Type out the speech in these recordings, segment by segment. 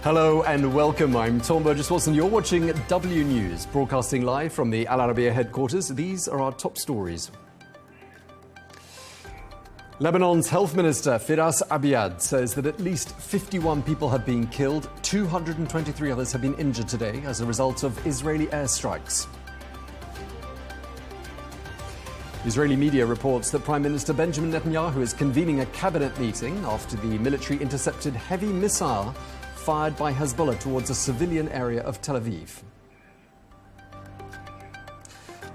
Hello and welcome. I'm Tom Burges Watson. You're watching W News, broadcasting live from the Al Arabiya headquarters. These are our top stories. Lebanon's health minister, Firas Abiad, says that at least 51 people have been killed, 223 others have been injured today as a result of Israeli airstrikes. Israeli media reports that Prime Minister Benjamin Netanyahu is convening a cabinet meeting after the military intercepted heavy missile fired by Hezbollah towards a civilian area of Tel Aviv.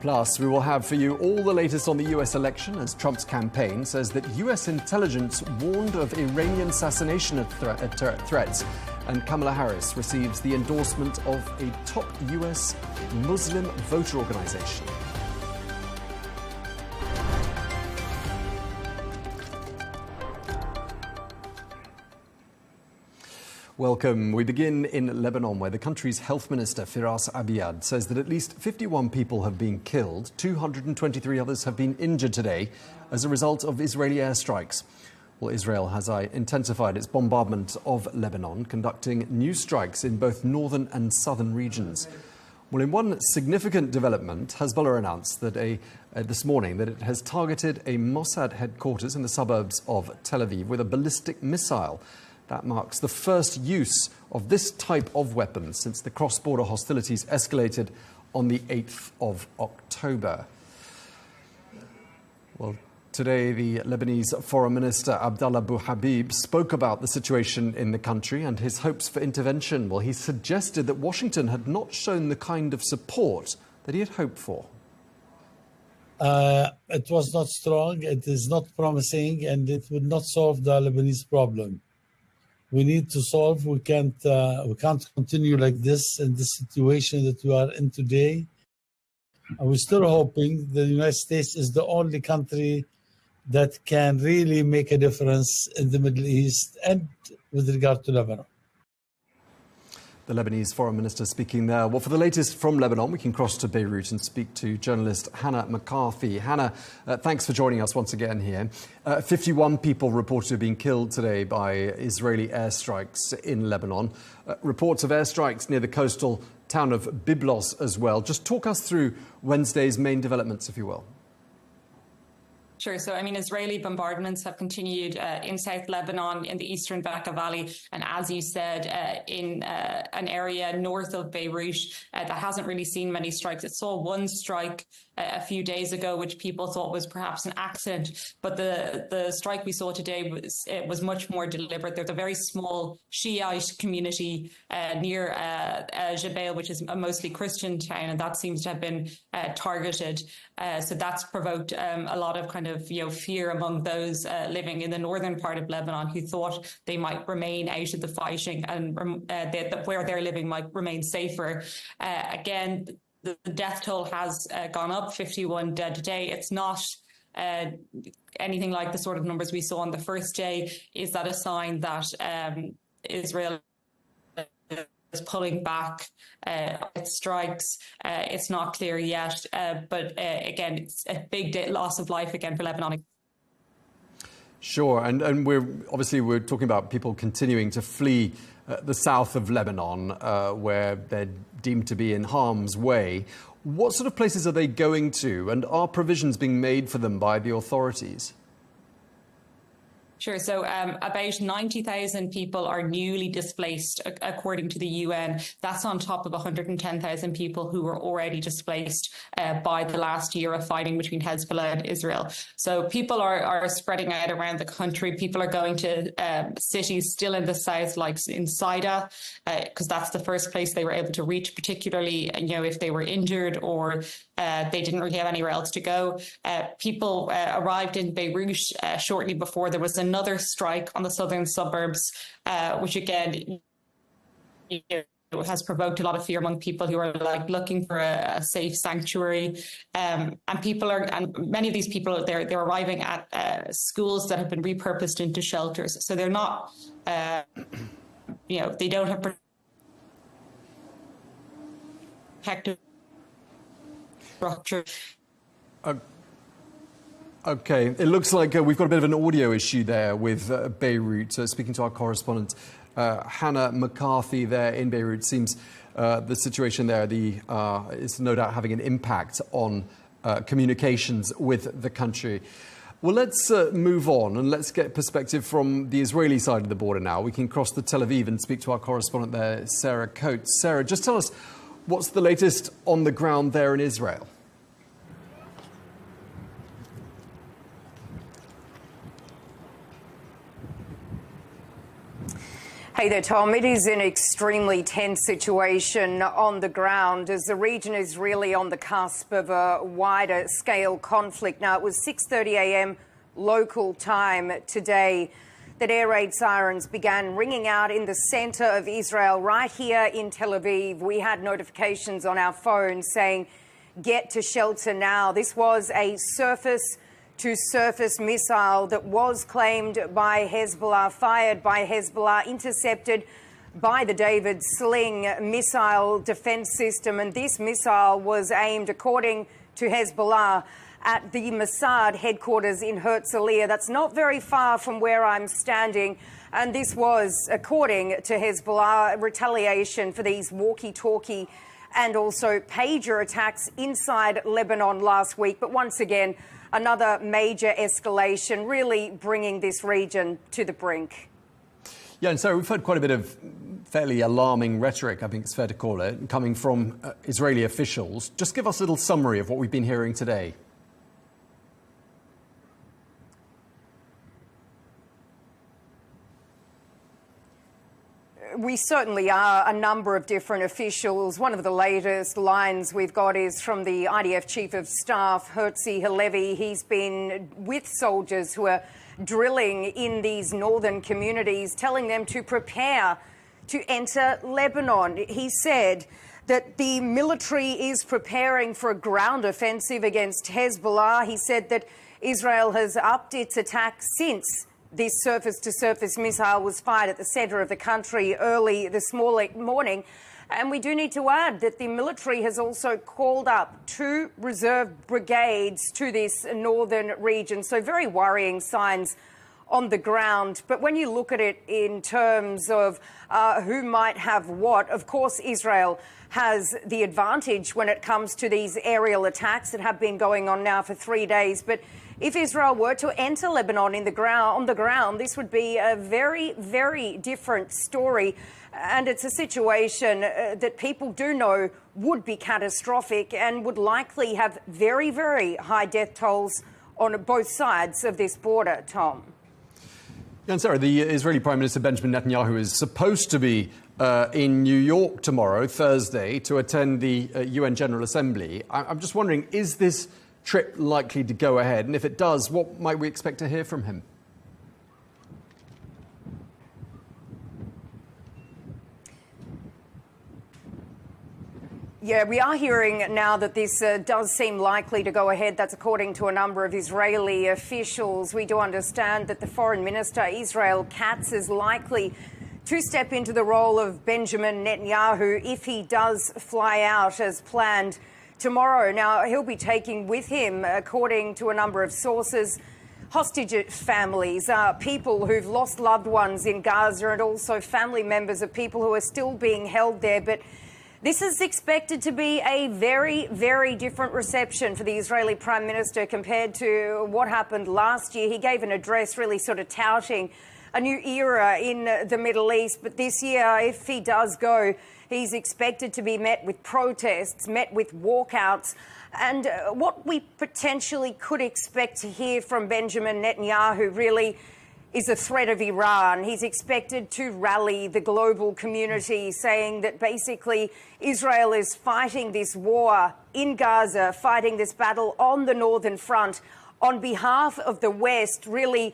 Plus, we will have for you all the latest on the US election as Trump's campaign says that US intelligence warned of Iranian assassination threats, and Kamala Harris receives the endorsement of a top US Muslim voter organization. Welcome. We begin in Lebanon, where the country's health minister, Firas Abiad, says that at least 51 people have been killed, 223 others have been injured today as a result of Israeli airstrikes. Well, Israel has intensified its bombardment of Lebanon, conducting new strikes in both northern and southern regions. Well, in one significant development, Hezbollah announced that this morning that it has targeted a Mossad headquarters in the suburbs of Tel Aviv with a ballistic missile. That marks the first use of this type of weapon since the cross-border hostilities escalated on the 8th of October. Well, today the Lebanese Foreign Minister Abdallah Abu Habib spoke about the situation in the country and his hopes for intervention. Well, he suggested that Washington had not shown the kind of support that he had hoped for. It was not strong, it is not promising, and it would not solve the Lebanese problem. We need to solve. We can't continue like this in the situation that we are in today. And we're still hoping the United States is the only country that can really make a difference in the Middle East and with regard to Lebanon. The Lebanese foreign minister speaking there. Well, for the latest from Lebanon, we can cross to Beirut and speak to journalist Hannah McCarthy. Hannah, thanks for joining us once again here. 51 people reported to have been killed today by Israeli airstrikes in Lebanon. Reports of airstrikes near the coastal town of Byblos as well. Just talk us through Wednesday's main developments, if you will. Sure. So, Israeli bombardments have continued in South Lebanon, in the eastern Bekaa Valley, and as you said, in an area north of Beirut that hasn't really seen many strikes. It saw one strike a few days ago, which people thought was perhaps an accident, but the strike we saw today was much more deliberate. There's a very small Shiite community near Jebel, which is a mostly Christian town, and that seems to have been targeted. So that's provoked a lot of fear among those living in the northern part of Lebanon who thought they might remain out of the fighting and where they're living might remain safer. Again, the death toll has gone up, 51 dead today. It's not anything like the sort of numbers we saw on the first day. Is that a sign that Israel is pulling back its strikes? It's not clear yet, but again, it's a big loss of life again for Lebanon. Sure, and we're talking about people continuing to flee the south of Lebanon, where they're deemed to be in harm's way. What sort of places are they going to, and are provisions being made for them by the authorities? Sure. So about 90,000 people are newly displaced, according to the UN. That's on top of 110,000 people who were already displaced by the last year of fighting between Hezbollah and Israel. So people are spreading out around the country. People are going to cities still in the south, like in Saida, because that's the first place they were able to reach, particularly, if they were injured or they didn't really have anywhere else to go. People arrived in Beirut shortly before there was another strike on the southern suburbs, which again has provoked a lot of fear among people who are looking for a safe sanctuary. And many of these people, they're arriving at schools that have been repurposed into shelters. So they're not, they don't have protective structure. Okay, it looks like we've got a bit of an audio issue there with Beirut. Speaking to our correspondent Hannah McCarthy there in Beirut. Seems the situation there is no doubt having an impact on communications with the country. Well, let's move on and let's get perspective from the Israeli side of the border now. We can cross to Tel Aviv and speak to our correspondent there, Sarah Coates. Sarah, just tell us what's the latest on the ground there in Israel? Hey there, Tom. It is an extremely tense situation on the ground as the region is really on the cusp of a wider scale conflict. Now, it was 6:30 a.m. local time today that air raid sirens began ringing out in the centre of Israel, right here in Tel Aviv. We had notifications on our phones saying, get to shelter now. This was a surface-to-surface missile that was claimed by Hezbollah, fired by Hezbollah, intercepted by the David Sling missile defense system. And this missile was aimed, according to Hezbollah, at the Mossad headquarters in Herzliya. That's not very far from where I'm standing. And this was, according to Hezbollah, retaliation for these walkie-talkie and also pager attacks inside Lebanon last week. But once again, another major escalation, really bringing this region to the brink. Yeah, and so we've heard quite a bit of fairly alarming rhetoric, I think it's fair to call it, coming from Israeli officials. Just give us a little summary of what we've been hearing today. We certainly are a number of different officials. One of the latest lines we've got is from the IDF Chief of Staff, Herzi Halevi. He's been with soldiers who are drilling in these northern communities, telling them to prepare to enter Lebanon. He said that the military is preparing for a ground offensive against Hezbollah. He said that Israel has upped its attack since this surface-to-surface missile was fired at the centre of the country early this morning. And we do need to add that the military has also called up 2 reserve brigades to this northern region. So very worrying signs on the ground. But when you look at it in terms of who might have what, of course, Israel has the advantage when it comes to these aerial attacks that have been going on now for 3 days. But if Israel were to enter Lebanon on the ground, this would be a very, very different story. And it's a situation that people do know would be catastrophic and would likely have very, very high death tolls on both sides of this border, Tom. And Sarah, the Israeli Prime Minister Benjamin Netanyahu is supposed to be in New York tomorrow, Thursday, to attend the UN General Assembly. I'm just wondering, is this trip likely to go ahead? And if it does, what might we expect to hear from him? Yeah, we are hearing now that this does seem likely to go ahead. That's according to a number of Israeli officials. We do understand that the Foreign Minister, Israel Katz, is likely to step into the role of Benjamin Netanyahu if he does fly out as planned tomorrow. Now, he'll be taking with him, according to a number of sources, hostage families, people who've lost loved ones in Gaza, and also family members of people who are still being held there. But this is expected to be a very, very different reception for the Israeli Prime Minister compared to what happened last year. He gave an address really sort of touting a new era in the Middle East. But this year, if he does go, he's expected to be met with protests, met with walkouts. And what we potentially could expect to hear from Benjamin Netanyahu really is a threat of Iran. He's expected to rally the global community, saying that basically Israel is fighting this war in Gaza, fighting this battle on the northern front on behalf of the West, really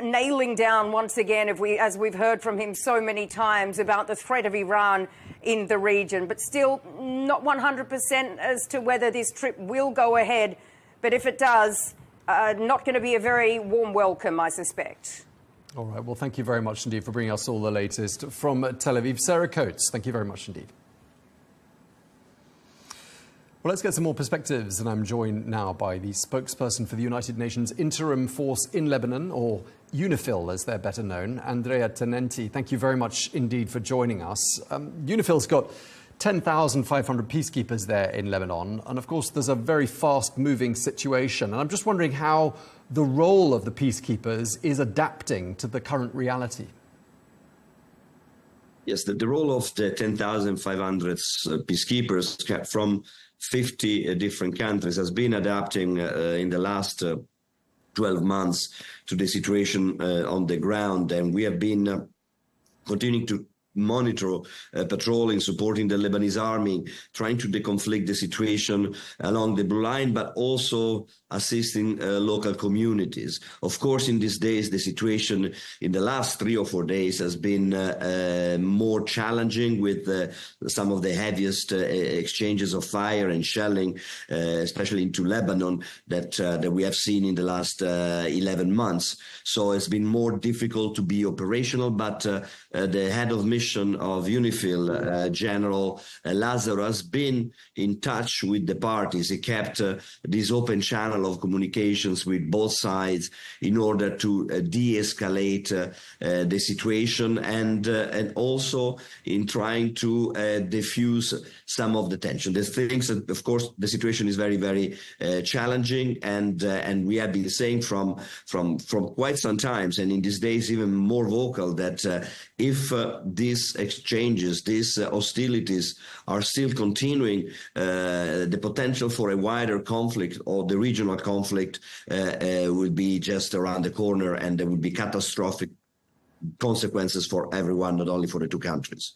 nailing down once again, as we've heard from him so many times, about the threat of Iran in the region. But still not 100% as to whether this trip will go ahead. But if it does, not going to be a very warm welcome, I suspect. All right. Well, thank you very much indeed for bringing us all the latest from Tel Aviv. Sarah Coates, thank you very much indeed. Well, let's get some more perspectives, and I'm joined now by the spokesperson for the United Nations Interim Force in Lebanon, or UNIFIL as they're better known, Andrea Teneti. Thank you very much indeed for joining us. UNIFIL's got 10,500 peacekeepers there in Lebanon, and of course there's a very fast-moving situation. And I'm just wondering how the role of the peacekeepers is adapting to the current reality. Yes, the role of the 10,500 peacekeepers from 50 different countries has been adapting in the last 12 months to the situation on the ground. And we have been continuing to monitor, patrolling, supporting the Lebanese army, trying to deconflict the situation along the blue line, but also assisting local communities. Of course, in these days, the situation in the last 3 or 4 days has been more challenging with some of the heaviest exchanges of fire and shelling, especially into Lebanon, that we have seen in the last 11 months. So it's been more difficult to be operational, but the head of mission of UNIFIL, General Lazaro, has been in touch with the parties. He kept this open channel of communications with both sides in order to de-escalate the situation, and also in trying to diffuse some of the tension. There's things that, of course, the situation is very, very challenging, and we have been saying from quite some times, and in these days even more vocal, that if these exchanges, these hostilities are still continuing, the potential for a wider conflict or the regional conflict will be just around the corner, and there will be catastrophic consequences for everyone, not only for the two countries.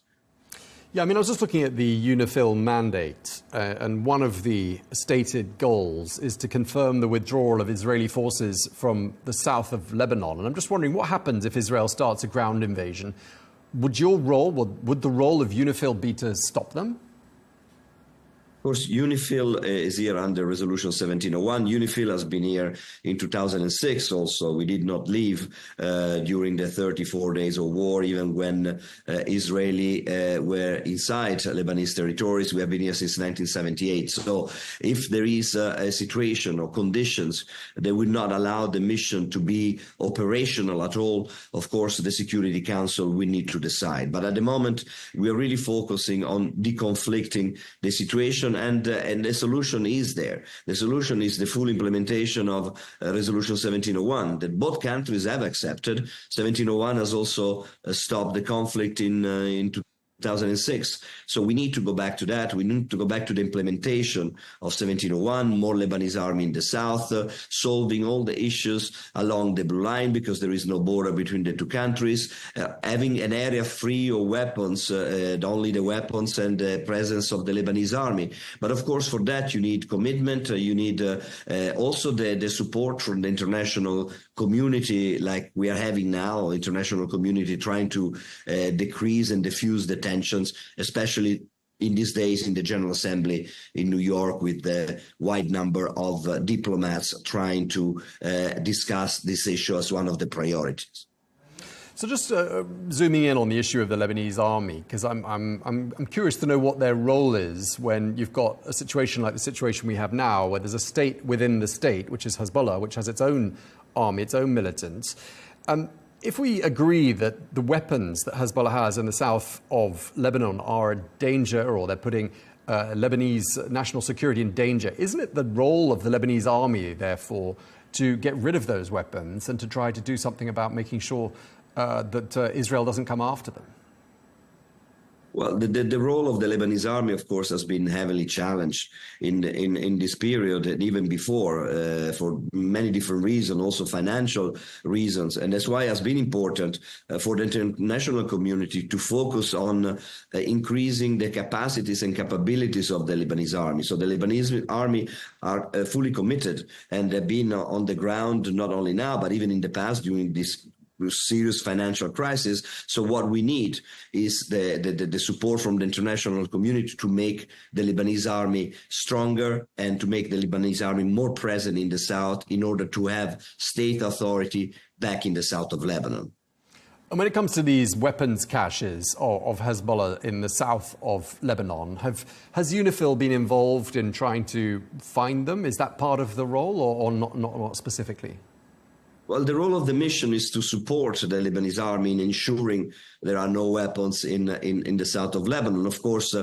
Yeah, I mean, I was just looking at the UNIFIL mandate, and one of the stated goals is to confirm the withdrawal of Israeli forces from the south of Lebanon. And I'm just wondering, what happens if Israel starts a ground invasion? Would the role of UNIFIL be to stop them? Of course, UNIFIL is here under Resolution 1701. UNIFIL has been here in 2006 also. We did not leave during the 34 days of war, even when Israeli were inside Lebanese territories. We have been here since 1978. So if there is a situation or conditions that would not allow the mission to be operational at all, of course, the Security Council will need to decide. But at the moment, we are really focusing on deconflicting the situation. And the solution is there. The solution is the full implementation of Resolution 1701 that both countries have accepted. 1701 has also stopped the conflict in 2006. So we need to go back to that. We need to go back to the implementation of 1701, more Lebanese army in the south, solving all the issues along the blue line, because there is no border between the two countries, having an area free of weapons, only the weapons and the presence of the Lebanese army. But of course, for that, you need commitment. You need also the support from the international community, like we are having now, international community trying to decrease and diffuse the tensions, especially in these days in the General Assembly in New York, with the wide number of diplomats trying to discuss this issue as one of the priorities. So just zooming in on the issue of the Lebanese army, because I'm curious to know what their role is when you've got a situation like the situation we have now, where there's a state within the state, which is Hezbollah, which has its own army, its own militants. If we agree that the weapons that Hezbollah has in the south of Lebanon are a danger, or they're putting Lebanese national security in danger, isn't it the role of the Lebanese army, therefore, to get rid of those weapons and to try to do something about making sure that Israel doesn't come after them? Well, the role of the Lebanese army, of course, has been heavily challenged in this period and even before, for many different reasons, also financial reasons. And that's why it has been important for the international community to focus on increasing the capacities and capabilities of the Lebanese army. So the Lebanese army are fully committed, and they've been on the ground not only now, but even in the past during this serious financial crisis. So what we need is the support from the international community to make the Lebanese army stronger and to make the Lebanese army more present in the south in order to have state authority back in the south of Lebanon. And when it comes to these weapons caches of Hezbollah in the south of Lebanon, has UNIFIL been involved in trying to find them? Is that part of the role or not specifically? Well, the role of the mission is to support the Lebanese army in ensuring there are no weapons in the south of Lebanon. Of course,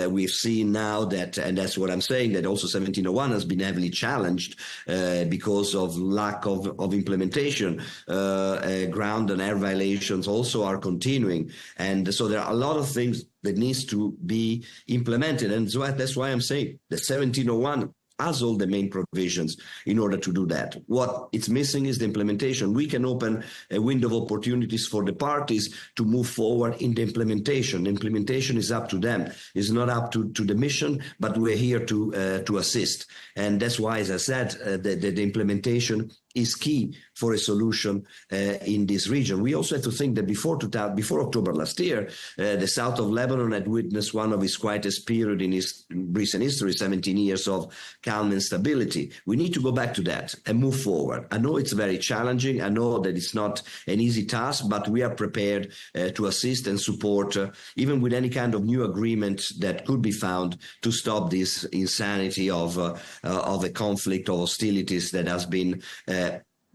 we've seen now that, and that's what I'm saying, that also 1701 has been heavily challenged because of lack of implementation. Ground and air violations also are continuing. And so there are a lot of things that needs to be implemented. And so that's why I'm saying that 1701 has all the main provisions in order to do that. What it's missing is the implementation. We can open a window of opportunities for the parties to move forward in the implementation. The implementation is up to them. It's not up to the mission, but we're here to assist. And that's why, as I said, the implementation is key for a solution in this region. We also have to think that before October last year, the south of Lebanon had witnessed one of its quietest period in its recent history, 17 years of calm and stability. We need to go back to that and move forward. I know it's very challenging. I know that it's not an easy task, but we are prepared to assist and support, even with any kind of new agreement that could be found to stop this insanity of a conflict or hostilities that has been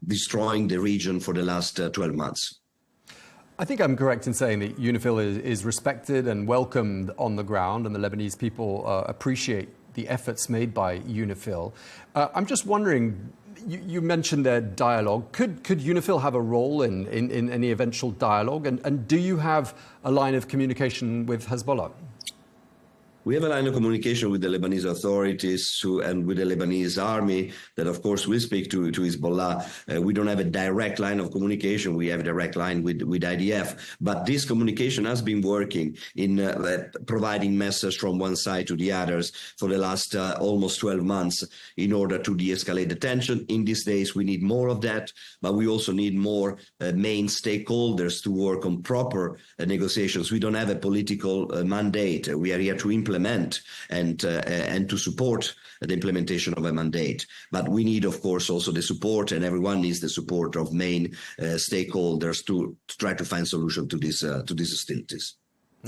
destroying the region for the last 12 months. I think I'm correct in saying that UNIFIL is respected and welcomed on the ground, and the Lebanese people appreciate the efforts made by UNIFIL. I'm just wondering, you mentioned their dialogue. Could UNIFIL have a role in any eventual dialogue? And do you have a line of communication with Hezbollah? We have a line of communication with the Lebanese authorities and with the Lebanese army that, of course, will speak to Hezbollah. We don't have a direct line of communication. We have a direct line with IDF. But this communication has been working in providing messages from one side to the others for the last almost 12 months in order to de-escalate the tension. In these days, we need more of that, but we also need more main stakeholders to work on proper negotiations. We don't have a political mandate. We are here to implement and to support the implementation of a mandate. But we need, of course, also the support, and everyone needs the support of main stakeholders to try to find solution to these hostilities.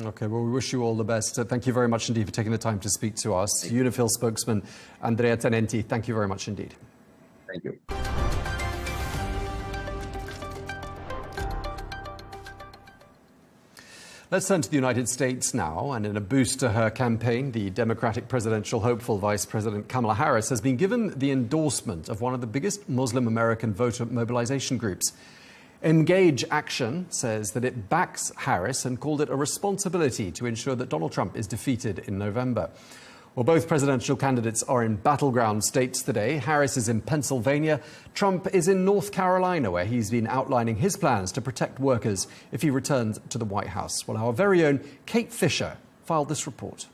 Okay, well, we wish you all the best. Thank you very much indeed for taking the time to speak to us. UNIFIL spokesman Andrea Teneti, thank you very much indeed. Thank you. Let's turn to the United States now, and in a boost to her campaign, the Democratic presidential hopeful Vice President Kamala Harris has been given the endorsement of one of the biggest Muslim American voter mobilization groups. Engage Action says that it backs Harris and called it a responsibility to ensure that Donald Trump is defeated in November. Well, both presidential candidates are in battleground states today. Harris is in Pennsylvania. Trump is in North Carolina, where he's been outlining his plans to protect workers if he returns to the White House. Well, our very own Kate Fisher filed this report.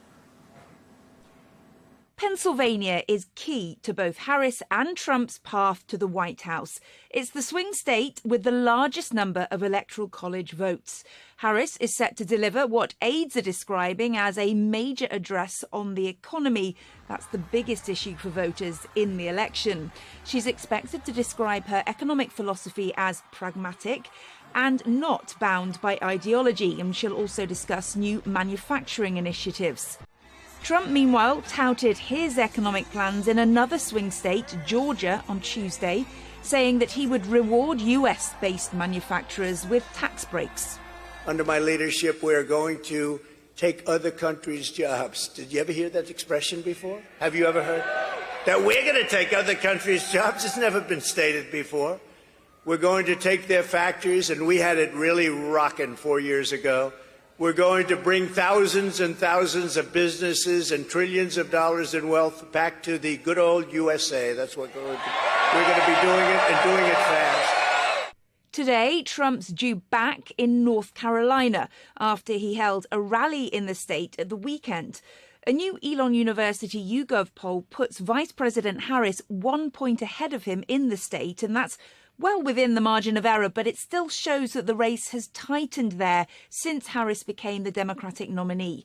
Pennsylvania is key to both Harris and Trump's path to the White House. It's the swing state with the largest number of electoral college votes. Harris is set to deliver what aides are describing as a major address on the economy. That's the biggest issue for voters in the election. She's expected to describe her economic philosophy as pragmatic and not bound by ideology, and she'll also discuss new manufacturing initiatives. Trump, meanwhile, touted his economic plans in another swing state, Georgia, on Tuesday, saying that he would reward US-based manufacturers with tax breaks. Under my leadership, we are going to take other countries' jobs. Did you ever hear that expression before? Have you ever heard that we're going to take other countries' jobs? It's never been stated before. We're going to take their factories, and we had it really rocking 4 years ago. We're going to bring thousands and thousands of businesses and trillions of dollars in wealth back to the good old USA. That's what we're going to be doing it, and doing it fast. Today, Trump's due back in North Carolina after he held a rally in the state at the weekend. A new Elon University YouGov poll puts Vice President Harris 1 point ahead of him in the state, and that's well within the margin of error, but it still shows that the race has tightened there since Harris became the Democratic nominee.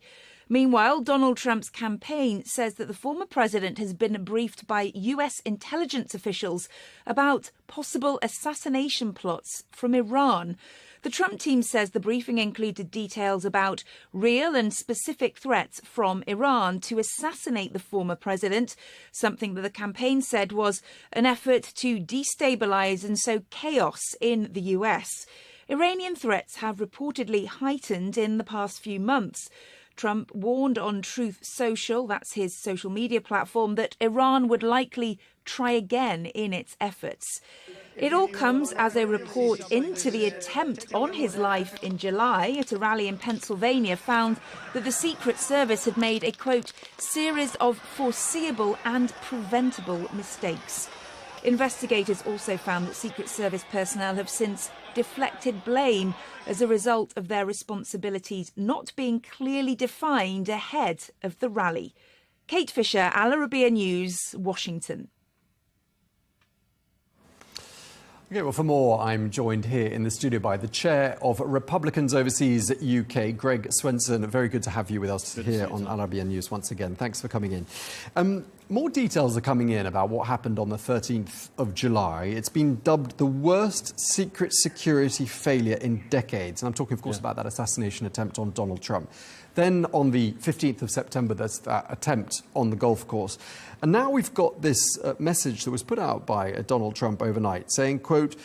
Meanwhile, Donald Trump's campaign says that the former president has been briefed by US intelligence officials about possible assassination plots from Iran. The Trump team says the briefing included details about real and specific threats from Iran to assassinate the former president, something that the campaign said was an effort to destabilize and sow chaos in the US. Iranian threats have reportedly heightened in the past few months. Trump warned on Truth Social, that's his social media platform, that Iran would likely try again in its efforts. It all comes as a report into the attempt on his life in July at a rally in Pennsylvania found that the Secret Service had made a, quote, series of foreseeable and preventable mistakes. Investigators also found that Secret Service personnel have since deflected blame as a result of their responsibilities not being clearly defined ahead of the rally. Kate Fisher, Al Arabiya News, Washington. Okay, well, for more, I'm joined here in the studio by the chair of Republicans Overseas UK, Greg Swenson. Very good to have you with us here on Arabiya News once again. Thanks for coming in. More details are coming in about what happened on the 13th of July. It's been dubbed the worst secret security failure in decades. And I'm talking, of course, about that assassination attempt on Donald Trump. Then on the 15th of September, there's that attempt on the golf course. And now we've got this message that was put out by Donald Trump overnight saying, quote,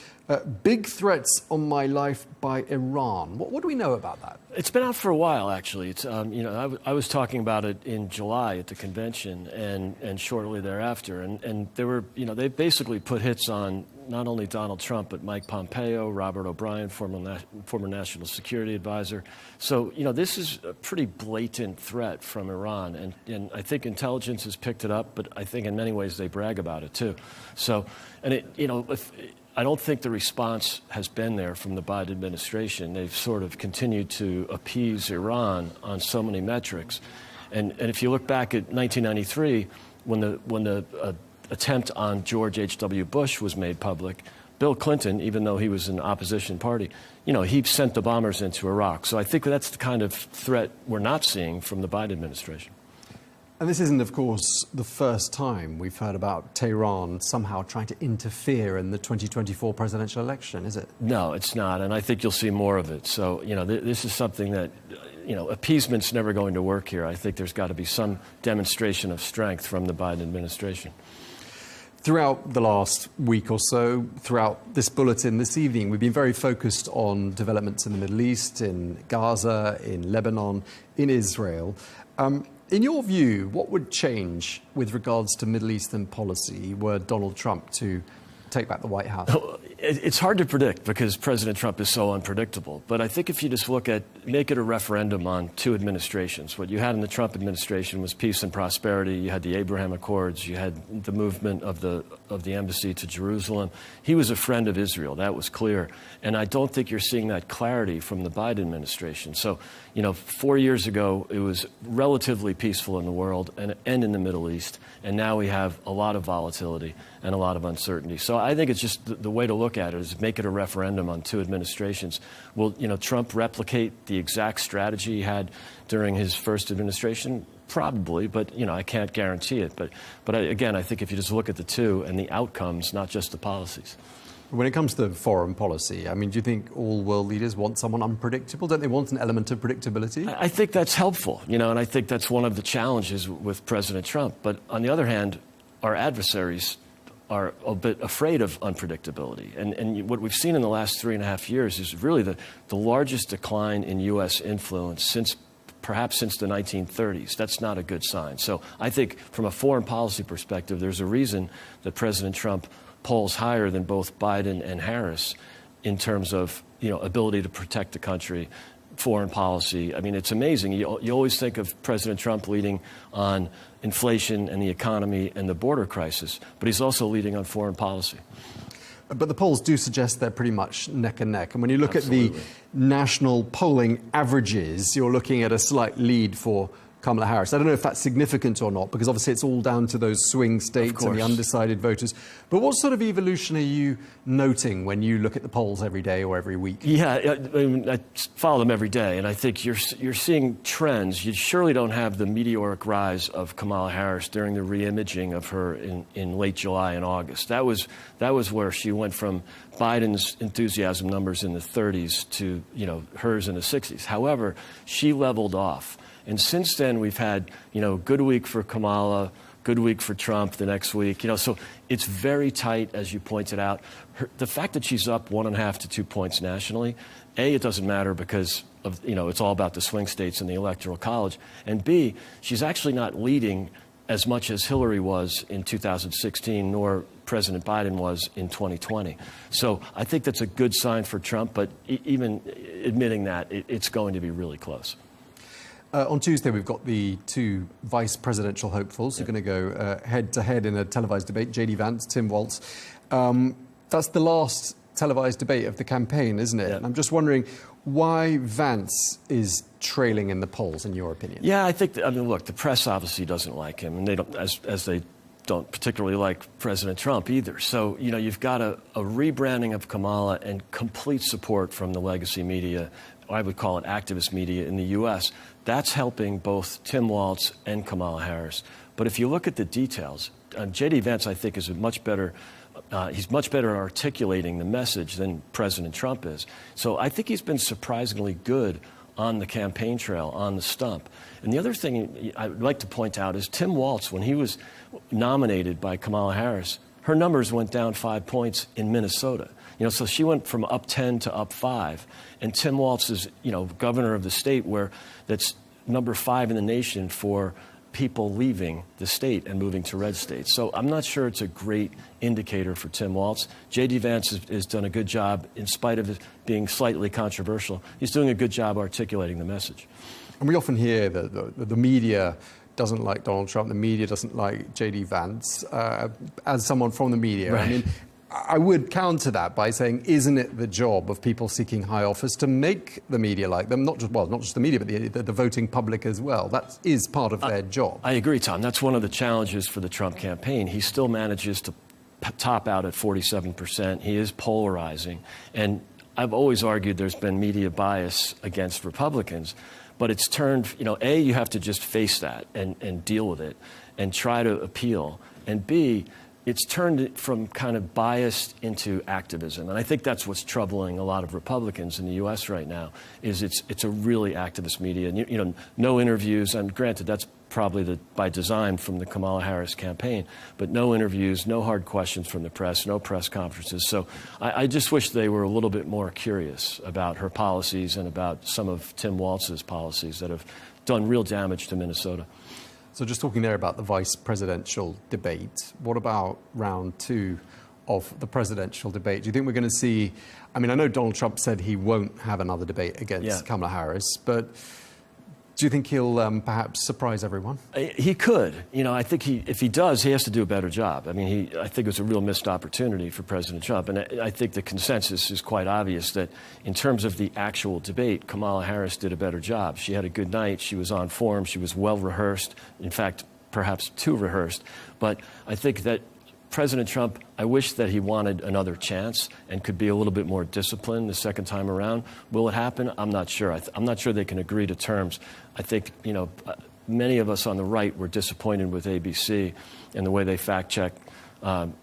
big threats on my life by Iran. What do we know about that? It's been out for a while, actually. It's, I was talking about it in July at the convention and shortly thereafter. And they were, they basically put hits on not only Donald Trump, but Mike Pompeo, Robert O'Brien, former national security advisor. So, this is a pretty blatant threat from Iran. And I think intelligence has picked it up, but I think in many ways they brag about it, too. So, and I don't think the response has been there from the Biden administration. They've sort of continued to appease Iran on so many metrics. And if you look back at 1993, when the attempt on George H.W. Bush was made public, Bill Clinton, even though he was in the opposition party, he sent the bombers into Iraq. So I think that's the kind of threat we're not seeing from the Biden administration. And this isn't, of course, the first time we've heard about Tehran somehow trying to interfere in the 2024 presidential election, is it? No, it's not. And I think you'll see more of it. So, this is something that, appeasement's never going to work here. I think there's got to be some demonstration of strength from the Biden administration. Throughout the last week or so, throughout this bulletin this evening, we've been very focused on developments in the Middle East, in Gaza, in Lebanon, in Israel. In your view, what would change with regards to Middle Eastern policy were Donald Trump to take back the White House? It's hard to predict because President Trump is so unpredictable. But I think if you just make it a referendum on two administrations. What you had in the Trump administration was peace and prosperity. You had the Abraham Accords. You had the movement of the embassy to Jerusalem. He was a friend of Israel. That was clear. And I don't think you're seeing that clarity from the Biden administration. So, 4 years ago, it was relatively peaceful in the world and in the Middle East. And now we have a lot of volatility and a lot of uncertainty. So I think it's just the way to look at it is make it a referendum on two administrations. Will, Trump replicate the exact strategy he had during his first administration? Probably, but, I can't guarantee it. But again, I think if you just look at the two and the outcomes, not just the policies. When it comes to foreign policy, do you think all world leaders want someone unpredictable? Don't they want an element of predictability? I think that's helpful, and I think that's one of the challenges with President Trump. But on the other hand, our adversaries are a bit afraid of unpredictability. And what we've seen in the last 3.5 years is really the largest decline in U.S. influence perhaps since the 1930s. That's not a good sign. So I think from a foreign policy perspective, there's a reason that President Trump polls higher than both Biden and Harris in terms of, ability to protect the country, foreign policy. It's amazing. You always think of President Trump leading on inflation and the economy and the border crisis, but he's also leading on foreign policy. But the polls do suggest they're pretty much neck and neck. And when you look at the national polling averages, you're looking at a slight lead for Kamala Harris. I don't know if that's significant or not, because obviously it's all down to those swing states and the undecided voters. But what sort of evolution are you noting when you look at the polls every day or every week? Yeah, I follow them every day, and I think you're seeing trends. You surely don't have the meteoric rise of Kamala Harris during the reimaging of her in late July and August. That was where she went from Biden's enthusiasm numbers in the 30s to hers in the 60s. However, she leveled off. And since then, we've had, good week for Kamala, good week for Trump the next week. So it's very tight, as you pointed out. The fact that she's up 1.5 to 2 points nationally, A, it doesn't matter because of, it's all about the swing states and the Electoral College. And B, she's actually not leading as much as Hillary was in 2016, nor President Biden was in 2020. So I think that's a good sign for Trump, but even admitting that, it's going to be really close. On Tuesday, we've got the two vice presidential hopefuls who are going to go head-to-head in a televised debate, J.D. Vance, Tim Walz. That's the last televised debate of the campaign, isn't it? Yeah. And I'm just wondering why Vance is trailing in the polls, in your opinion. Yeah, I think, look, the press obviously doesn't like him, and they don't, as they don't particularly like President Trump either. So, you've got a rebranding of Kamala and complete support from the legacy media, I would call it activist media in the U.S. That's helping both Tim Walz and Kamala Harris. But if you look at the details, J.D. Vance, I think, is much better at articulating the message than President Trump is. So I think he's been surprisingly good on the campaign trail, on the stump. And the other thing I'd like to point out is Tim Walz, when he was nominated by Kamala Harris, her numbers went down 5 points in Minnesota. So she went from up 10 to up 5. And Tim Walz is, governor of the state that's number 5 in the nation for people leaving the state and moving to red states. So I'm not sure it's a great indicator for Tim Walz. J.D. Vance has done a good job, in spite of it being slightly controversial. He's doing a good job articulating the message. And we often hear that the media doesn't like Donald Trump, the media doesn't like J.D. Vance. As someone from the media, right. I mean, I would counter that by saying, isn't it the job of people seeking high office to make the media like them? Not just the media, but the voting public as well. That is part of their job. I agree, Tom. That's one of the challenges for the Trump campaign. He still manages to top out at 47%. He is polarizing. And I've always argued there's been media bias against Republicans. But it's turned, A, you have to just face that and deal with it and try to appeal. And B, it's turned it from kind of biased into activism. And I think that's what's troubling a lot of Republicans in the U.S. right now, is it's a really activist media. And, no interviews, and granted, that's probably by design from the Kamala Harris campaign, but no interviews, no hard questions from the press, no press conferences. So I just wish they were a little bit more curious about her policies and about some of Tim Walz's policies that have done real damage to Minnesota. So just talking there about the vice presidential debate, what about round 2 of the presidential debate? Do you think we're going to see, I know Donald Trump said he won't have another debate against Kamala Harris, but do you think he'll perhaps surprise everyone? He could. I think if he does, he has to do a better job. I think it was a real missed opportunity for President Trump. And I think the consensus is quite obvious that in terms of the actual debate, Kamala Harris did a better job. She had a good night. She was on form. She was well rehearsed. In fact, perhaps too rehearsed. But I think that President Trump, I wish that he wanted another chance and could be a little bit more disciplined the second time around. Will it happen? I'm not sure. I'm not sure they can agree to terms. I think, many of us on the right were disappointed with ABC and the way they fact-checked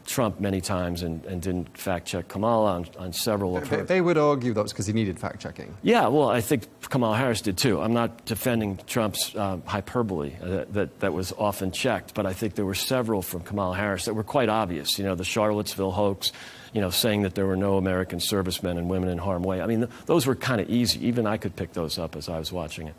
Trump many times and didn't fact-check Kamala on several of her. They would argue that was because he needed fact-checking. Yeah, well, I think Kamala Harris did too. I'm not defending Trump's hyperbole that was often checked, but I think there were several from Kamala Harris that were quite obvious. The Charlottesville hoax, saying that there were no American servicemen and women in harm's way. Those were kind of easy. Even I could pick those up as I was watching it.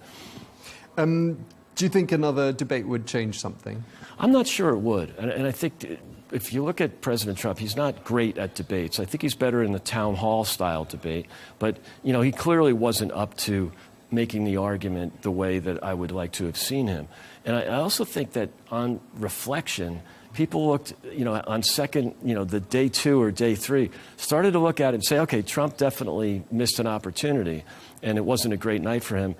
Do you think another debate would change something? I'm not sure it would. And I think if you look at President Trump, he's not great at debates. I think he's better in the town hall style debate. But, he clearly wasn't up to making the argument the way that I would like to have seen him. And I also think that on reflection, people looked, on second, the day 2 or day 3, started to look at it and say, okay, Trump definitely missed an opportunity, and it wasn't a great night for him.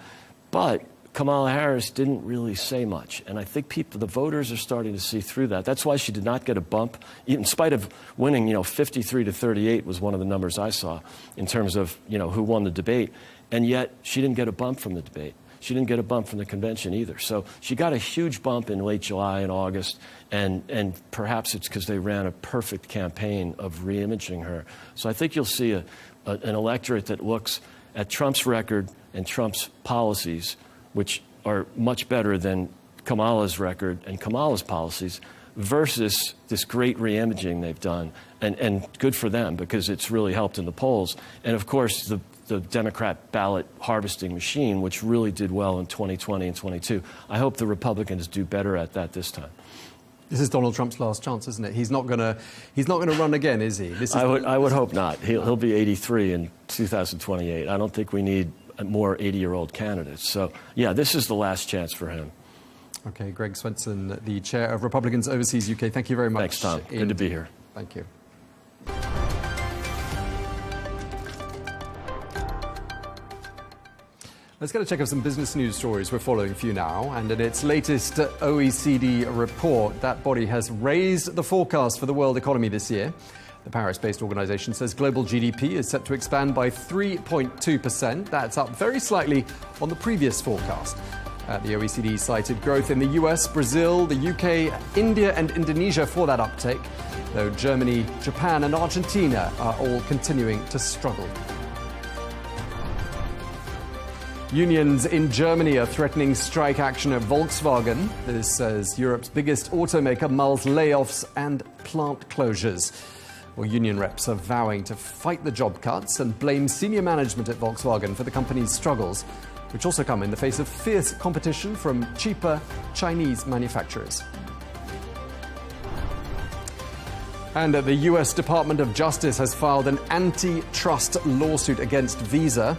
But Kamala Harris didn't really say much. And I think the voters are starting to see through that. That's why she did not get a bump, in spite of winning, 53-38 was one of the numbers I saw in terms of, who won the debate. And yet she didn't get a bump from the debate. She didn't get a bump from the convention either. So she got a huge bump in late July and August, and perhaps it's because they ran a perfect campaign of re-imaging her. So I think you'll see an electorate that looks at Trump's record and Trump's policies, which are much better than Kamala's record and Kamala's policies, versus this great re-imaging they've done. And good for them, because it's really helped in the polls. And of course, the Democrat ballot harvesting machine, which really did well in 2020 and 22. I hope the Republicans do better at that this time. This is Donald Trump's last chance, isn't it? He's not going to run again, is he? I would hope not. He'll be 83 in 2028. I don't think we need more 80-year-old candidates. So, yeah, this is the last chance for him. Okay, Greg Swenson, the chair of Republicans Overseas UK. Thank you very much. Thanks, Tom. Good to be here. Thank you. Let's get a check of some business news stories we're following for you now. And in its latest OECD report, that body has raised the forecast for the world economy this year. The Paris-based organisation says global GDP is set to expand by 3.2%. That's up very slightly on the previous forecast. The OECD cited growth in the US, Brazil, the UK, India and Indonesia for that uptake, though Germany, Japan and Argentina are all continuing to struggle. Unions in Germany are threatening strike action at Volkswagen. This says Europe's biggest automaker mulls layoffs and plant closures. Well, union reps are vowing to fight the job cuts and blame senior management at Volkswagen for the company's struggles, which also come in the face of fierce competition from cheaper Chinese manufacturers. And the US Department of Justice has filed an antitrust lawsuit against Visa.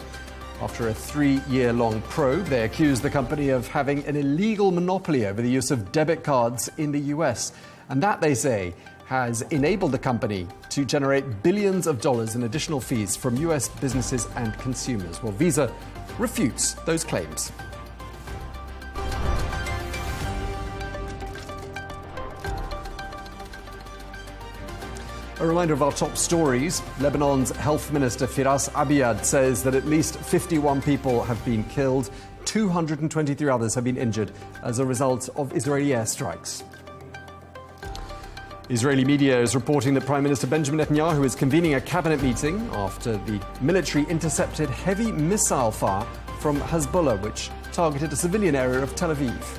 After a 3-year-long probe, they accuse the company of having an illegal monopoly over the use of debit cards in the US. And that, they say, has enabled the company to generate billions of dollars in additional fees from US businesses and consumers. Well, Visa refutes those claims. A reminder of our top stories. Lebanon's Health Minister Firas Abiad says that at least 51 people have been killed, 223 others have been injured as a result of Israeli airstrikes. Israeli media is reporting that Prime Minister Benjamin Netanyahu is convening a cabinet meeting after the military intercepted heavy missile fire from Hezbollah, which targeted a civilian area of Tel Aviv.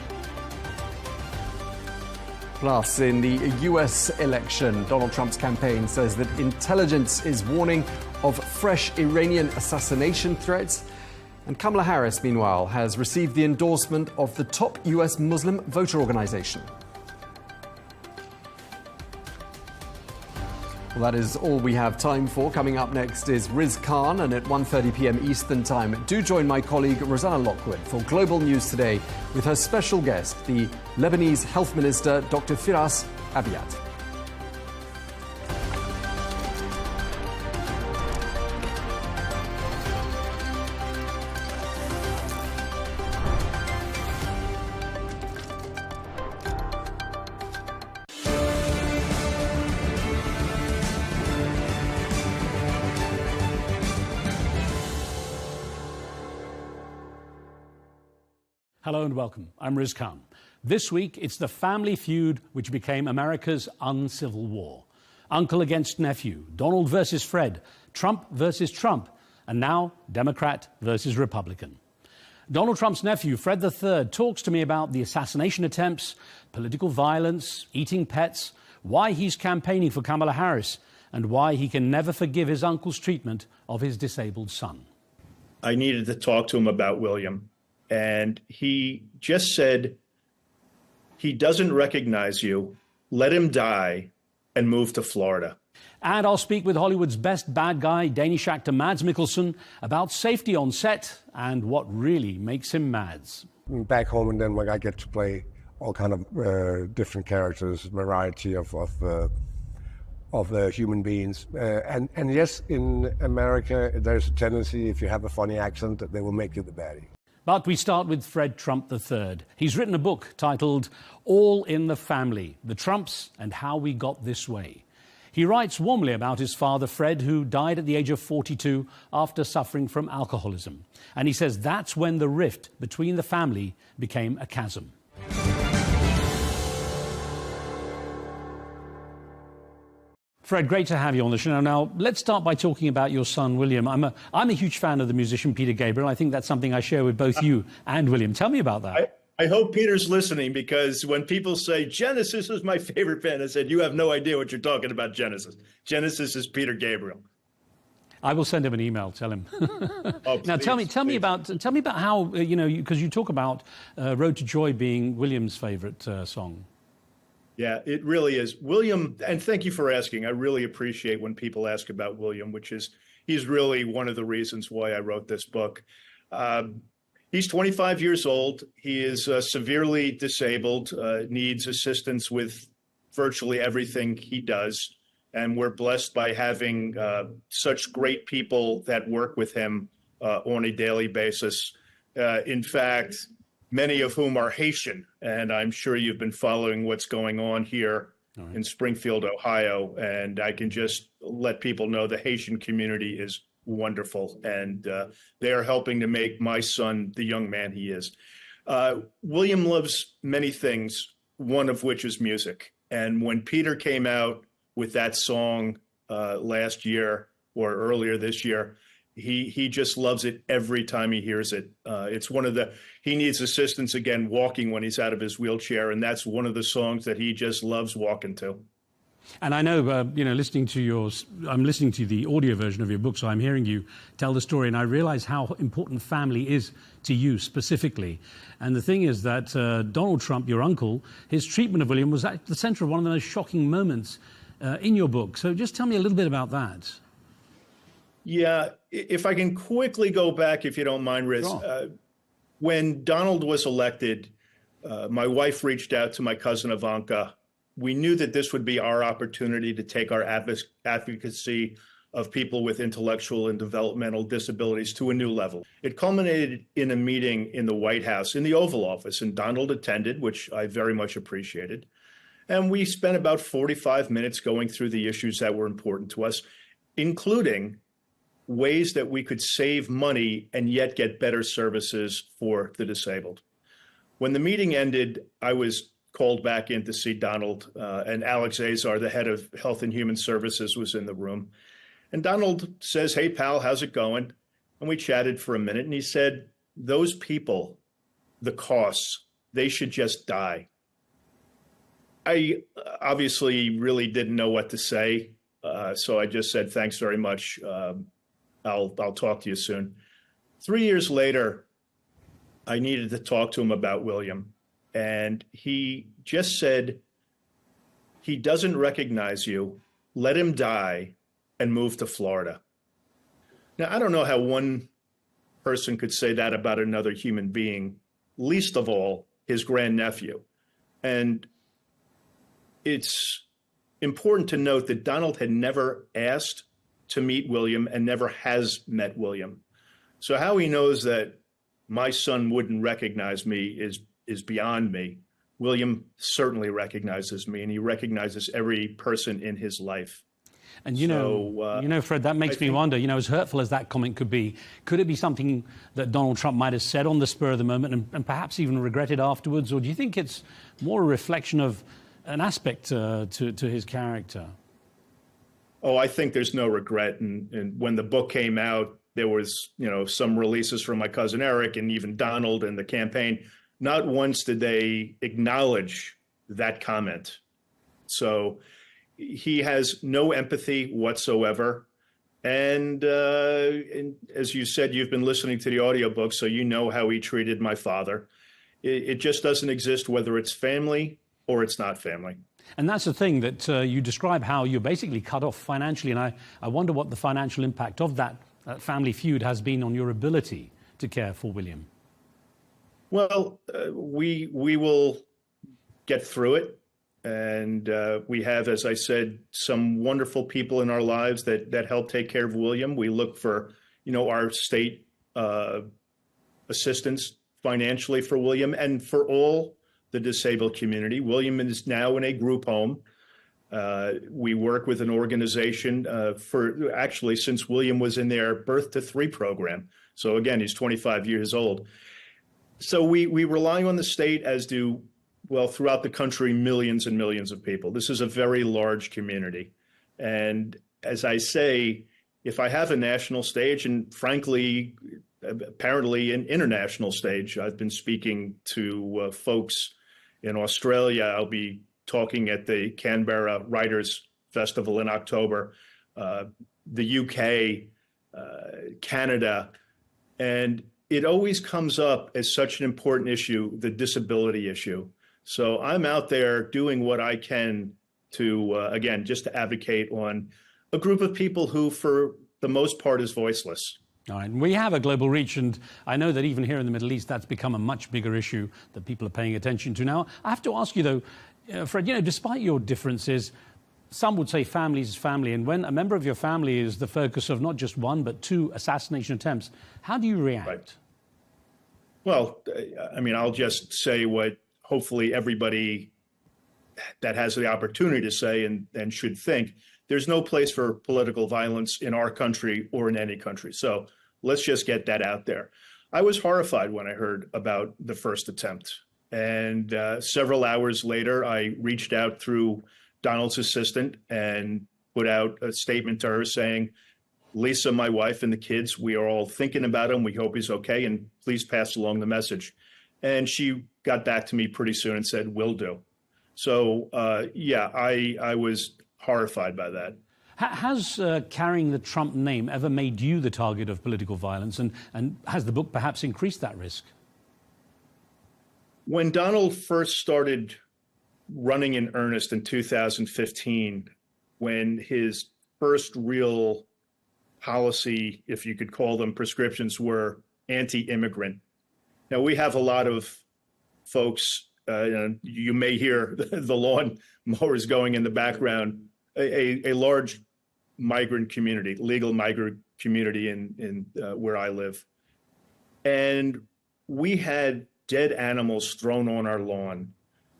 Plus, in the US election, Donald Trump's campaign says that intelligence is warning of fresh Iranian assassination threats. And Kamala Harris, meanwhile, has received the endorsement of the top US Muslim voter organization. Well, that is all we have time for. Coming up next is Riz Khan, and at 1:30 p.m. Eastern Time, do join my colleague Rosanna Lockwood for Global News Today with her special guest, the Lebanese Health Minister, Dr. Firas Abiad. Hello and welcome. I'm Riz Khan. This week, it's the family feud which became America's uncivil war. Uncle against nephew, Donald versus Fred, Trump versus Trump, and now Democrat versus Republican. Donald Trump's nephew, Fred III, talks to me about the assassination attempts, political violence, eating pets, why he's campaigning for Kamala Harris, and why he can never forgive his uncle's treatment of his disabled son. I needed to talk to him about William. And he just said, he doesn't recognize you. Let him die and move to Florida. And I'll speak with Hollywood's best bad guy, Danish actor Mads Mikkelsen, about safety on set and what really makes him Mads. Back home in Denmark, I get to play all kind of different characters, variety of human beings. And yes, in America, there's a tendency, if you have a funny accent, that they will make you the baddie. But we start with Fred Trump III. He's written a book titled All in the Family, The Trumps and How We Got This Way. He writes warmly about his father, Fred, who died at the age of 42 after suffering from alcoholism. And he says that's when the rift between the family became a chasm. Fred, great to have you on the show. Now, let's start by talking about your son, William. I'm a huge fan of the musician Peter Gabriel. I think that's something I share with both you and William. Tell me about that. I hope Peter's listening, because when people say Genesis is my favorite band, I said, you have no idea what you're talking about, Genesis. Genesis is Peter Gabriel. I will send him an email. Tell him. Oh, now, please, tell me about how because you talk about "Road to Joy" being William's favorite song. Yeah, it really is. William, and thank you for asking. I really appreciate when people ask about William, he's really one of the reasons why I wrote this book. He's 25 years old. He is severely disabled, needs assistance with virtually everything he does. And we're blessed by having such great people that work with him on a daily basis. In fact, many of whom are Haitian. And I'm sure you've been following what's going on here in Springfield, Ohio. And I can just let people know the Haitian community is wonderful. And they are helping to make my son the young man he is. William loves many things, one of which is music. And when Peter came out with that song last year or earlier this year, he just loves it every time he hears it. It's he needs assistance again walking when he's out of his wheelchair, and that's one of the songs that he just loves walking to. And I know, I'm listening to the audio version of your book, so I'm hearing you tell the story, and I realize how important family is to you specifically. And the thing is that Donald Trump, your uncle, his treatment of William was at the center of one of the most shocking moments in your book. So just tell me a little bit about that. Yeah, if I can quickly go back, if you don't mind, Riz. Sure. When Donald was elected, my wife reached out to my cousin Ivanka. We knew that this would be our opportunity to take our advocacy of people with intellectual and developmental disabilities to a new level. It culminated in a meeting in the White House, in the Oval Office, and Donald attended, which I very much appreciated. And we spent about 45 minutes going through the issues that were important to us, including ways that we could save money and yet get better services for the disabled. When the meeting ended, I was called back in to see Donald, and Alex Azar, the head of Health and Human Services, was in the room. And Donald says, "Hey, pal, how's it going?" And we chatted for a minute, and he said, "Those people, the costs, they should just die." I obviously really didn't know what to say, so I just said, "Thanks very much. I'll talk to you soon." 3 years later, I needed to talk to him about William. And he just said, "He doesn't recognize you. Let him die and move to Florida." Now, I don't know how one person could say that about another human being, least of all his grandnephew. And it's important to note that Donald had never asked to meet William and never has met William. So how he knows that my son wouldn't recognize me is beyond me. William certainly recognizes me, and he recognizes every person in his life. And Fred, that makes me wonder, as hurtful as that comment could it be something that Donald Trump might have said on the spur of the moment and perhaps even regretted afterwards? Or do you think it's more a reflection of an aspect to his character? Oh, I think there's no regret. And when the book came out, there was, some releases from my cousin Eric and even Donald and the campaign. Not once did they acknowledge that comment. So he has no empathy whatsoever. And as you said, you've been listening to the audiobook, so you know how he treated my father. It just doesn't exist, whether it's family or it's not family. And that's the thing that you describe how you're basically cut off financially. And I wonder what the financial impact of that family feud has been on your ability to care for William. Well, we will get through it. And we have, as I said, some wonderful people in our lives that help take care of William. We look for, our state assistance financially for William and for all the disabled community. William is now in a group home. We work with an organization for actually since William was in their Birth to 3 program. So again, he's 25 years old. So we rely on the state, as do, well, throughout the country, millions and millions of people. This is a very large community. And as I say, if I have a national stage, and frankly, apparently an international stage, I've been speaking to folks in Australia. I'll be talking at the Canberra Writers Festival in October, the UK, Canada, and it always comes up as such an important issue, the disability issue. So I'm out there doing what I can to, again, just to advocate on a group of people who, for the most part, is voiceless. All right. We have a global reach, and I know that even here in the Middle East, that's become a much bigger issue that people are paying attention to now. I have to ask you, though, Fred, despite your differences, some would say family is family, and when a member of your family is the focus of not just 1, but 2 assassination attempts, how do you react? Right. Well, I mean, I'll just say what hopefully everybody that has the opportunity to say and should think. There's no place for political violence in our country or in any country. So let's just get that out there. I was horrified when I heard about the first attempt. And several hours later, I reached out through Donald's assistant and put out a statement to her saying, Lisa, my wife, and the kids, we are all thinking about him. We hope he's okay. And please pass along the message. And she got back to me pretty soon and said, will do. So, yeah, I was horrified by that. Has carrying the Trump name ever made you the target of political violence? And has the book perhaps increased that risk? When Donald first started running in earnest in 2015, when his first real policy, if you could call them prescriptions, were anti-immigrant. Now, we have a lot of folks, you may hear the lawn mowers going in the background, a large migrant community, legal migrant community in where I live. And we had dead animals thrown on our lawn.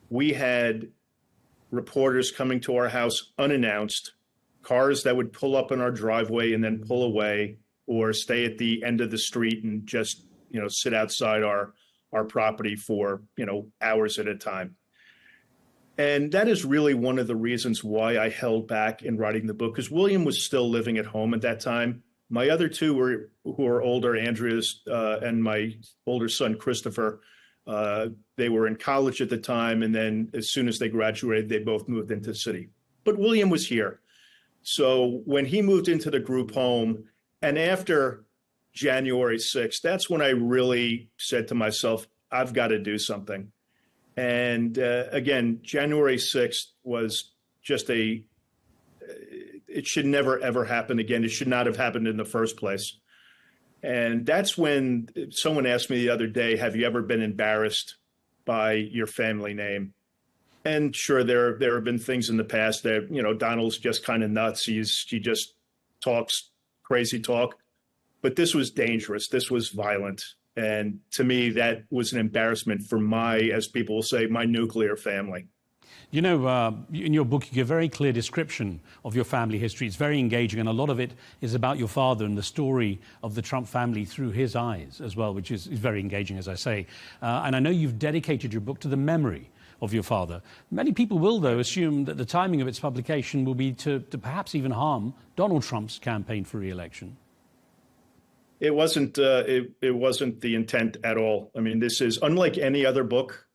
We had reporters coming to our house unannounced, cars that would pull up in our driveway and then pull away, or stay at the end of the street and just, sit outside our property for, hours at a time. And that is really one of the reasons why I held back in writing the book, because William was still living at home at that time. My other two who are older, Andrea's and my older son, Christopher, they were in college at the time. And then as soon as they graduated, they both moved into the city. But William was here. So when he moved into the group home, and after January 6th, that's when I really said to myself, I've got to do something. And again, January 6th was just it should never, ever happen again. It should not have happened in the first place. And that's when someone asked me the other day, have you ever been embarrassed by your family name? And sure, there have been things in the past that, Donald's just kind of nuts. He just talks crazy talk. But this was dangerous. This was violent. And to me, that was an embarrassment for as people will say, my nuclear family. In your book, you give a very clear description of your family history. It's very engaging, and a lot of it is about your father and the story of the Trump family through his eyes as well, which is very engaging, as I say. And I know you've dedicated your book to the memory of your father. Many people will, though, assume that the timing of its publication will be to perhaps even harm Donald Trump's campaign for re-election. It wasn't the intent at all. I mean, this is unlike any other book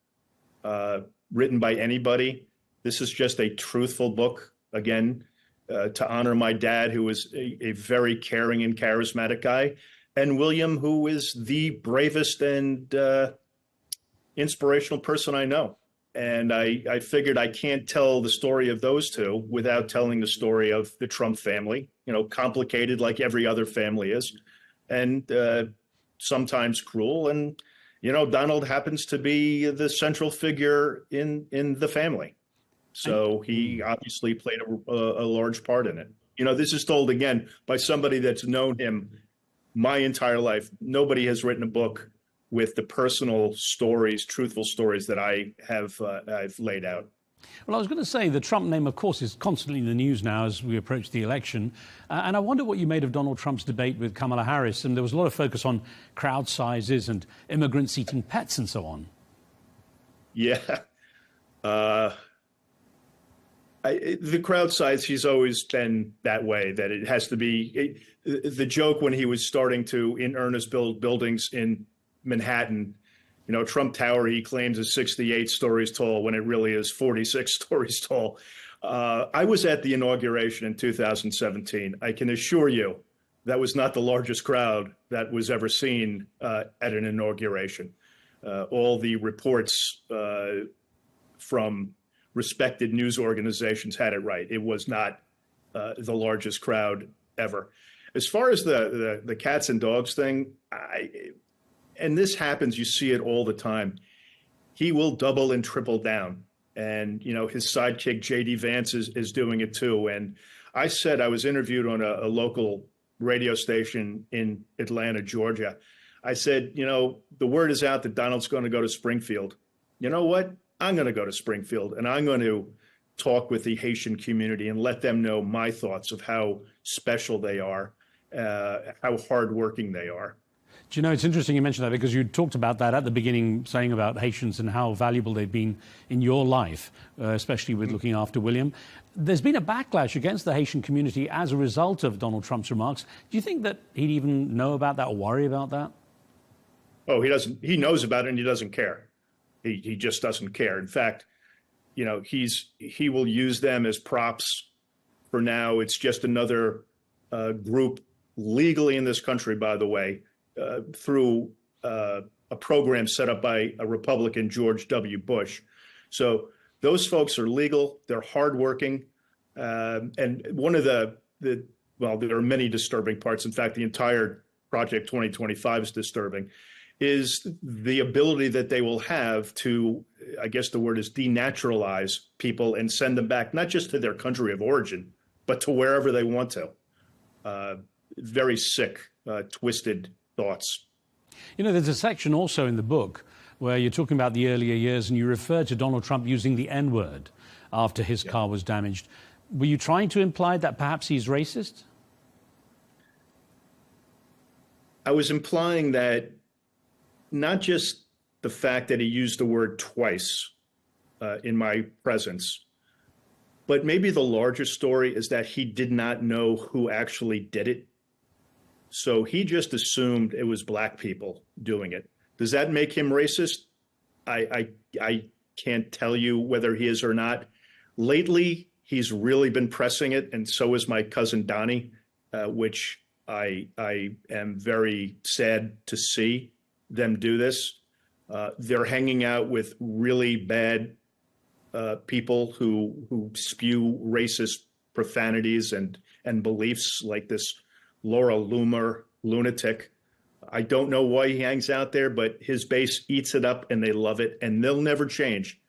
written by anybody. This is just a truthful book, again, to honor my dad, who was a very caring and charismatic guy, and William, who is the bravest and inspirational person I know. And I figured I can't tell the story of those two without telling the story of the Trump family, complicated like every other family is, and sometimes cruel. And, Donald happens to be the central figure in the family. So he obviously played a large part in it. This is told, again, by somebody that's known him my entire life. Nobody has written a book with the personal stories, truthful stories that I've laid out. Well, I was going to say the Trump name, of course, is constantly in the news now as we approach the election. And I wonder what you made of Donald Trump's debate with Kamala Harris. And there was a lot of focus on crowd sizes and immigrants eating pets and so on. Yeah. The crowd size, he's always been that way, that it has to be the joke when he was starting to, in earnest, build buildings in Manhattan. You know, Trump Tower, he claims, is 68 stories tall when it really is 46 stories tall. I was at the inauguration in 2017. I can assure you that was not the largest crowd that was ever seen at an inauguration. All the reports from respected news organizations had it right. It was not the largest crowd ever. As far as the cats and dogs thing, and this happens, you see it all the time. He will double and triple down. And, you know, his sidekick, J.D. Vance, is doing it too. And I was interviewed on a local radio station in Atlanta, Georgia. I said, you know, the word is out that Donald's going to go to Springfield. You know what? I'm going to go to Springfield and I'm going to talk with the Haitian community and let them know my thoughts of how special they are, how hardworking they are. Do you know, it's interesting you mentioned that because you talked about that at the beginning, saying about Haitians and how valuable they've been in your life, especially with looking after William. There's been a backlash against the Haitian community as a result of Donald Trump's remarks. Do you think that he'd even know about that or worry about that? Oh, he doesn't. He knows about it and he doesn't care. He just doesn't care. In fact, you know, he will use them as props for now. It's just another group legally in this country, by the way, through a program set up by a Republican, George W. Bush. So those folks are legal. They're hardworking. And one of well, there are many disturbing parts. In fact, the entire Project 2025 is disturbing, is the ability that they will have to, I guess the word is denaturalize people and send them back, not just to their country of origin, but to wherever they want to. Very sick, twisted thoughts. You know, there's a section also in the book where you're talking about the earlier years and you refer to Donald Trump using the N-word after his car was damaged. Were you trying to imply that perhaps he's racist? I was implying that not just the fact that he used the word twice in my presence, but maybe the larger story is that he did not know who actually did it. So he just assumed it was black people doing it. Does that make him racist? I can't tell you whether he is or not. Lately, he's really been pressing it, and so is my cousin Donnie, which I am very sad to see them do this. They're hanging out with really bad people who spew racist profanities and beliefs, like this Laura Loomer lunatic. I don't know why he hangs out there, but his base eats it up and they love it, and they'll never change.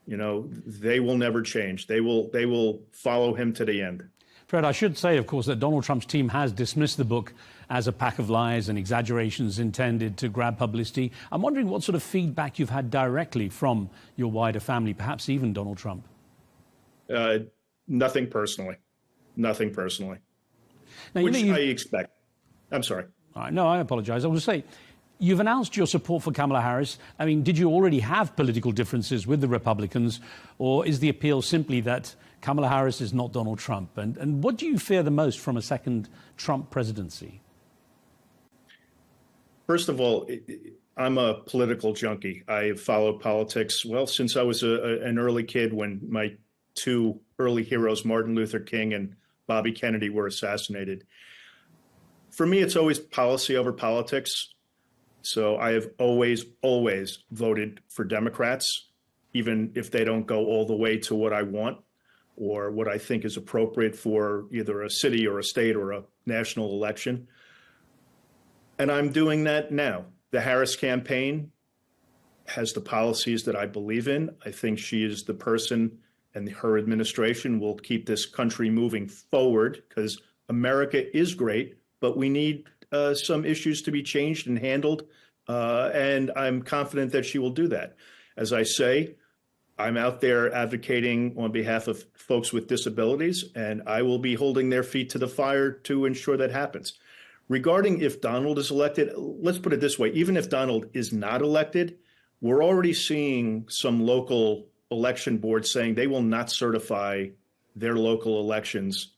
You know, they will never change. They will follow him to the end. Fred, I should say, of course, that Donald Trump's team has dismissed the book as a pack of lies and exaggerations intended to grab publicity. I'm wondering what sort of feedback you've had directly from your wider family, perhaps even Donald Trump. Nothing personally. Nothing personally. Now, which I expect. I'm sorry. All right, no, I apologize. I was going to say, you've announced your support for Kamala Harris. I mean, did you already have political differences with the Republicans, or is the appeal simply that Kamala Harris is not Donald Trump? And what do you fear the most from a second Trump presidency? First of all, I'm a political junkie. I have followed politics, well, since I was an early kid, when my two early heroes, Martin Luther King and Bobby Kennedy, were assassinated. For me, it's always policy over politics. So I have always voted for Democrats, even if they don't go all the way to what I want or what I think is appropriate for either a city or a state or a national election. And I'm doing that now. The Harris campaign has the policies that I believe in. I think she is the person, and her administration will keep this country moving forward, because America is great, but we need some issues to be changed and handled and I'm confident that she will do that. As I say, I'm out there advocating on behalf of folks with disabilities, and I will be holding their feet to the fire to ensure that happens. Regarding if Donald is elected, let's put it this way. Even if Donald is not elected, we're already seeing some local election boards saying they will not certify their local elections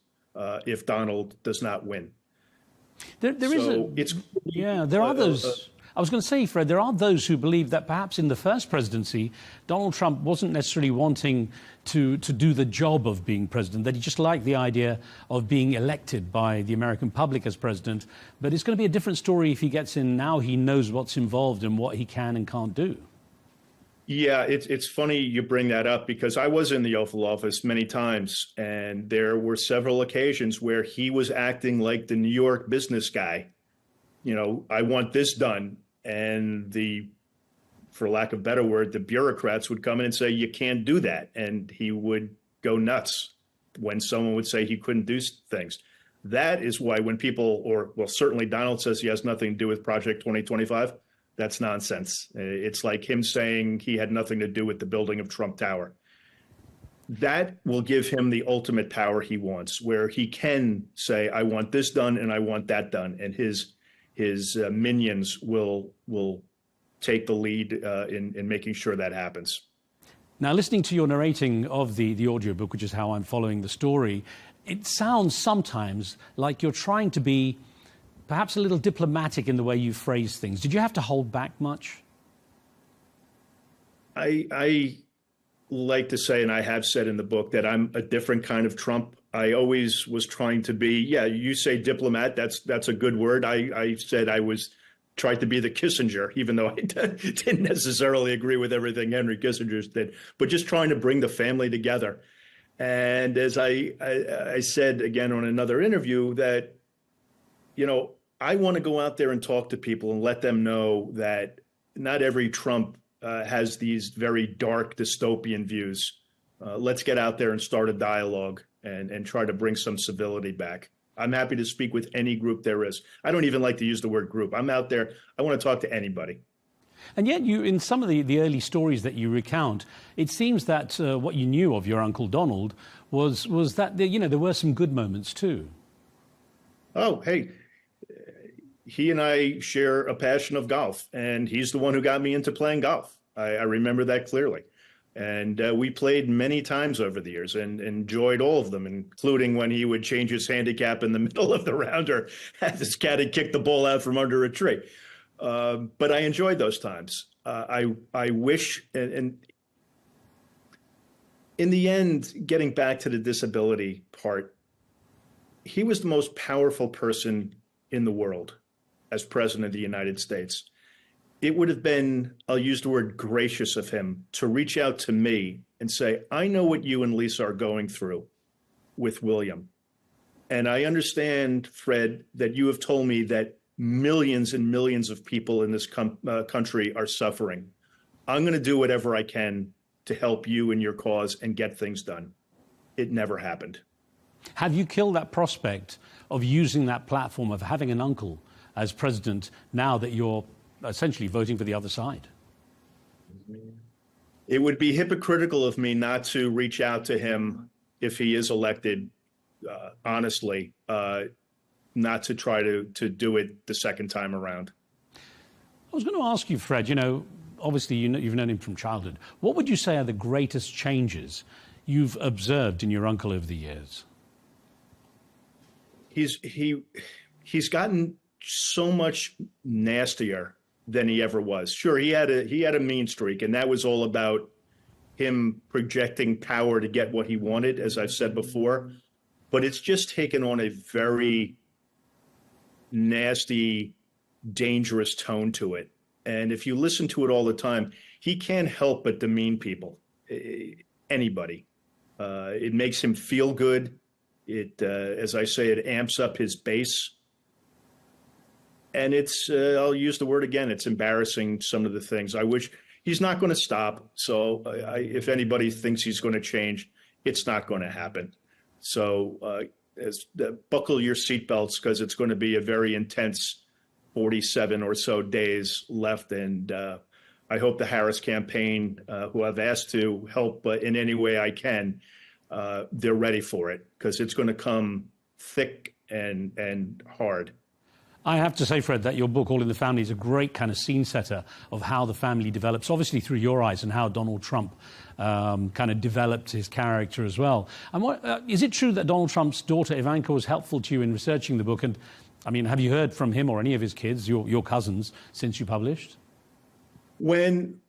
if Donald does not win. There are those. I was going to say, Fred, there are those who believe that perhaps in the first presidency, Donald Trump wasn't necessarily wanting to do the job of being president, that he just liked the idea of being elected by the American public as president. But it's going to be a different story if he gets in now. He knows what's involved and what he can and can't do. Yeah, it's funny you bring that up because I was in the Oval Office many times, and there were several occasions where he was acting like the New York business guy. You know, I want this done. And for lack of a better word, the bureaucrats would come in and say, you can't do that. And he would go nuts when someone would say he couldn't do things. That is why when people, certainly Donald says he has nothing to do with Project 2025, that's nonsense. It's like him saying he had nothing to do with the building of Trump Tower. That will give him the ultimate power he wants, where he can say, I want this done and I want that done. And his minions will take the lead in making sure that happens. Now, listening to your narrating of the audiobook, which is how I'm following the story, it sounds sometimes like you're trying to be perhaps a little diplomatic in the way you phrase things. Did you have to hold back much? I like to say, and I have said in the book, that I'm a different kind of Trump. I always was trying to be, you say diplomat, that's a good word. I said I tried to be the Kissinger, even though I didn't necessarily agree with everything Henry Kissinger did, but just trying to bring the family together. And as I said again on another interview that, I want to go out there and talk to people and let them know that not every Trump has these very dark dystopian views. Let's get out there and start a dialogue and try to bring some civility back. I'm happy to speak with any group there is. I don't even like to use the word group. I'm out there. I want to talk to anybody. And yet you, in some of the early stories that you recount, it seems that what you knew of your Uncle Donald was that, there were some good moments too. Oh, hey, he and I share a passion of golf, and he's the one who got me into playing golf. I remember that clearly. And we played many times over the years and enjoyed all of them, including when he would change his handicap in the middle of the round or have his caddy kick the ball out from under a tree. But I enjoyed those times. I wish, and in the end, getting back to the disability part, he was the most powerful person in the world as president of the United States. It would have been, I'll use the word gracious of him, to reach out to me and say, I know what you and Lisa are going through with William. And I understand, Fred, that you have told me that millions and millions of people in this country are suffering. I'm going to do whatever I can to help you and your cause and get things done. It never happened. Have you killed that prospect of using that platform of having an uncle as president now that you're essentially voting for the other side? It would be hypocritical of me not to reach out to him if he is elected, honestly, not to try to do it the second time around. I was going to ask you, Fred, obviously you've known him from childhood. What would you say are the greatest changes you've observed in your uncle over the years? He's gotten so much nastier than he ever was. Sure, he had a mean streak, and that was all about him projecting power to get what he wanted, as I've said before. But it's just taken on a very nasty, dangerous tone to it. And if you listen to it all the time, he can't help but demean people, anybody. It makes him feel good. It, as I say, it amps up his base. And it's, I'll use the word again, it's embarrassing, some of the things. I wish he's not going to stop. So if anybody thinks he's going to change, it's not going to happen. So buckle your seatbelts, because it's going to be a very intense 47 or so days left. And I hope the Harris campaign, who I've asked to help in any way I can, they're ready for it, because it's going to come thick and hard. I have to say, Fred, that your book, All in the Family, is a great kind of scene setter of how the family develops, obviously through your eyes, and how Donald Trump kind of developed his character as well. And is it true that Donald Trump's daughter, Ivanka, was helpful to you in researching the book? And, I mean, have you heard from him or any of his kids, your cousins, since you published? When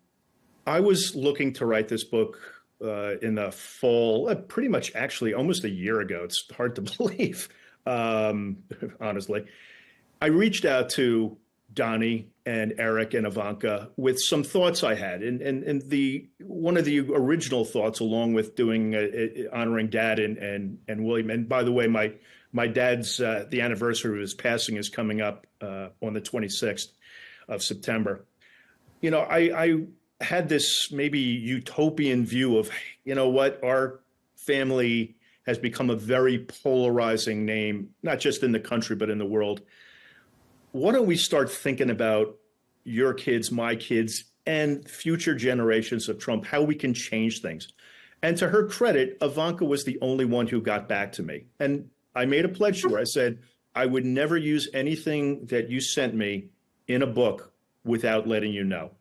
I was looking to write this book in the fall, pretty much actually almost a year ago, it's hard to believe, honestly, I reached out to Donnie and Eric and Ivanka with some thoughts I had. And one of the original thoughts, along with doing honoring Dad and William. And by the way, my dad's the anniversary of his passing is coming up on the 26th of September. You know, I had this maybe utopian view of, you know what, our family has become a very polarizing name, not just in the country, but in the world. Why don't we start thinking about your kids, my kids, and future generations of Trump, how we can change things? And to her credit, Ivanka was the only one who got back to me. And I made a pledge to her. I said, I would never use anything that you sent me in a book without letting you know.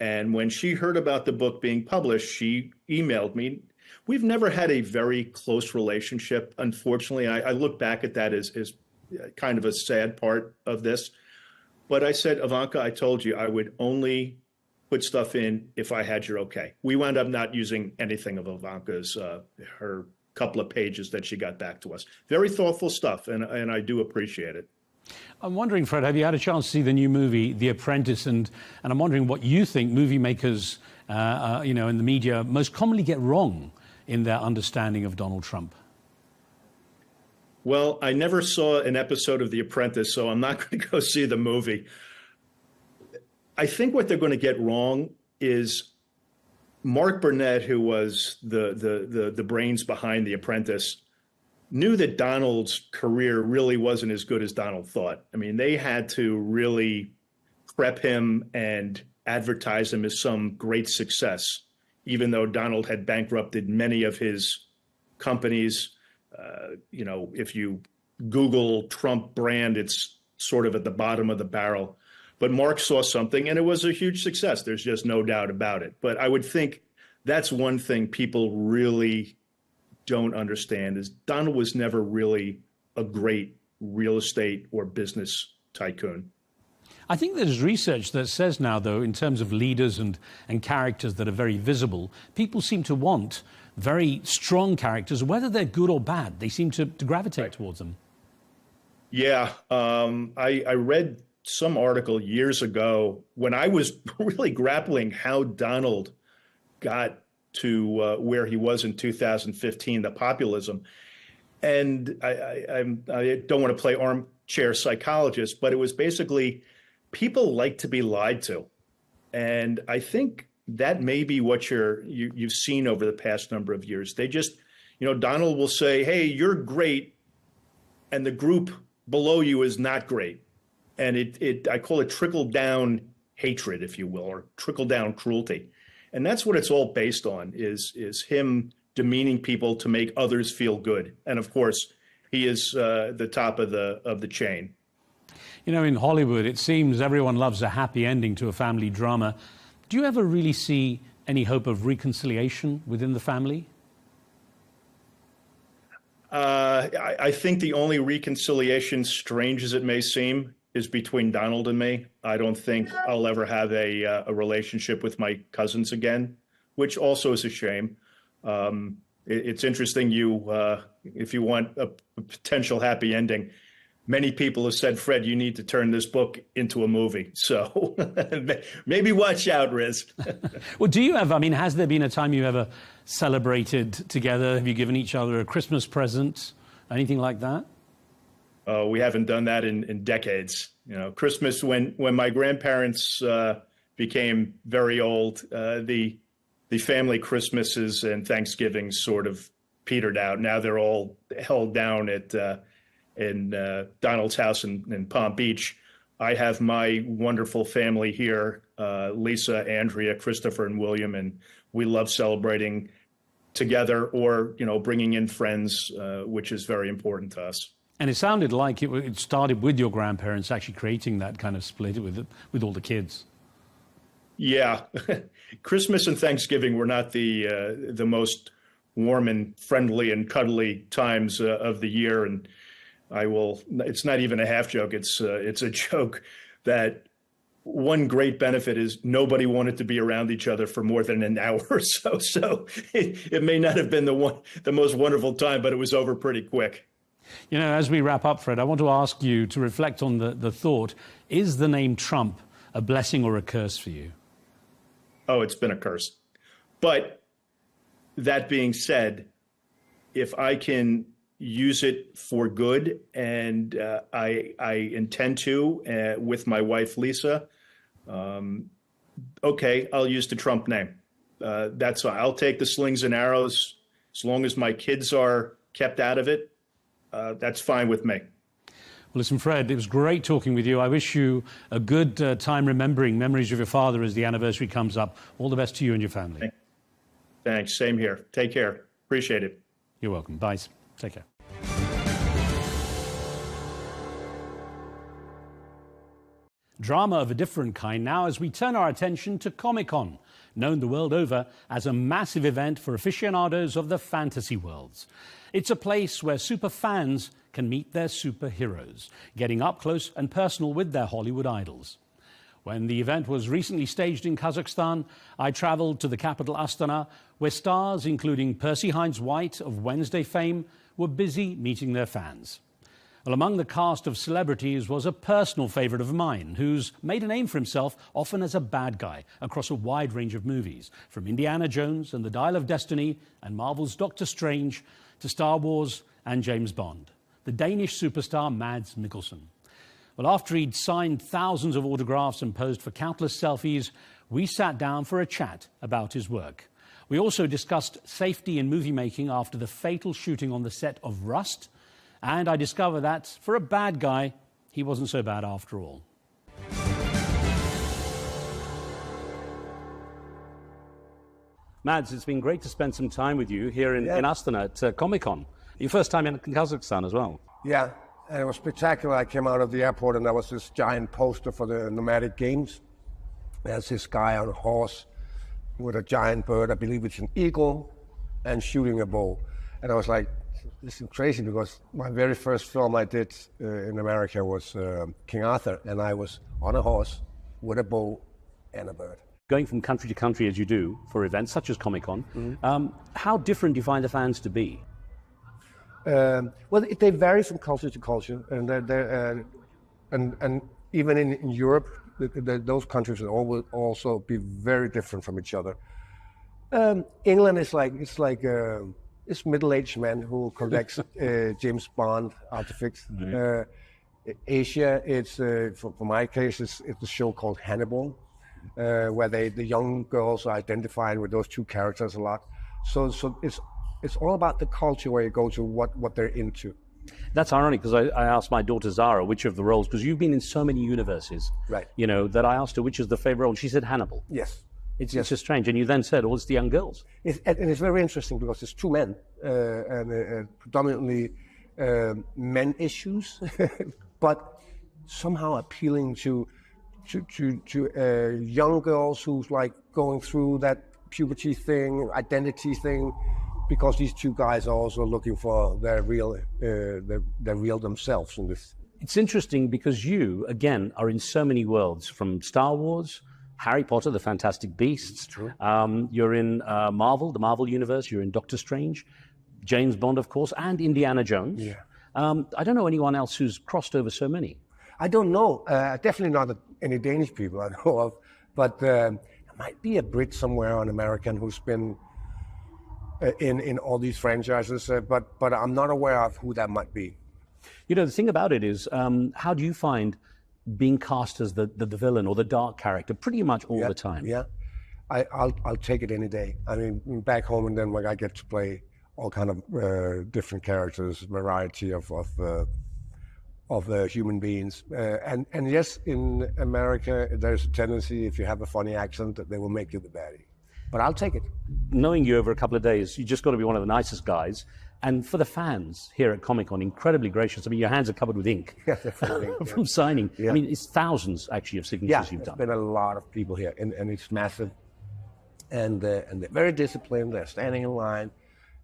And when she heard about the book being published, she emailed me. We've never had a very close relationship, unfortunately. I look back at that as kind of a sad part of this. But I said, Ivanka, I told you I would only put stuff in if I had your okay. We wound up not using anything of Ivanka's, her couple of pages that she got back to us. Very thoughtful stuff, and I do appreciate it. I'm wondering, Fred, have you had a chance to see the new movie, The Apprentice? And I'm wondering what you think movie makers, you know, in the media most commonly get wrong in their understanding of Donald Trump. Well, I never saw an episode of The Apprentice, so I'm not going to go see the movie. I think what they're going to get wrong is Mark Burnett, who was the brains behind The Apprentice, knew that Donald's career really wasn't as good as Donald thought. I mean, they had to really prep him and advertise him as some great success, even though Donald had bankrupted many of his companies. You know, if you Google Trump brand, it's sort of at the bottom of the barrel. But Mark saw something, and it was a huge success. There's just no doubt about it. But I would think that's one thing people really don't understand is Donald was never really a great real estate or business tycoon. I think there's research that says now, though, in terms of leaders and characters that are very visible, people seem to want very strong characters, whether they're good or bad. They seem to gravitate towards them. Yeah, I read some article years ago when I was really grappling how Donald got to where he was in 2015, the populism. And I don't want to play armchair psychologist, but it was basically people like to be lied to. And I think that may be what you've seen over the past number of years. They just, you know, Donald will say, hey, you're great, and the group below you is not great. And I call it trickle-down hatred, if you will, or trickle-down cruelty. And that's what it's all based on, is him demeaning people to make others feel good. And of course, he is the top of the chain. You know, in Hollywood, it seems everyone loves a happy ending to a family drama. Do you ever really see any hope of reconciliation within the family? I think the only reconciliation, strange as it may seem, is between Donald and me. I don't think I'll ever have a relationship with my cousins again, which also is a shame. It's interesting, if you want a potential happy ending, many people have said, Fred, you need to turn this book into a movie. So maybe watch out, Riz. Well, do you have, I mean, has there been a time you ever celebrated together? Have you given each other a Christmas present? Anything like that? We haven't done that in decades. You know, Christmas, when my grandparents became very old, the family Christmases and Thanksgivings sort of petered out. Now they're all held down in Donald's house in Palm Beach. I have my wonderful family here, Lisa, Andrea, Christopher, and William, and we love celebrating together or, bringing in friends, which is very important to us. And it sounded like it started with your grandparents actually creating that kind of split with all the kids. Yeah. Christmas and Thanksgiving were not the most warm and friendly and cuddly times of the year. And it's not even a half joke. It's a joke that one great benefit is nobody wanted to be around each other for more than an hour or so. So it may not have been the most wonderful time, but it was over pretty quick. As we wrap up, Fred, I want to ask you to reflect on the thought, is the name Trump a blessing or a curse for you? Oh, it's been a curse. But that being said, if I can use it for good, and I intend to with my wife, Lisa, okay, I'll use the Trump name. I'll take the slings and arrows as long as my kids are kept out of it. That's fine with me. Well, listen, Fred, it was great talking with you. I wish you a good time remembering memories of your father as the anniversary comes up. All the best to you and your family. Thanks. Same here. Take care. Appreciate it. You're welcome. Bye. Take care. Drama of a different kind now as we turn our attention to Comic-Con, known the world over as a massive event for aficionados of the fantasy worlds. It's a place where super fans can meet their superheroes, getting up close and personal with their Hollywood idols. When the event was recently staged in Kazakhstan, I traveled to the capital Astana, where stars including Percy Hines-White of Wednesday fame were busy meeting their fans. Well, among the cast of celebrities was a personal favourite of mine, who's made a name for himself often as a bad guy across a wide range of movies, from Indiana Jones and the Dial of Destiny and Marvel's Doctor Strange to Star Wars and James Bond. The Danish superstar Mads Mikkelsen. Well, after he'd signed thousands of autographs and posed for countless selfies, we sat down for a chat about his work. We also discussed safety in movie making after the fatal shooting on the set of Rust, and I discovered that, for a bad guy, he wasn't so bad after all. Mads, it's been great to spend some time with you here in Astana at Comic-Con. Your first time in Kazakhstan as well. Yeah, and it was spectacular. I came out of the airport and there was this giant poster for the nomadic games. There's this guy on a horse with a giant bird, I believe it's an eagle, and shooting a bow. And I was like, this is crazy, because my very first film I did in America was King Arthur, and I was on a horse with a bow and a bird. Going from country to country as you do for events such as Comic-Con, how different do you find the fans to be? Well, they vary from culture to culture, and and even in Europe, those countries will also be very different from each other. England is it's middle-aged men who collects James Bond artifacts. Asia, it's for my case, it's a show called Hannibal, where the young girls are identifying with those two characters a lot. So it's all about the culture where you go to, what they're into. That's ironic, because I asked my daughter Zara which of the roles, because you've been in so many universes, right? That I asked her which is the favorite role, and she said Hannibal. Yes. It's just strange. And you then said, it's the young girls. And it's very interesting because it's two men, and predominantly men issues, but somehow appealing to young girls who's like going through that puberty thing, identity thing, because these two guys are also looking for their real themselves in this. It's interesting because you, again, are in so many worlds, from Star Wars, Harry Potter, the Fantastic Beasts. True. You're in Marvel, the Marvel Universe. You're in Doctor Strange, James Bond, of course, and Indiana Jones. Yeah. I don't know anyone else who's crossed over so many. I don't know. Definitely not any Danish people I know of, but there might be a Brit somewhere or an American who's been in all these franchises, but I'm not aware of who that might be. The thing about it is, how do you find being cast as the villain or the dark character pretty much all the time? Yeah, I'll take it any day. I mean, back home in Denmark, I get to play all kind of different characters, variety of human beings. And yes, in America, there's a tendency, if you have a funny accent, that they will make you the baddie. But I'll take it. Knowing you over a couple of days, you just got to be one of the nicest guys. And for the fans here at Comic-Con, incredibly gracious. I mean, your hands are covered with ink from signing. Yeah. I mean, it's thousands, actually, of signatures you've done. There's been a lot of people here, and it's massive. And they're very disciplined. They're standing in line.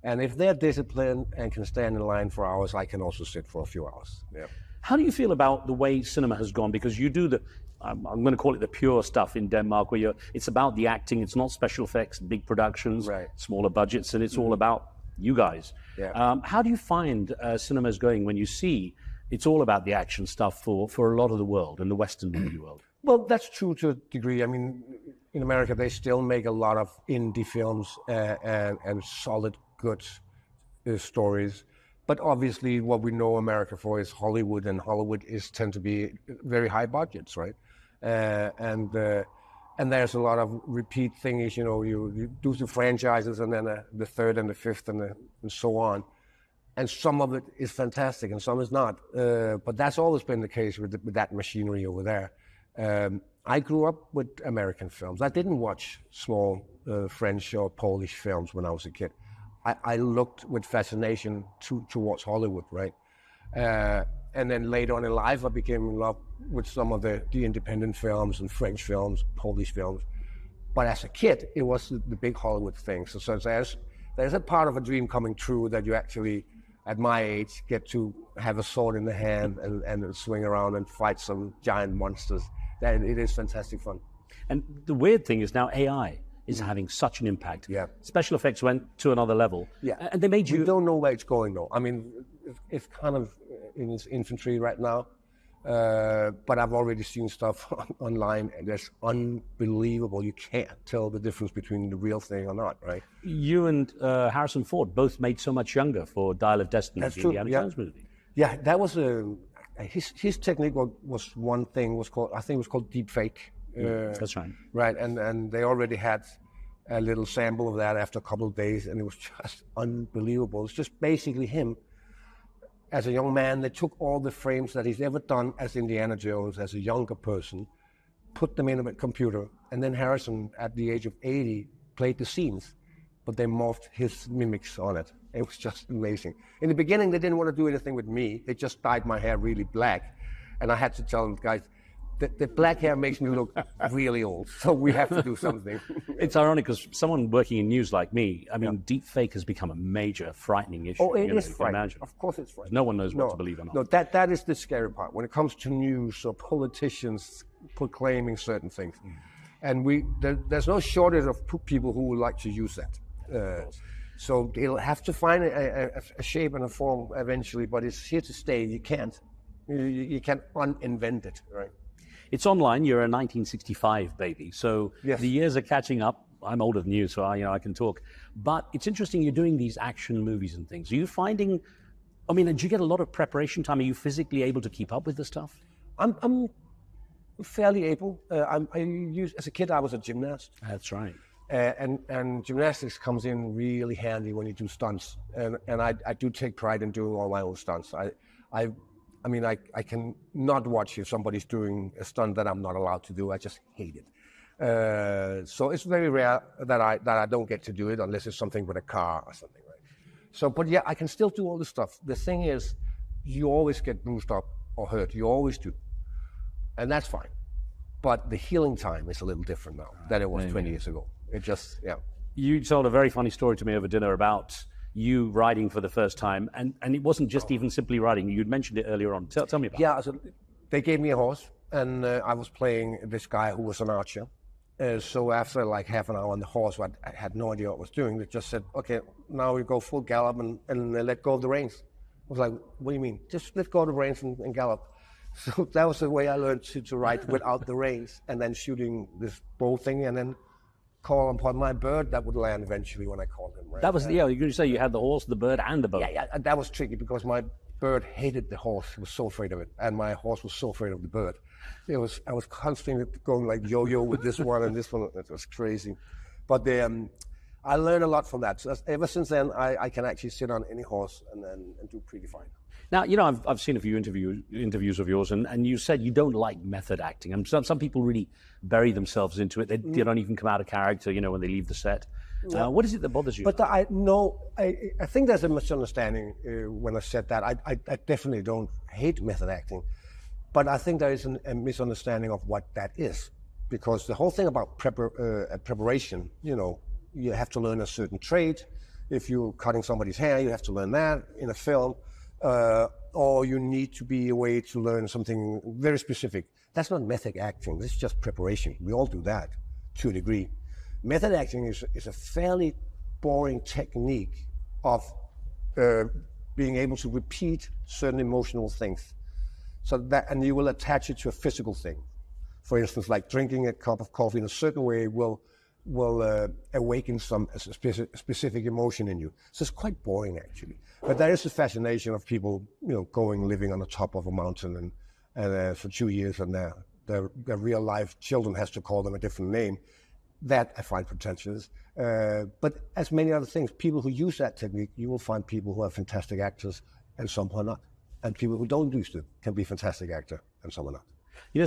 And if they're disciplined and can stand in line for hours, I can also sit for a few hours. Yeah. How do you feel about the way cinema has gone? Because you do I'm going to call it the pure stuff in Denmark, where it's about the acting, it's not special effects, big productions, smaller budgets, and it's all about you guys. Yeah. How do you find cinemas going when you see it's all about the action stuff for a lot of the world and the Western movie world? Well, that's true to a degree. I mean, in America, they still make a lot of indie films and solid, good stories. But obviously, what we know America for is Hollywood, and Hollywood tend to be very high budgets, right? And there's a lot of repeat things. You do the franchises, and then the third and the fifth, and so on. And some of it is fantastic, and some is not. But that's always been the case with that machinery over there. I grew up with American films. I didn't watch small French or Polish films when I was a kid. I looked with fascination towards Hollywood, right? And then later on in life, I became in love with some of the independent films and French films, Polish films. But as a kid, it was the big Hollywood thing. So there's a part of a dream coming true that you actually, at my age, get to have a sword in the hand and swing around and fight some giant monsters. That it is fantastic fun. And the weird thing is now AI is having such an impact. Yeah. Special effects went to another level. Yeah. And they made you... We don't know where it's going, though. I mean, it's kind of in its infancy right now. But I've already seen stuff online, and it's unbelievable. You can't tell the difference between the real thing or not, right? You and Harrison Ford both made so much younger for Dial of Destiny, That's the true. Indiana Jones movie. Yeah, that was his technique was one thing, I think it was called deep fake. That's right. Right, and they already had a little sample of that after a couple of days, and it was just unbelievable. It's just basically him as a young man. They took all the frames that he's ever done as Indiana Jones as a younger person, put them in a computer, and then Harrison, at the age of 80, played the scenes, but they morphed his mimics on it. It was just amazing. In the beginning, they didn't want to do anything with me. They just dyed my hair really black, and I had to tell them, guys, the black hair makes me look really old, so we have to do something. It's ironic because someone working in news like me, I mean, deep fake has become a major frightening issue. Oh, it is frightening. Of course it's frightening. No one knows what to believe or not. No, that is the scary part. When it comes to news or politicians proclaiming certain things. And there's no shortage of people who would like to use that. So they'll have to find a shape and a form eventually, but it's here to stay. You can't uninvent it, right? It's online. You're a 1965 baby, so yes. The years are catching up. I'm older than you, so I can talk. But it's interesting you're doing these action movies and things. Are you finding? I mean, do you get a lot of preparation time? Are you physically able to keep up with the stuff? I'm fairly able. As a kid, I was a gymnast. That's right. And gymnastics comes in really handy when you do stunts. And I do take pride in doing all my own stunts. I mean, I can not watch if somebody's doing a stunt that I'm not allowed to do. I just hate it. So it's very rare that I don't get to do it unless it's something with a car or something, right? So, but yeah, I can still do all this stuff. The thing is, you always get bruised up or hurt. You always do. And that's fine. But the healing time is a little different now than it was 20 years ago. It just, yeah. You told a very funny story to me over dinner about you riding for the first time, and it wasn't just even simply riding. You'd mentioned it earlier on. Tell me about it. Yeah, so they gave me a horse, and I was playing this guy who was an archer. So after like half an hour on the horse, I had no idea what I was doing. They just said, okay, now we go full gallop and let go of the reins. I was like, what do you mean? Just let go of the reins and gallop. So that was the way I learned to ride without the reins, and then shooting this bow thing, and then call upon my bird that would land eventually when I called him. Right? That was you're going to say you had the horse, the bird, and the bow. Yeah, that was tricky because my bird hated the horse. He was so afraid of it, and my horse was so afraid of the bird. I was constantly going like yo-yo with this one and this one. It was crazy, but I learned a lot from that. So ever since then, I can actually sit on any horse and do pretty fine. Now, I've seen a few interviews of yours, and you said you don't like method acting. And some people really bury themselves into it. They don't even come out of character, when they leave the set. What is it that bothers you? But I think there's a misunderstanding when I said that. I definitely don't hate method acting, but I think there is a misunderstanding of what that is, because the whole thing about preparation, you have to learn a certain trade. If you're cutting somebody's hair, you have to learn that in a film, or you need to be a way to learn something very specific. That's not method acting. This is just preparation. We all do that to a degree. Method acting is a fairly boring technique of being able to repeat certain emotional things, and you will attach it to a physical thing. For instance, like drinking a cup of coffee in a certain way will awaken some specific emotion in you. So it's quite boring, actually. But there is a fascination of people, living on the top of a mountain and for 2 years, and their real life children has to call them a different name. That I find pretentious. But as many other things, people who use that technique, you will find people who are fantastic actors and some who are not. And people who don't use it can be fantastic actor and some are not.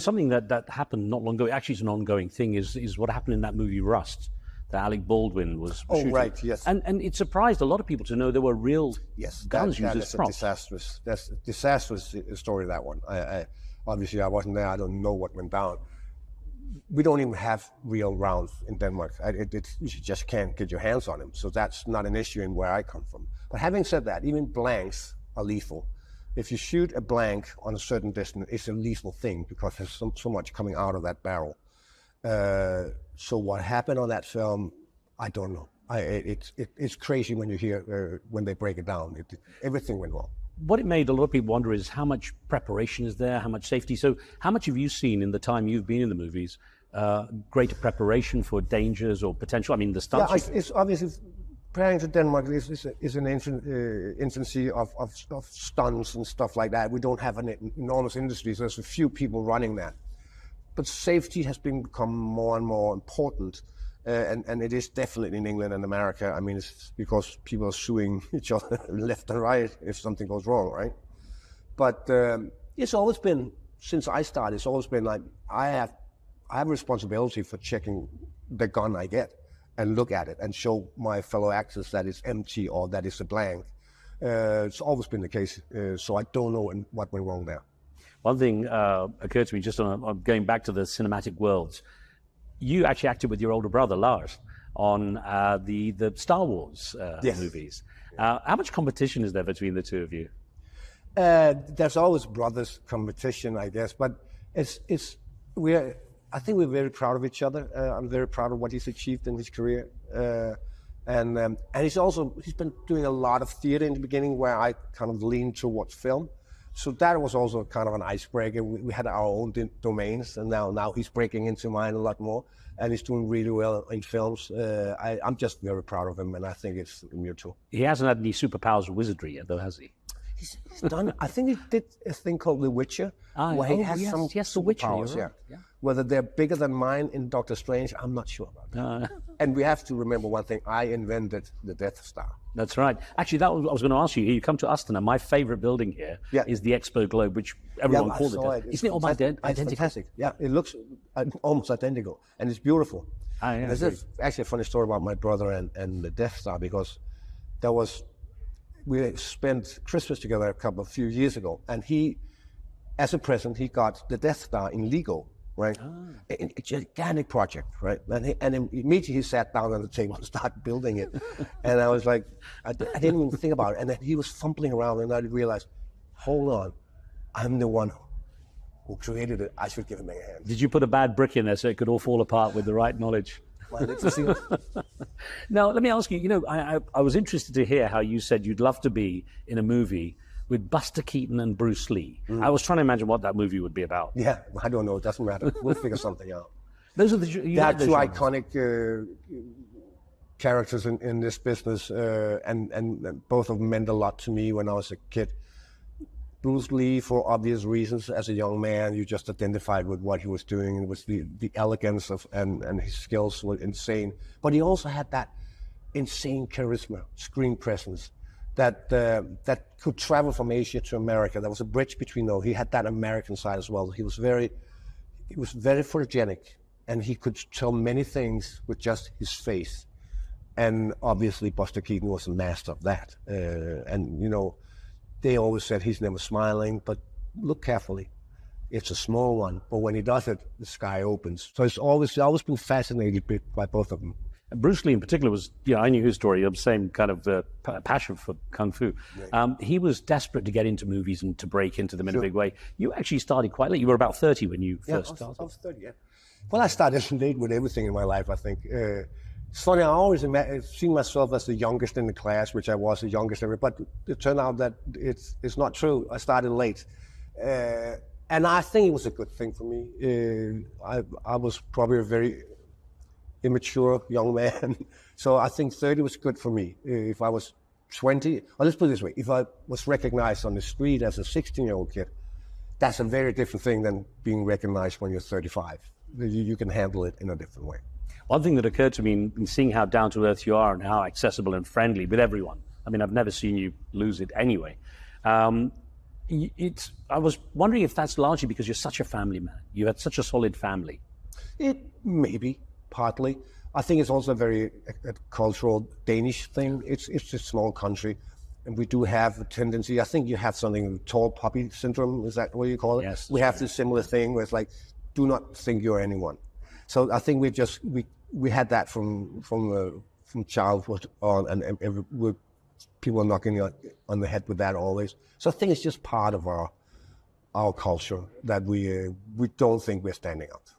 Something that happened not long ago, actually it's an ongoing thing, is what happened in that movie Rust, that Alec Baldwin was shooting. Oh, right, yes. And it surprised a lot of people to know there were real guns used as props. That's a disastrous story, that one. Obviously, I wasn't there. I don't know what went down. We don't even have real rounds in Denmark. You just can't get your hands on them. So that's not an issue in where I come from. But having said that, even blanks are lethal. If you shoot a blank on a certain distance, it's a lethal thing because there's so much coming out of that barrel. So what happened on that film, I don't know. It's crazy when you hear when they break it down. Everything went wrong. What it made a lot of people wonder is how much preparation is there, how much safety. So how much have you seen in the time you've been in the movies, greater preparation for dangers or potential? I mean, the stunts. Yeah, it's obviously preparing to Denmark is an infancy of stunts and stuff like that. We don't have an enormous industry, so there's a few people running that. But safety has become more and more important. And it is definitely in England and America. I mean, it's because people are suing each other left and right if something goes wrong, right? But it's always been, since I started, it's always been like I have a responsibility for checking the gun I get and look at it and show my fellow actors that it's empty or that it's a blank. It's always been the case, so I don't know what went wrong there. One thing occurred to me just on going back to the cinematic worlds. You actually acted with your older brother, Lars, on the Star Wars movies. How much competition is there between the two of you? There's always brothers competition, I guess, but I think we're very proud of each other. I'm very proud of what he's achieved in his career. And he's been doing a lot of theater in the beginning where I kind of leaned towards film. So that was also kind of an icebreaker. We had our own domains, and now he's breaking into mine a lot more, and he's doing really well in films. I'm just very proud of him, and I think it's mutual. He hasn't had any superpowers or wizardry yet, though, has he? He's done. I think he did a thing called The Witcher, where he has some superpowers. Right. Yeah. Whether they're bigger than mine in Doctor Strange, I'm not sure about that. And we have to remember one thing: I invented the Death Star. That's right. Actually, I was going to ask you. You come to Astana. My favorite building here is the Expo Globe, which everyone calls it. Isn't it almost identical? It's fantastic. Yeah, it looks almost identical, and it's beautiful. There's actually a funny story about my brother and the Death Star, because we spent Christmas together a few years ago, and he, as a present, he got the Death Star in Lego. Right, a gigantic project, right? And immediately he sat down on the table and started building it. And I was like, I didn't even think about it. And then he was fumbling around, and I realized, hold on, I'm the one who created it. I should give him a hand. Did you put a bad brick in there so it could all fall apart with the right knowledge? Now, let me ask you, I was interested to hear how you said you'd love to be in a movie with Buster Keaton and Bruce Lee. I was trying to imagine what that movie would be about. Yeah, I don't know. It doesn't matter. We'll figure something out. Those are two iconic characters in this business, and both of them meant a lot to me when I was a kid. Bruce Lee, for obvious reasons, as a young man, you just identified with what he was doing. It was the elegance of and his skills were insane. But he also had that insane charisma, screen presence, that could travel from Asia to America. There was a bridge between those. He had that American side as well. He was very photogenic, and he could tell many things with just his face. And obviously, Buster Keaton was a master of that. And you know, they always said he's never smiling, but look carefully. It's a small one, but when he does it, the sky opens. So it's always been fascinated by both of them. Bruce Lee in particular was, I knew his story, of the same kind of passion for Kung Fu. He was desperate to get into movies and to break into them in a big way. You actually started quite late. You were about 30 when you first started. I was 30, yeah. Well, I started late with everything in my life, I think. It's funny, I always seen myself as the youngest in the class, which I was the youngest ever, but it turned out that it's not true. I started late. And I think it was a good thing for me. I was probably a very immature young man. So I think 30 was good for me. If I was 20, or let's put it this way, if I was recognized on the street as a 16-year-old kid, that's a very different thing than being recognized when you're 35. You can handle it in a different way. One thing that occurred to me in seeing how down-to-earth you are and how accessible and friendly with everyone, I mean, I've never seen you lose it anyway. I was wondering if that's largely because you're such a family man. You had such a solid family. It maybe. Partly. I think it's also a very cultural Danish thing. It's a small country, and we do have a tendency. I think you have something, tall puppy syndrome. Is that what you call it? Yes. We have this similar thing where it's like, do not think you're anyone. So I think we had that from childhood on, and people are knocking on the head with that always. So I think it's just part of our culture that we don't think we're standing out.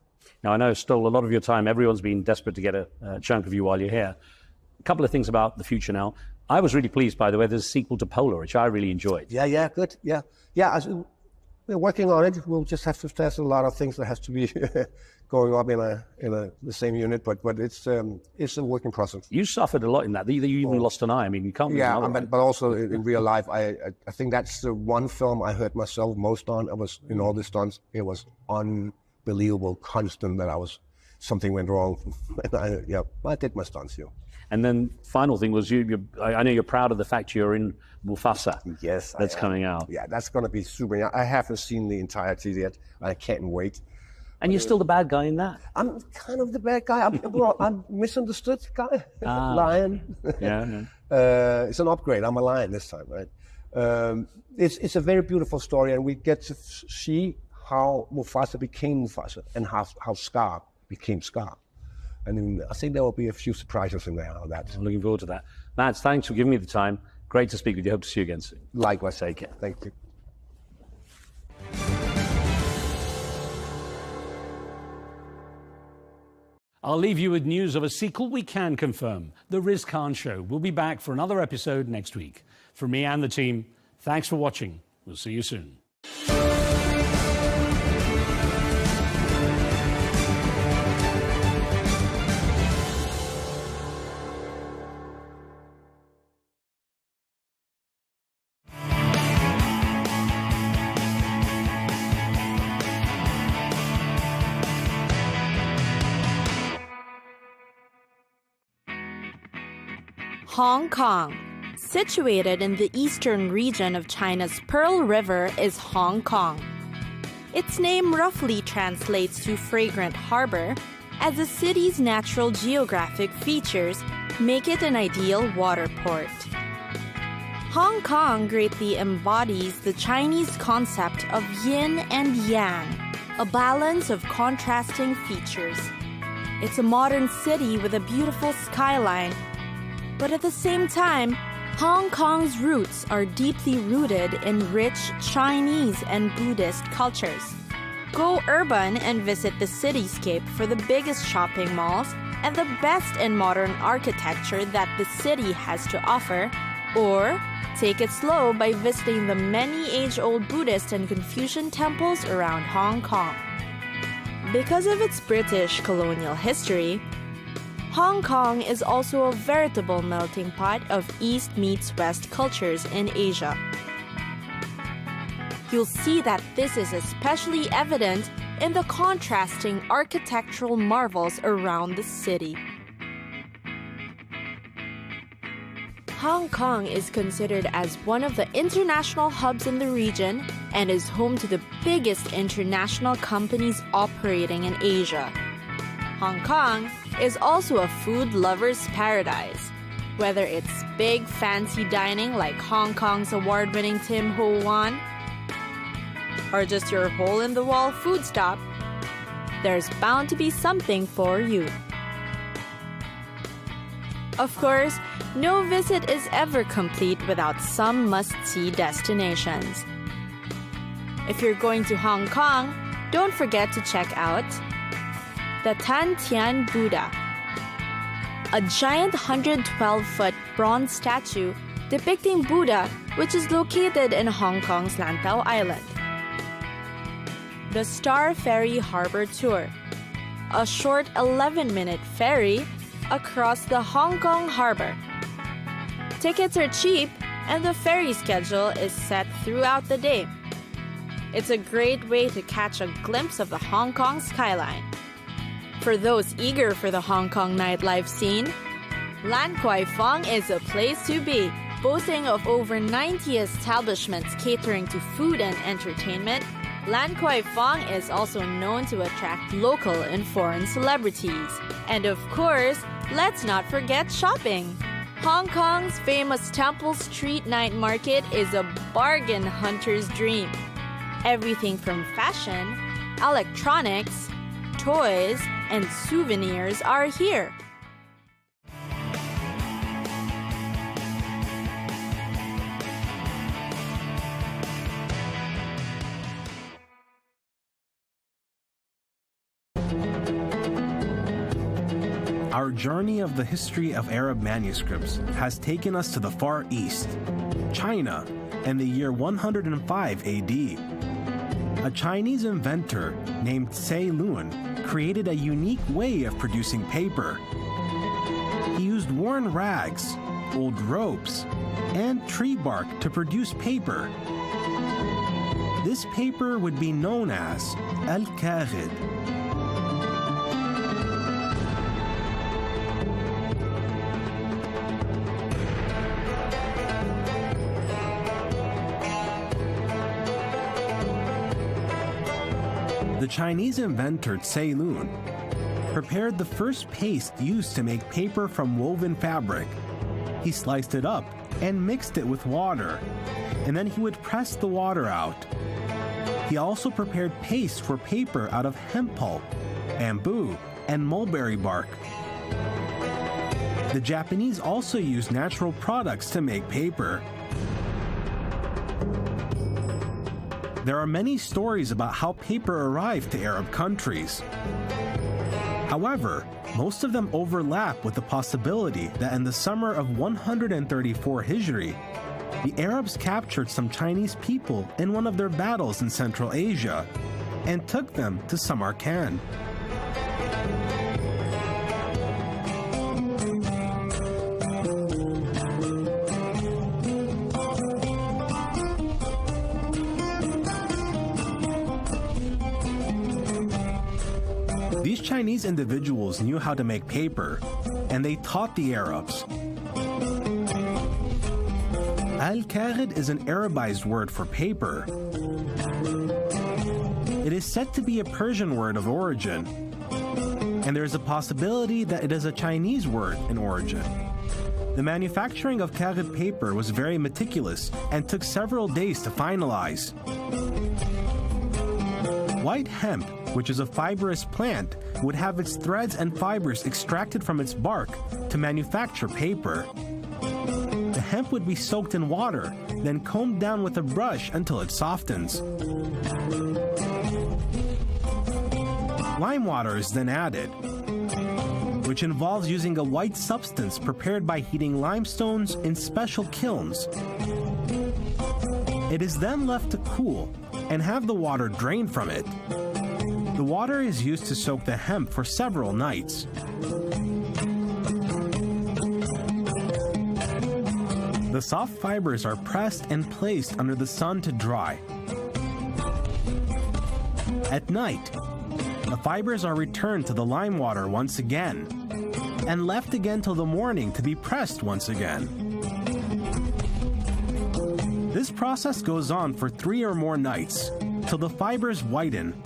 Now, I know it stole a lot of your time. Everyone's been desperate to get a chunk of you while you're here. A couple of things about the future now. I was really pleased, by the way, there's a sequel to Polar, which I really enjoyed. Yeah, good. Yeah. We're working on it. We'll just have to test a lot of things that has to be going up in the same unit, but it's a working process. You suffered a lot in that. You even lost an eye. I mean, you can't. Yeah, but also in real life, I think that's the one film I hurt myself most on. I was in all the stunts. It was unbelievable, constant that something went wrong. I did my stunts, And then final thing was I know you're proud of the fact you're in Mufasa. Yes, that's coming out. Yeah, that's going to be super. I haven't seen the entirety yet. I can't wait. And you're still the bad guy in that. I'm kind of the bad guy. I'm misunderstood guy. Lion. Yeah. It's an upgrade. I'm a lion this time, right? It's a very beautiful story, and we get to see how Mufasa became Mufasa and how Scar became Scar. And I think there will be a few surprises in there on that. I'm looking forward to that. Mads, thanks for giving me the time. Great to speak with you. Hope to see you again soon. Likewise. Take care. Thank you. I'll leave you with news of a sequel we can confirm. The Riz Khan Show. We'll be back for another episode next week. From me and the team, thanks for watching. We'll see you soon. Hong Kong. Situated in the eastern region of China's Pearl River is Hong Kong. Its name roughly translates to fragrant harbor, as the city's natural geographic features make it an ideal water port. Hong Kong greatly embodies the Chinese concept of yin and yang, a balance of contrasting features. It's a modern city with a beautiful skyline, but at the same time, Hong Kong's roots are deeply rooted in rich Chinese and Buddhist cultures. Go urban and visit the cityscape for the biggest shopping malls and the best in modern architecture that the city has to offer, or take it slow by visiting the many age-old Buddhist and Confucian temples around Hong Kong. Because of its British colonial history, Hong Kong is also a veritable melting pot of East meets West cultures in Asia. You'll see that this is especially evident in the contrasting architectural marvels around the city. Hong Kong is considered as one of the international hubs in the region and is home to the biggest international companies operating in Asia. Hong Kong is also a food lover's paradise. Whether it's big fancy dining like Hong Kong's award-winning Tim Ho Wan, or just your hole-in-the-wall food stop, there's bound to be something for you. Of course, no visit is ever complete without some must-see destinations. If you're going to Hong Kong, don't forget to check out the Tan Tian Buddha, a giant 112-foot bronze statue depicting Buddha, which is located in Hong Kong's Lantau Island. The Star Ferry Harbor Tour, a short 11-minute ferry across the Hong Kong harbor. Tickets are cheap and the ferry schedule is set throughout the day. It's a great way to catch a glimpse of the Hong Kong skyline. For those eager for the Hong Kong nightlife scene, Lan Kwai Fong is a place to be. Boasting of over 90 establishments catering to food and entertainment, Lan Kwai Fong is also known to attract local and foreign celebrities. And of course, let's not forget shopping. Hong Kong's famous Temple Street Night Market is a bargain hunter's dream. Everything from fashion, electronics, toys, and souvenirs are here. Our journey of the history of Arab manuscripts has taken us to the Far East, China, and the year 105 AD. A Chinese inventor named Cai Lun created a unique way of producing paper. He used worn rags, old ropes, and tree bark to produce paper. This paper would be known as al-Kaghid. The Chinese inventor Cai Lun prepared the first paste used to make paper from woven fabric. He sliced it up and mixed it with water, and then he would press the water out. He also prepared paste for paper out of hemp pulp, bamboo, and mulberry bark. The Japanese also used natural products to make paper. There are many stories about how paper arrived to Arab countries. However, most of them overlap with the possibility that in the summer of 134 Hijri, the Arabs captured some Chinese people in one of their battles in Central Asia and took them to Samarkand. These Chinese individuals knew how to make paper, and they taught the Arabs. Al-Kaghid is an Arabized word for paper. It is said to be a Persian word of origin, and there is a possibility that it is a Chinese word in origin. The manufacturing of Kaghid paper was very meticulous and took several days to finalize. White hemp, which is a fibrous plant, would have its threads and fibers extracted from its bark to manufacture paper. The hemp would be soaked in water, then combed down with a brush until it softens. Lime water is then added, which involves using a white substance prepared by heating limestones in special kilns. It is then left to cool and have the water drained from it. The water is used to soak the hemp for several nights. The soft fibers are pressed and placed under the sun to dry. At night, the fibers are returned to the lime water once again, and left again till the morning to be pressed once again. This process goes on for 3 or more nights, till the fibers whiten.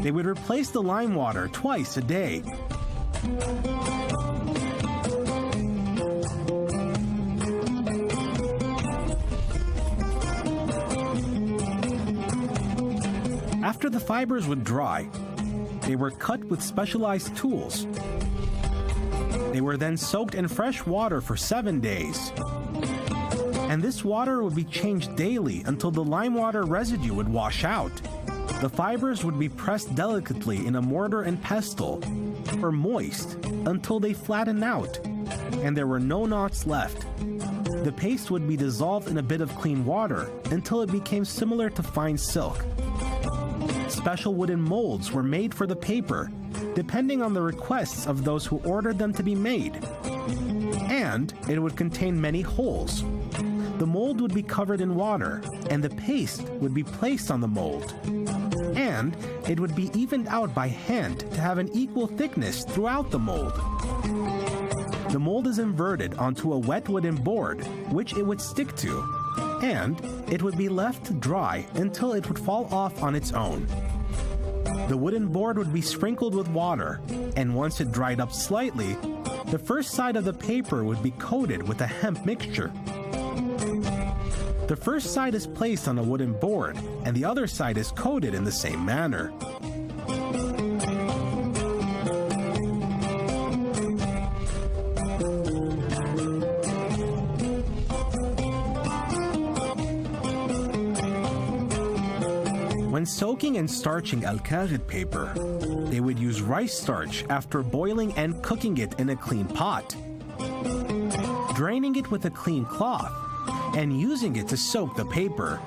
They would replace the lime water twice a day. After the fibers would dry, they were cut with specialized tools. They were then soaked in fresh water for 7 days. And this water would be changed daily until the lime water residue would wash out. The fibers would be pressed delicately in a mortar and pestle, or moist, until they flattened out, and there were no knots left. The paste would be dissolved in a bit of clean water until it became similar to fine silk. Special wooden molds were made for the paper, depending on the requests of those who ordered them to be made. And it would contain many holes. The mold would be covered in water, and the paste would be placed on the mold. And it would be evened out by hand to have an equal thickness throughout the mold. The mold is inverted onto a wet wooden board, which it would stick to, and it would be left to dry until it would fall off on its own. The wooden board would be sprinkled with water, and once it dried up slightly, the first side of the paper would be coated with a hemp mixture. The first side is placed on a wooden board, and the other side is coated in the same manner. When soaking and starching al-kagid paper, they would use rice starch after boiling and cooking it in a clean pot, draining it with a clean cloth, and using it to soak the paper.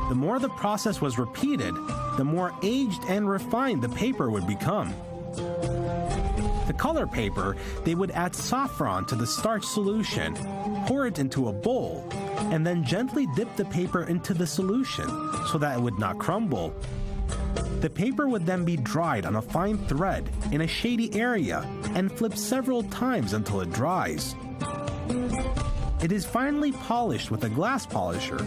The more the process was repeated, the more aged and refined the paper would become. To color paper, they would add saffron to the starch solution, pour it into a bowl, and then gently dip the paper into the solution so that it would not crumble. The paper would then be dried on a fine thread in a shady area and flipped several times until it dries. It is finally polished with a glass polisher.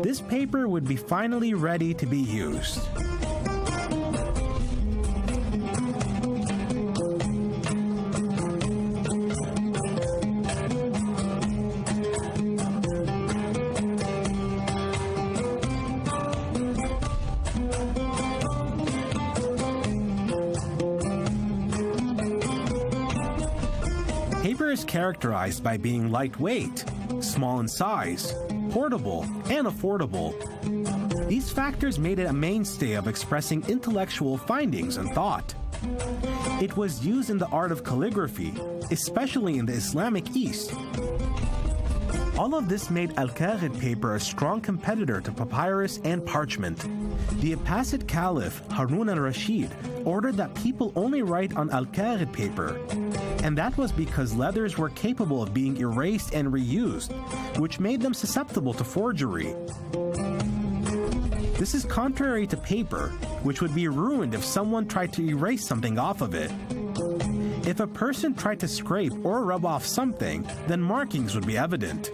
This paper would be finally ready to be used. Paper is characterized by being lightweight, small in size, portable, and affordable. These factors made it a mainstay of expressing intellectual findings and thought. It was used in the art of calligraphy, especially in the Islamic East. All of this made al-kagid paper a strong competitor to papyrus and parchment. The Abbasid Caliph Harun al-Rashid ordered that people only write on al-kagid paper, and that was because leathers were capable of being erased and reused, which made them susceptible to forgery. This is contrary to paper, which would be ruined if someone tried to erase something off of it. If a person tried to scrape or rub off something, then markings would be evident.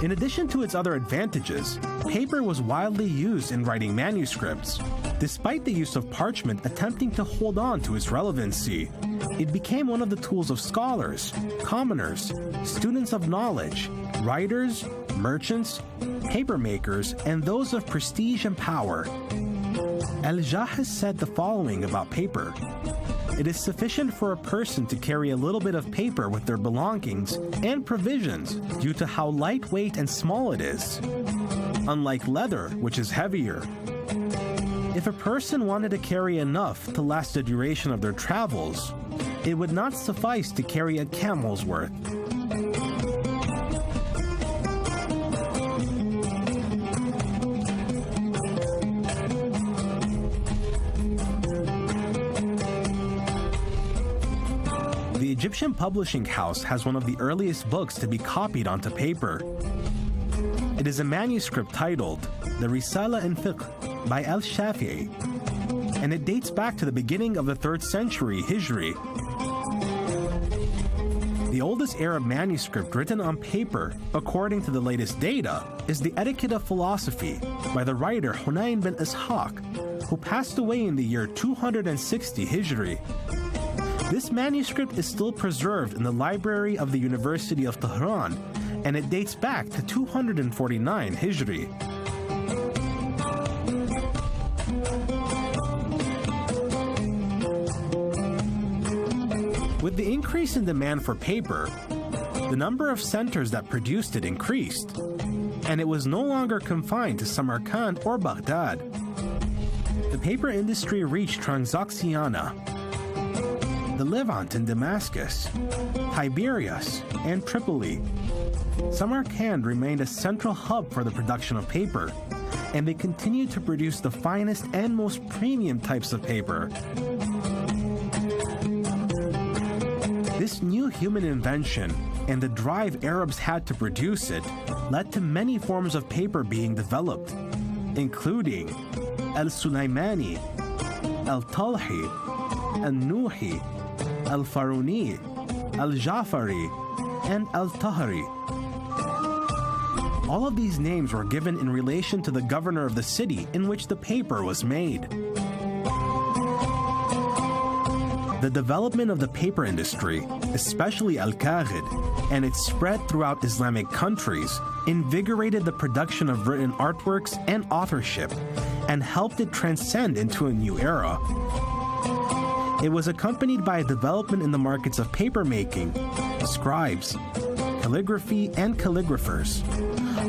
In addition to its other advantages, paper was widely used in writing manuscripts. Despite the use of parchment attempting to hold on to its relevancy, it became one of the tools of scholars, commoners, students of knowledge, writers, merchants, paper makers, and those of prestige and power. Al-Jahiz said the following about paper: "It is sufficient for a person to carry a little bit of paper with their belongings and provisions due to how lightweight and small it is, unlike leather, which is heavier. If a person wanted to carry enough to last the duration of their travels, it would not suffice to carry a camel's worth." The Egyptian publishing house has one of the earliest books to be copied onto paper. It is a manuscript titled The Risala in Fiqh by al-Shafi'i, and it dates back to the beginning of the 3rd century Hijri. The oldest Arab manuscript written on paper, according to the latest data, is the Etiquette of Philosophy by the writer Hunayn bin Ishaq, who passed away in the year 260 Hijri. This manuscript is still preserved in the library of the University of Tehran, and it dates back to 249 Hijri. With the increase in demand for paper, the number of centers that produced it increased, and it was no longer confined to Samarkand or Baghdad. The paper industry reached Transoxiana, the Levant and Damascus, Tiberias, and Tripoli. Samarkand remained a central hub for the production of paper, and they continued to produce the finest and most premium types of paper. This new human invention and the drive Arabs had to produce it led to many forms of paper being developed, including al-Sulaymani, al-Talhi, al-Nuhi, al-Faruni, al-Jafari, and al-Tahri. All of these names were given in relation to the governor of the city in which the paper was made. The development of the paper industry, especially al-Kaghid, and its spread throughout Islamic countries, invigorated the production of written artworks and authorship, and helped it transcend into a new era. It was accompanied by a development in the markets of papermaking, scribes, calligraphy, and calligraphers.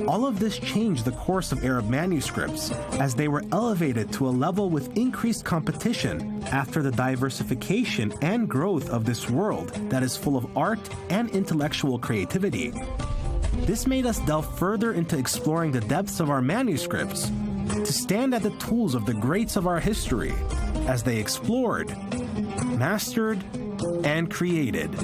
All of this changed the course of Arab manuscripts as they were elevated to a level with increased competition after the diversification and growth of this world that is full of art and intellectual creativity. This made us delve further into exploring the depths of our manuscripts to stand at the tools of the greats of our history as they explored, mastered, and created.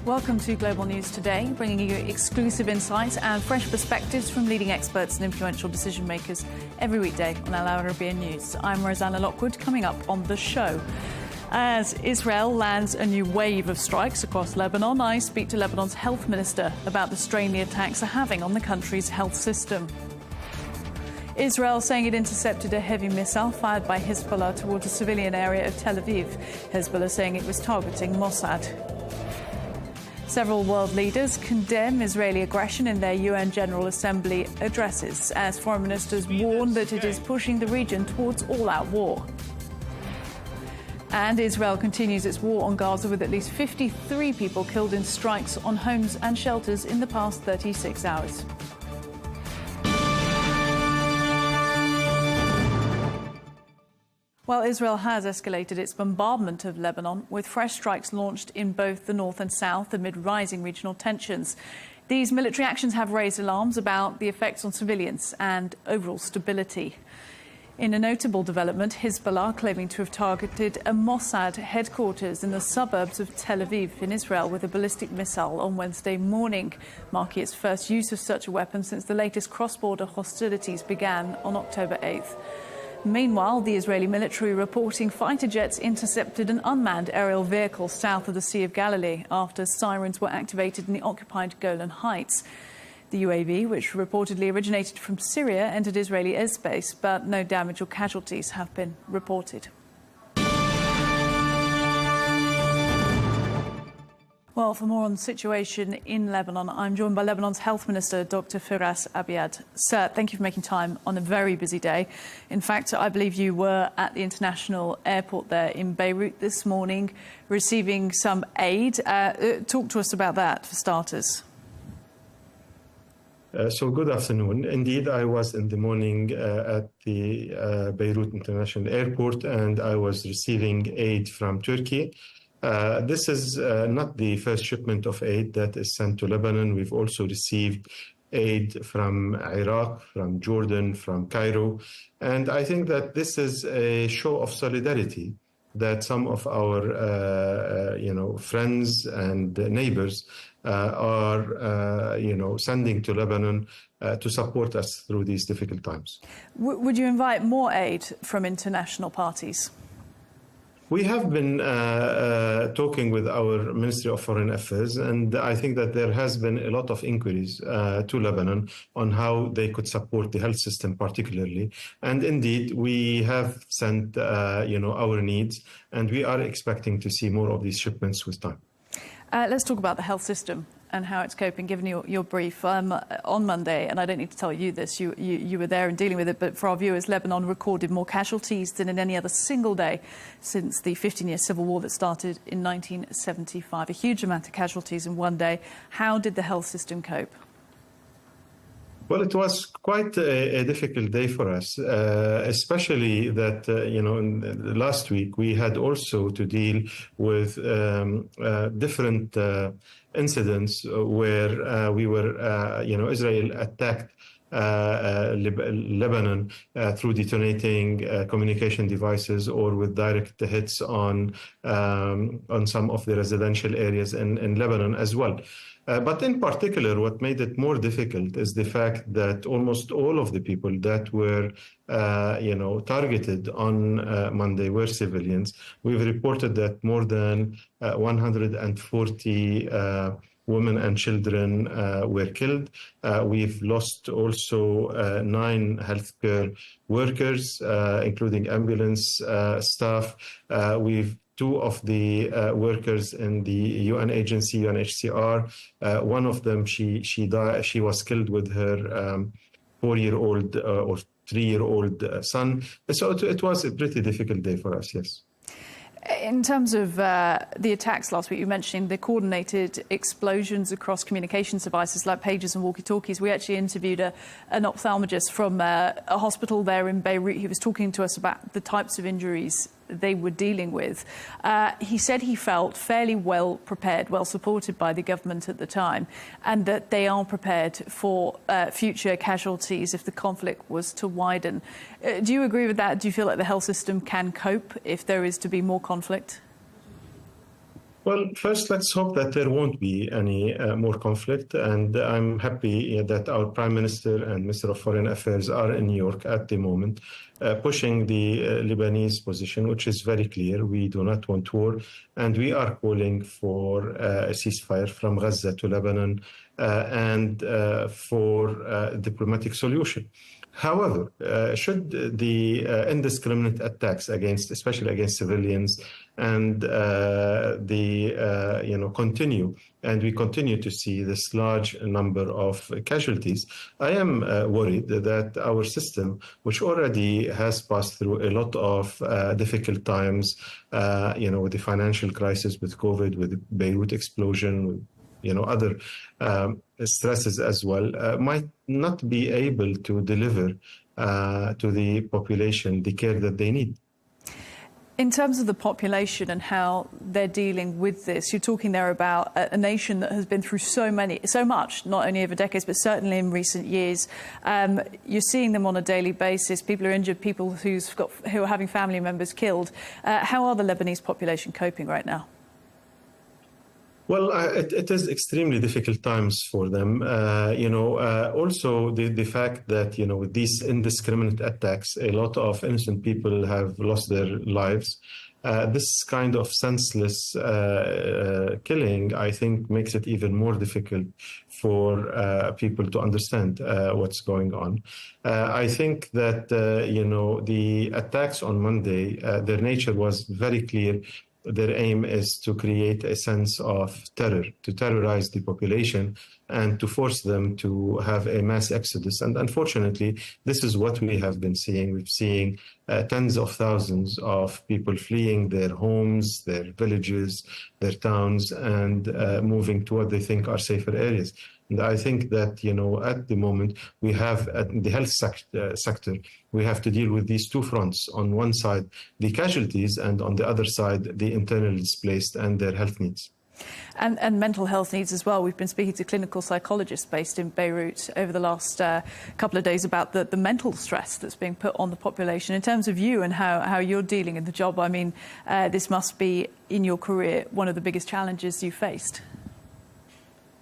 Welcome to Global News Today, bringing you exclusive insights and fresh perspectives from leading experts and influential decision makers every weekday on Arabiya News. I'm Rosanna Lockwood. Coming up on the show, as Israel lands a new wave of strikes across Lebanon, I speak to Lebanon's health minister about the strain the attacks are having on the country's health system. Israel saying it intercepted a heavy missile fired by Hezbollah towards a civilian area of Tel Aviv. Hezbollah saying it was targeting Mossad. Several world leaders condemn Israeli aggression in their UN General Assembly addresses, as foreign ministers warn that it is pushing the region towards all-out war. And Israel continues its war on Gaza with at least 53 people killed in strikes on homes and shelters in the past 36 hours. Well, Israel has escalated its bombardment of Lebanon, with fresh strikes launched in both the north and south amid rising regional tensions. These military actions have raised alarms about the effects on civilians and overall stability. In a notable development, Hezbollah claiming to have targeted a Mossad headquarters in the suburbs of Tel Aviv in Israel with a ballistic missile on Wednesday morning, marking its first use of such a weapon since the latest cross-border hostilities began on October 8th. Meanwhile, the Israeli military reporting fighter jets intercepted an unmanned aerial vehicle south of the Sea of Galilee after sirens were activated in the occupied Golan Heights. The UAV, which reportedly originated from Syria, entered Israeli airspace, but no damage or casualties have been reported. Well, for more on the situation in Lebanon, I'm joined by Lebanon's Health Minister, Dr. Firas Abiad. Sir, thank you for making time on a very busy day. In fact, I believe you were at the international airport there in Beirut this morning, receiving some aid. Talk to us about that, for starters. So good afternoon. Indeed, I was in the morning at the Beirut International Airport, and I was receiving aid from Turkey. This is not the first shipment of aid that is sent to Lebanon. We've also received aid from Iraq, from Jordan, from Cairo. And I think that this is a show of solidarity that some of our, friends and neighbors are, sending to Lebanon to support us through these difficult times. Would you invite more aid from international parties? We have been talking with our Ministry of Foreign Affairs, and I think that there has been a lot of inquiries to Lebanon on how they could support the health system particularly. And indeed, we have sent, our needs, and we are expecting to see more of these shipments with time. Let's talk about the health system and how it's coping, given your brief. On Monday, and I don't need to tell you this, you were there and dealing with it, but for our viewers, Lebanon recorded more casualties than in any other single day since the 15-year civil war that started in 1975. A huge amount of casualties in one day. How did the health system cope? Well, it was quite a difficult day for us, especially that, in last week we had also to deal with different incidents where we were, Israel attacked Lebanon through detonating communication devices or with direct hits on some of the residential areas in Lebanon as well. But in particular, what made it more difficult is the fact that almost all of the people that were, targeted on Monday were civilians. We've reported that more than 140 women and children were killed. We've lost also 9 healthcare workers, including ambulance staff. We've 2 of the workers in the UN agency, UNHCR. One of them, she died. She was killed with her 4-year-old or 3-year-old son. So it was a pretty difficult day for us. Yes. In terms of the attacks last week, you mentioned the coordinated explosions across communications devices like pagers and walkie-talkies. We actually interviewed an ophthalmologist from a hospital there in Beirut. He was talking to us about the types of injuries they were dealing with. He said he felt fairly well prepared, well supported by the government at the time, and that they are prepared for future casualties if the conflict was to widen. Do you agree with that? Do you feel like the health system can cope if there is to be more conflict? Well, first, let's hope that there won't be any more conflict. And I'm happy that our Prime Minister and Minister of Foreign Affairs are in New York at the moment, pushing the Lebanese position, which is very clear. We do not want war. And we are calling for a ceasefire from Gaza to Lebanon and for a diplomatic solution. However, should the indiscriminate attacks especially against civilians, and continue, and we continue to see this large number of casualties, I am worried that our system, which already has passed through a lot of difficult times, with the financial crisis, with COVID, with the Beirut explosion, with other stresses as well, might not be able to deliver to the population the care that they need. In terms of the population and how they're dealing with this, you're talking there about a nation that has been through so much, not only over decades, but certainly in recent years. You're seeing them on a daily basis. People are injured, people who are having family members killed. How are the Lebanese population coping right now? Well, it is extremely difficult times for them. Also the fact that, with these indiscriminate attacks, a lot of innocent people have lost their lives. This kind of senseless killing, I think, makes it even more difficult for people to understand what's going on. I think that, the attacks on Monday, their nature was very clear. Their aim is to create a sense of terror, to terrorize the population and to force them to have a mass exodus. And unfortunately, this is what we have been seeing. We've seen tens of thousands of people fleeing their homes, their villages, their towns, and moving to what they think are safer areas. And I think that, at the moment, we have at the health sector, we have to deal with these two fronts. On one side, the casualties, and on the other side, the internally displaced and their health needs. And mental health needs as well. We've been speaking to clinical psychologists based in Beirut over the last couple of days about the mental stress that's being put on the population. In terms of you and how you're dealing in the job, I mean, this must be, in your career, one of the biggest challenges you faced.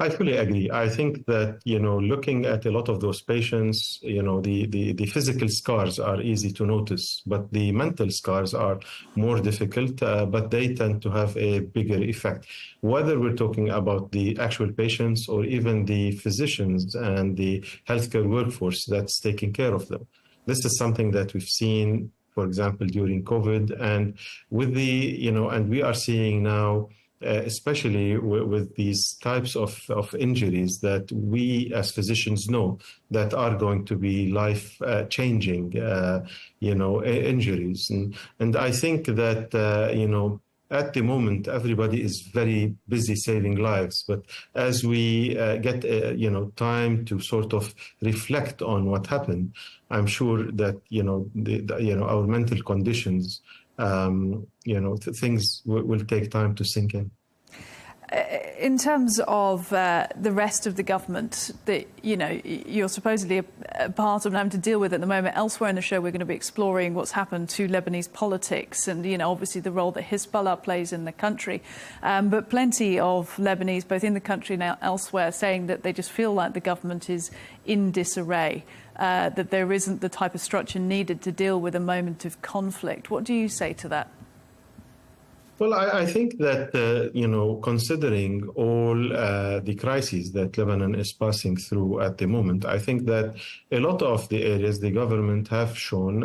I fully agree. I think that, looking at a lot of those patients, the physical scars are easy to notice, but the mental scars are more difficult, but they tend to have a bigger effect. Whether we're talking about the actual patients or even the physicians and the healthcare workforce that's taking care of them. This is something that we've seen, for example, during COVID, and with and we are seeing now, especially with these types of injuries that we as physicians know that are going to be life-changing, injuries. And I think that, at the moment, everybody is very busy saving lives. But as we get, time to sort of reflect on what happened, I'm sure that, our mental conditions, things will take time to sink in. In terms of the rest of the government that, you're supposedly a part of and having to deal with at the moment, elsewhere in the show we're going to be exploring what's happened to Lebanese politics and, obviously the role that Hezbollah plays in the country. But plenty of Lebanese, both in the country and elsewhere, saying that they just feel like the government is in disarray, that there isn't the type of structure needed to deal with a moment of conflict. What do you say to that? Well, I think that, considering all the crises that Lebanon is passing through at the moment, I think that a lot of the areas the government have shown,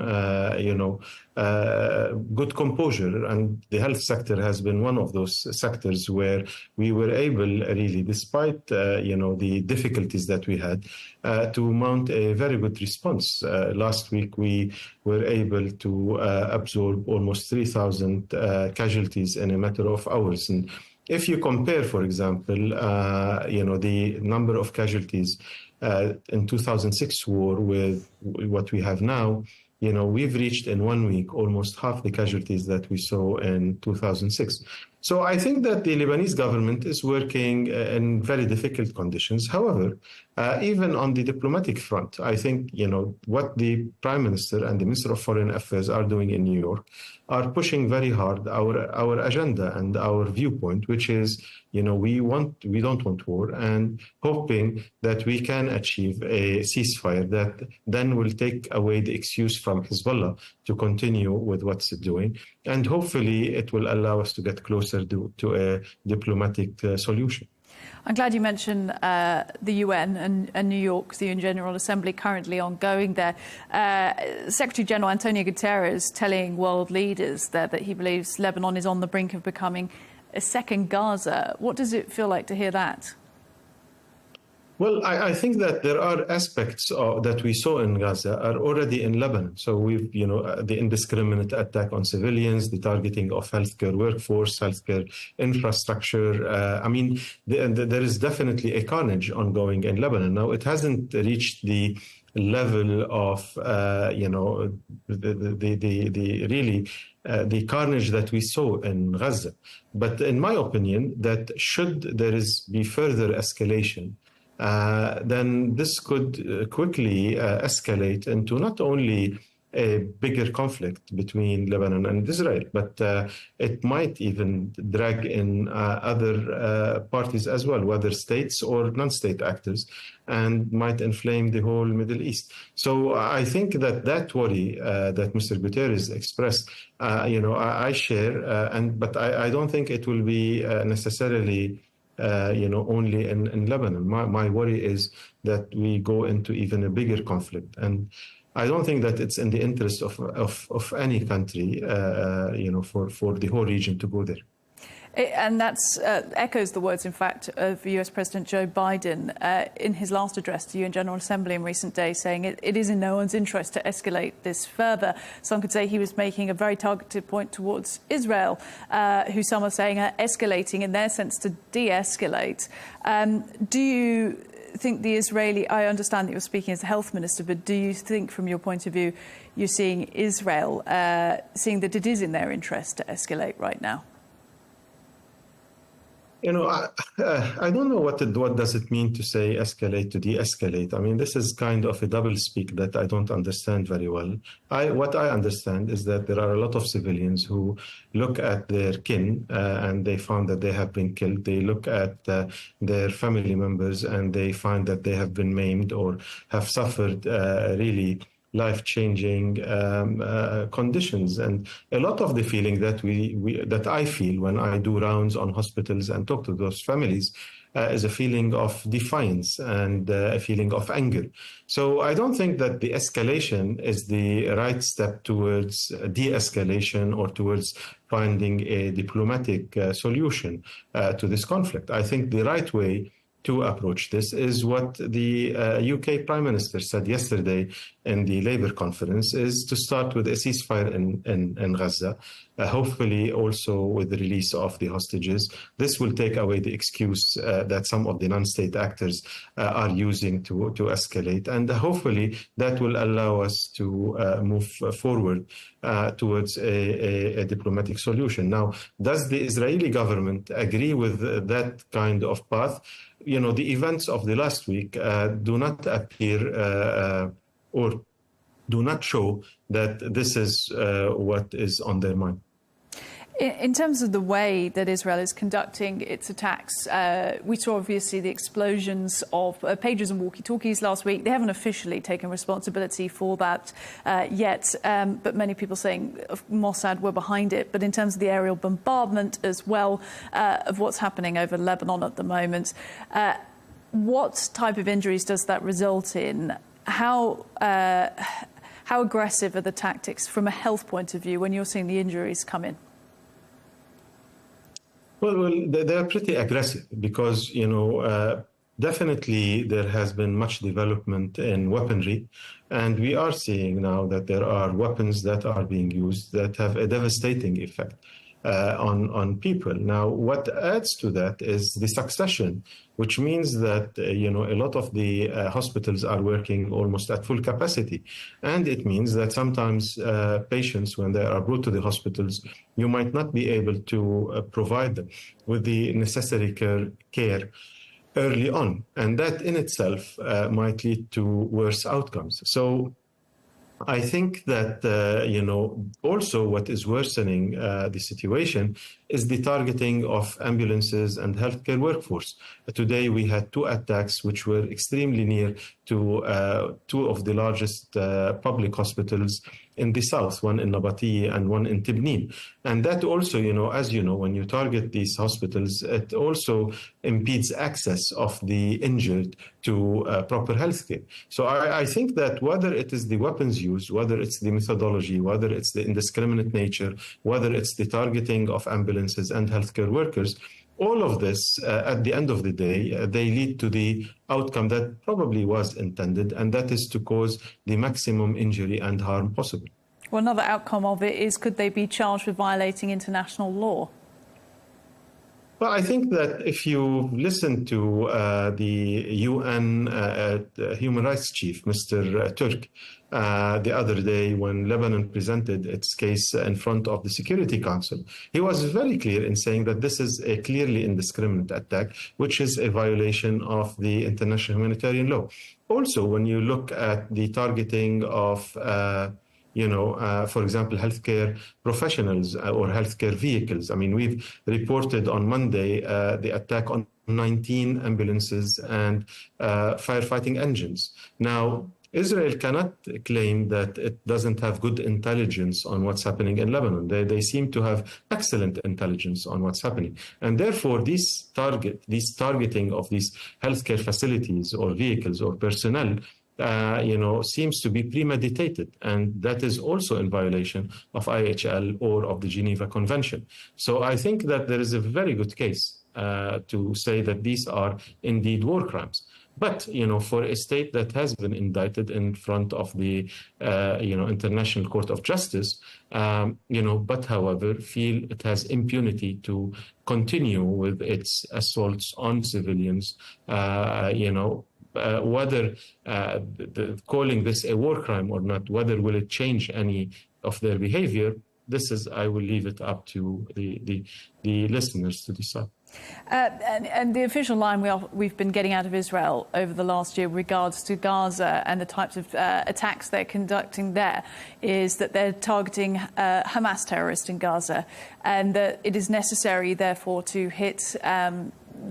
good composure. And the health sector has been one of those sectors where we were able, really, despite, the difficulties that we had, to mount a very good response. Last week, we were able to absorb almost 3,000 casualties in a matter of hours. And if you compare, for example, the number of casualties in 2006 war with what we have now, we've reached in 1 week almost half the casualties that we saw in 2006. So I think that the Lebanese government is working in very difficult conditions. However, even on the diplomatic front, I think, what the Prime Minister and the Minister of Foreign Affairs are doing in New York are pushing very hard our agenda and our viewpoint, which is, we don't want war, and hoping that we can achieve a ceasefire that then will take away the excuse from Hezbollah to continue with what's it doing. And hopefully it will allow us to get closer to a diplomatic solution. I'm glad you mentioned the UN and New York, the UN General Assembly currently ongoing there. Secretary General Antonio Guterres telling world leaders there that he believes Lebanon is on the brink of becoming a second Gaza. What does it feel like to hear that? Well, I think that there are aspects that we saw in Gaza are already in Lebanon. So we've, the indiscriminate attack on civilians, the targeting of healthcare workforce, healthcare infrastructure. There is definitely a carnage ongoing in Lebanon. Now, it hasn't reached the level of, the carnage that we saw in Gaza. But in my opinion, that should there be further escalation, then this could quickly escalate into not only a bigger conflict between Lebanon and Israel, but it might even drag in other parties as well, whether states or non-state actors, and might inflame the whole Middle East. So I think that worry that Mr. Guterres expressed, I share, but I don't think it will be necessarily only in Lebanon. My worry is that we go into even a bigger conflict, and I don't think that it's in the interest of any country, for the whole region to go there. And that's echoes the words, in fact, of US President Joe Biden in his last address to the UN General Assembly in recent days, saying it is in no one's interest to escalate this further. Some could say he was making a very targeted point towards Israel, who some are saying are escalating in their sense to de-escalate. Do you think the Israeli, I understand that you're speaking as a health minister, but do you think from your point of view you're seeing Israel seeing that it is in their interest to escalate right now? I don't know what does it mean to say escalate to de-escalate. I mean, this is kind of a double speak that I don't understand very well. What I understand is that there are a lot of civilians who look at their kin and they found that they have been killed. They look at their family members and they find that they have been maimed or have suffered really life-changing conditions, and a lot of the feeling that that I feel when I do rounds on hospitals and talk to those families is a feeling of defiance and a feeling of anger. So I don't think that the escalation is the right step towards de-escalation or towards finding a diplomatic solution to this conflict. I think the right way to approach this is what the UK Prime Minister said yesterday in the Labour conference, is to start with a ceasefire in Gaza, hopefully also with the release of the hostages. This will take away the excuse that some of the non-state actors are using to escalate, and hopefully that will allow us to move forward towards a diplomatic solution. Now, does the Israeli government agree with that kind of path? The events of the last week do not appear or do not show that this is what is on their mind. In terms of the way that Israel is conducting its attacks, we saw obviously the explosions of pagers and walkie-talkies last week. They haven't officially taken responsibility for that yet, but many people saying Mossad were behind it. But in terms of the aerial bombardment as well of what's happening over Lebanon at the moment, what type of injuries does that result in? How aggressive are the tactics from a health point of view when you're seeing the injuries come in? Well, they are pretty aggressive because, definitely there has been much development in weaponry. And we are seeing now that there are weapons that are being used that have a devastating effect on people. Now, what adds to that is the succession, which means that, a lot of the hospitals are working almost at full capacity. And it means that sometimes patients, when they are brought to the hospitals, you might not be able to provide them with the necessary care early on. And that in itself might lead to worse outcomes. So I think that, also what is worsening the situation is the targeting of ambulances and healthcare workforce. Today, we had 2 attacks which were extremely near to 2 of the largest public hospitals in the south, one in Nabatea and one in Tibnin. And that also, as you know, when you target these hospitals, it also impedes access of the injured to proper healthcare. So I think that whether it is the weapons used, whether it's the methodology, whether it's the indiscriminate nature, whether it's the targeting of ambulances and healthcare workers, all of this, at the end of the day, they lead to the outcome that probably was intended, and that is to cause the maximum injury and harm possible. Well, another outcome of it is, could they be charged with violating international law? Well, I think that if you listen to the UN Human Rights Chief, Mr. Turk, the other day when Lebanon presented its case in front of the Security Council, he was very clear in saying that this is a clearly indiscriminate attack, which is a violation of the international humanitarian law. Also, when you look at the targeting of for example, healthcare professionals or healthcare vehicles. I mean, we've reported on Monday the attack on 19 ambulances and firefighting engines. Now, Israel cannot claim that it doesn't have good intelligence on what's happening in Lebanon. They seem to have excellent intelligence on what's happening. And therefore, this targeting of these healthcare facilities or vehicles or personnel seems to be premeditated, and that is also in violation of IHL or of the Geneva Convention. So I think that there is a very good case to say that these are indeed war crimes. But, for a state that has been indicted in front of the, International Court of Justice, but however, feel it has impunity to continue with its assaults on civilians, whether calling this a war crime or not, whether will it change any of their behavior, I will leave it up to the listeners to decide. And the official line we've been getting out of Israel over the last year with regards to Gaza and the types of attacks they're conducting there is that they're targeting Hamas terrorists in Gaza, and that it is necessary, therefore, to hit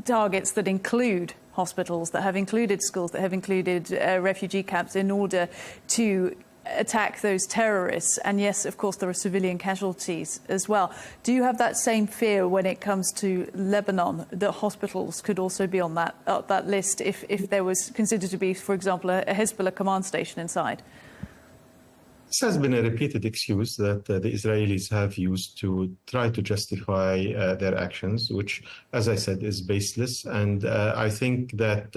targets that include hospitals, that have included schools, that have included refugee camps in order to attack those terrorists. And yes, of course, there are civilian casualties as well. Do you have that same fear when it comes to Lebanon, that hospitals could also be on that list if there was considered to be, for example, a Hezbollah command station inside? This has been a repeated excuse that the Israelis have used to try to justify their actions, which, as I said, is baseless. And I think that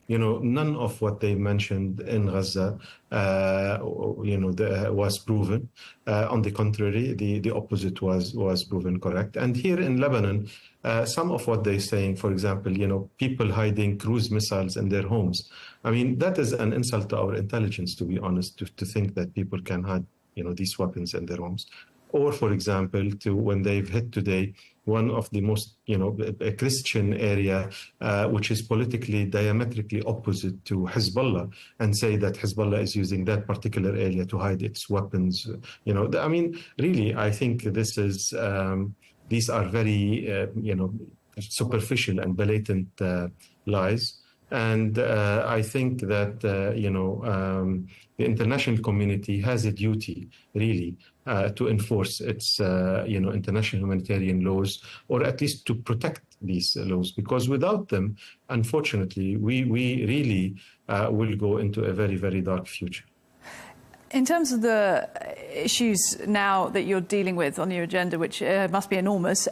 none of what they mentioned in Gaza, was proven. On the contrary, the opposite was proven correct. And here in Lebanon, some of what they're saying, for example, people hiding cruise missiles in their homes. I mean, that is an insult to our intelligence, to be honest, to think that people can hide, these weapons in their homes. Or, for example, when they've hit today one of the most, a Christian area, which is politically diametrically opposite to Hezbollah, and say that Hezbollah is using that particular area to hide its weapons. I mean, really, I think this is, these are very, superficial and blatant lies. And I think that, the international community has a duty, really, to enforce its, international humanitarian laws, or at least to protect these laws, because without them, unfortunately, we really will go into a very, very dark future. In terms of the issues now that you're dealing with on your agenda, which must be enormous,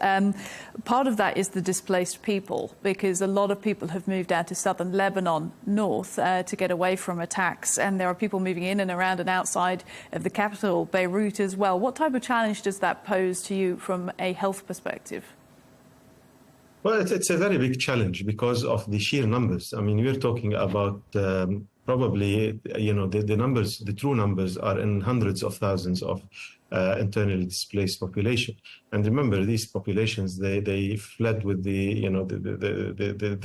part of that is the displaced people, because a lot of people have moved out to southern Lebanon north to get away from attacks, and there are people moving in and around and outside of the capital, Beirut, as well. What type of challenge does that pose to you from a health perspective? Well, it's a very big challenge because of the sheer numbers. I mean, we're talking about probably, the numbers, the true numbers are in hundreds of thousands of internally displaced population. And remember, these populations, they fled with the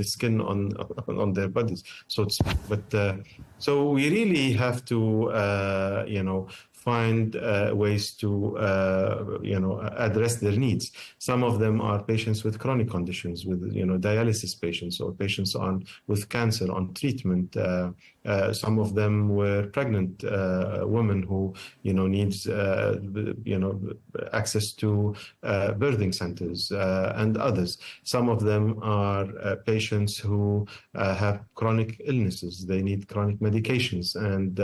skin on their bodies, so to speak. But so we really have to, find ways to, address their needs. Some of them are patients with chronic conditions, with, dialysis patients, or patients with cancer on treatment. Some of them were pregnant women who, needs, access to birthing centers and others. Some of them are patients who have chronic illnesses. They need chronic medications, and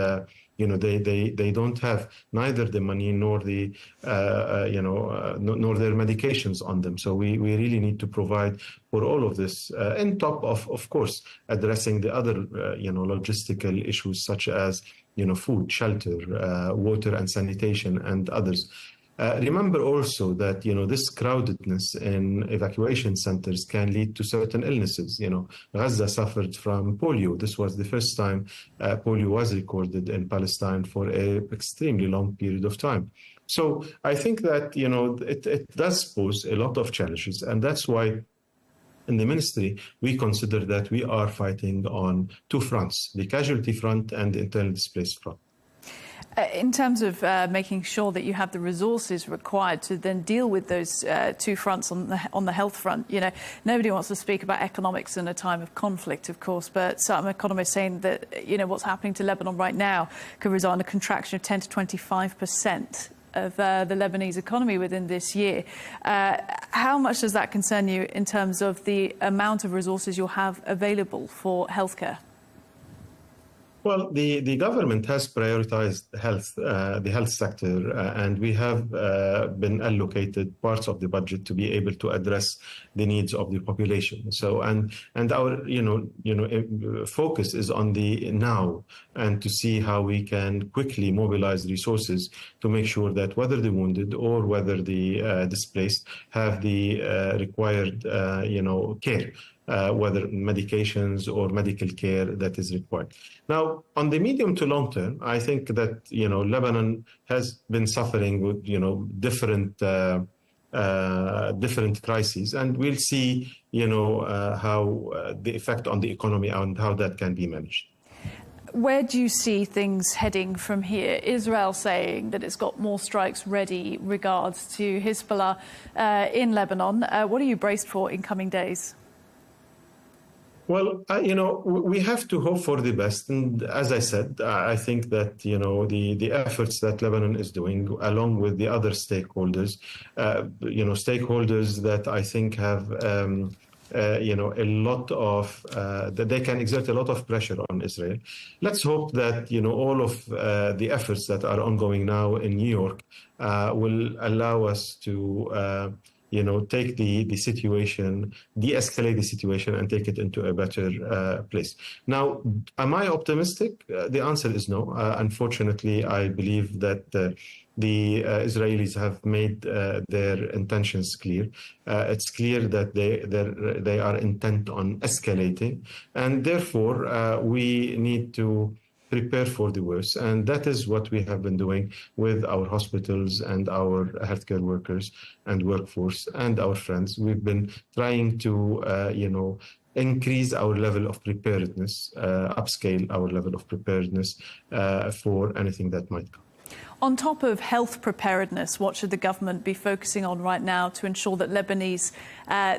they don't have neither the money nor the nor their medications on them. So we really need to provide for all of this, on top of course, addressing the other logistical issues such as food, shelter, water and sanitation, and others. Remember also that, this crowdedness in evacuation centers can lead to certain illnesses. Gaza suffered from polio. This was the first time polio was recorded in Palestine for an extremely long period of time. So I think that, it does pose a lot of challenges. And that's why in the ministry, we consider that we are fighting on two fronts, the casualty front and the internally displaced front. In terms of making sure that you have the resources required to then deal with those two fronts on the health front, nobody wants to speak about economics in a time of conflict, of course, but some economists saying that, what's happening to Lebanon right now could result in a contraction of 10 to 25% of the Lebanese economy within this year. How much does that concern you in terms of the amount of resources you'll have available for healthcare? Well, the government has prioritized the health sector, and we have been allocated parts of the budget to be able to address the needs of the population. So, and our focus is on the now, and to see how we can quickly mobilize resources to make sure that whether the wounded or whether the displaced have the required care. Whether medications or medical care that is required. Now, on the medium to long term, I think that, Lebanon has been suffering with, different different crises, and we'll see, how the effect on the economy and how that can be managed. Where do you see things heading from here? Israel saying that it's got more strikes ready regards to Hezbollah in Lebanon. What are you braced for in coming days? Well, we have to hope for the best. And as I said, I think that, the efforts that Lebanon is doing, along with the other stakeholders, stakeholders that I think have, a lot of, that they can exert a lot of pressure on Israel. Let's hope that, all of the efforts that are ongoing now in New York will allow us to take the situation, de-escalate the situation, and take it into a better place. Now, am I optimistic? The answer is no. Unfortunately, I believe that the Israelis have made their intentions clear. It's clear that they are intent on escalating, and therefore we need to prepare for the worst. And that is what we have been doing with our hospitals and our healthcare workers and workforce and our friends. We've been trying to, increase our level of preparedness, upscale our level of preparedness for anything that might come. On top of health preparedness, what should the government be focusing on right now to ensure that Lebanese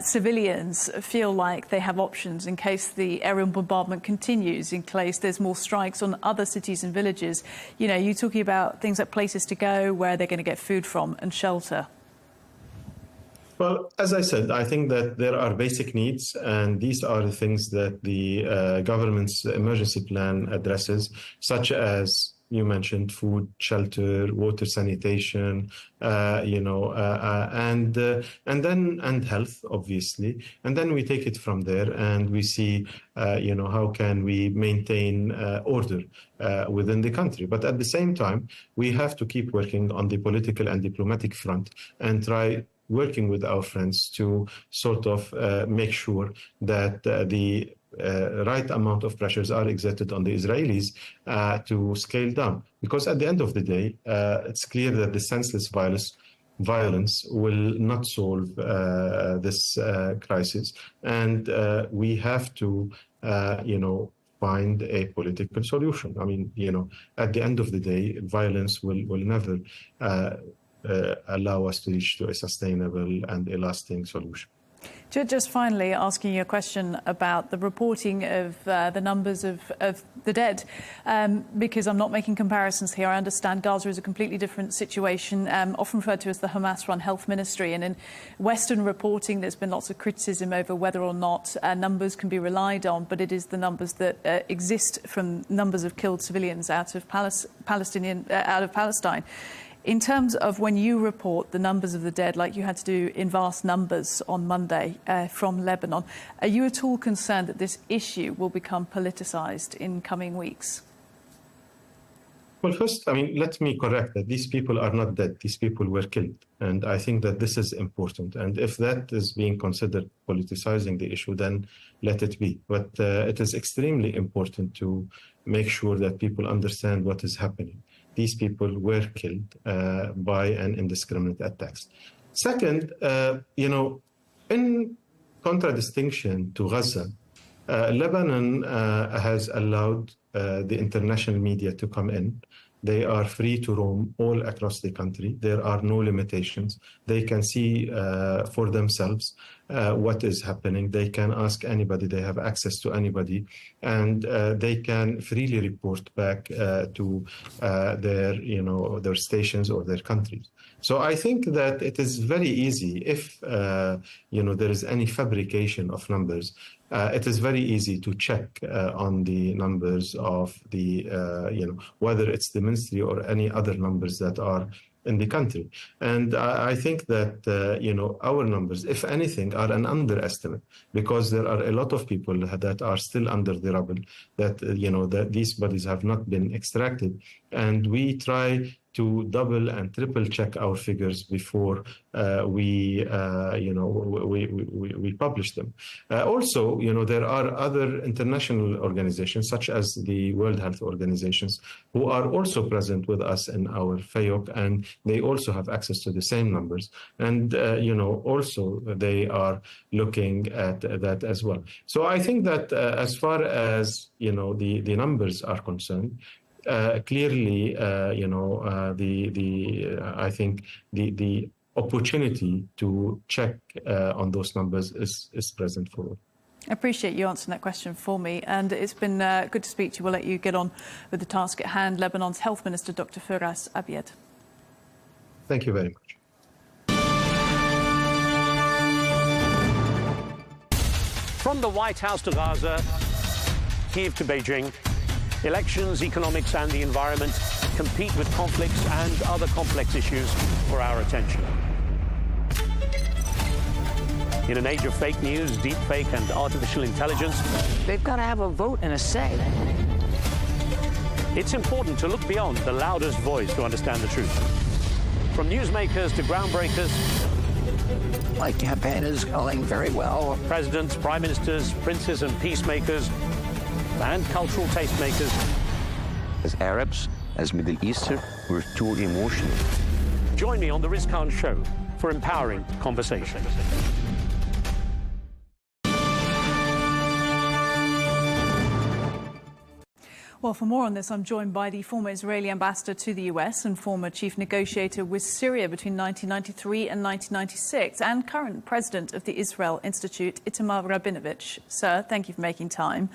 civilians feel like they have options in case the aerial bombardment continues, in case there's more strikes on other cities and villages? You're talking about things like places to go, where they're going to get food from and shelter. Well, as I said, I think that there are basic needs, and these are the things that the government's emergency plan addresses, such as you mentioned food, shelter, water, sanitation, and health, obviously. And then we take it from there, and we see, how can we maintain order within the country. But at the same time, we have to keep working on the political and diplomatic front and try working with our friends to sort of make sure that the right amount of pressures are exerted on the Israelis to scale down. Because at the end of the day, it's clear that the senseless violence will not solve this crisis. And we have to, find a political solution. I mean, at the end of the day, violence will never allow us to reach to a sustainable and a lasting solution. Just finally, asking you a question about the reporting of the numbers of the dead, because I'm not making comparisons here. I understand Gaza is a completely different situation, often referred to as the Hamas-run health ministry. And in Western reporting, there's been lots of criticism over whether or not numbers can be relied on, but it is the numbers that exist from numbers of killed civilians out of Palestine. In terms of when you report the numbers of the dead, like you had to do in vast numbers on Monday from Lebanon, are you at all concerned that this issue will become politicized in coming weeks? Well, first, let me correct that these people are not dead. These people were killed. And I think that this is important. And if that is being considered politicizing the issue, then let it be. But it is extremely important to make sure that people understand what is happening. These people were killed by an indiscriminate attack. Second, in contradistinction to Gaza, Lebanon has allowed the international media to come in. They are free to roam all across the country. There are no limitations. They can see for themselves what is happening. They can ask anybody. They have access to anybody. And they can freely report back to their stations or their countries. So I think that it is very easy if, there is any fabrication of numbers. It is very easy to check on the numbers of the, whether it's the ministry or any other numbers that are in the country. And I think that, our numbers, if anything, are an underestimate, because there are a lot of people that are still under the rubble, that, that these bodies have not been extracted. And we try to double and triple check our figures before we publish them. Also, there are other international organizations, such as the World Health Organizations, who are also present with us in our FAYOC, and they also have access to the same numbers. And, also they are looking at that as well. So I think that as far as, the numbers are concerned, clearly, I think the opportunity to check on those numbers is present for all. I appreciate you answering that question for me, and it's been good to speak to you. We'll let you get on with the task at hand. Lebanon's Health Minister, Dr. Firas Abiad. Thank you very much. From the White House to Gaza, Kyiv to Beijing, elections, economics and the environment compete with conflicts and other complex issues for our attention. In an age of fake news, deepfake and artificial intelligence, they've got to have a vote and a say. It's important to look beyond the loudest voice to understand the truth. From newsmakers to groundbreakers, my campaign is going very well. Presidents, prime ministers, princes and peacemakers, and cultural tastemakers. As Arabs, as Middle Eastern, we're too emotional. Join me on the Riz Khan Show for empowering conversation. Well, for more on this, I'm joined by the former Israeli ambassador to the US and former chief negotiator with Syria between 1993 and 1996, and current president of the Israel Institute, Itamar Rabinovich. Sir, thank you for making time.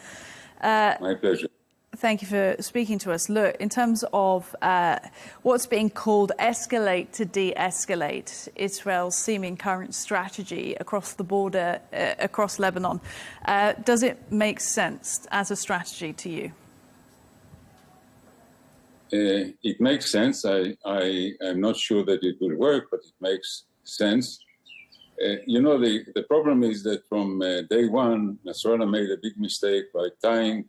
My pleasure. Thank you for speaking to us. Look, in terms of what's being called escalate to de-escalate, Israel's seeming current strategy across the border, across Lebanon, does it make sense as a strategy to you? It makes sense. I am not sure that it will work, but it makes sense. The problem is that from day one, Nasrallah made a big mistake by tying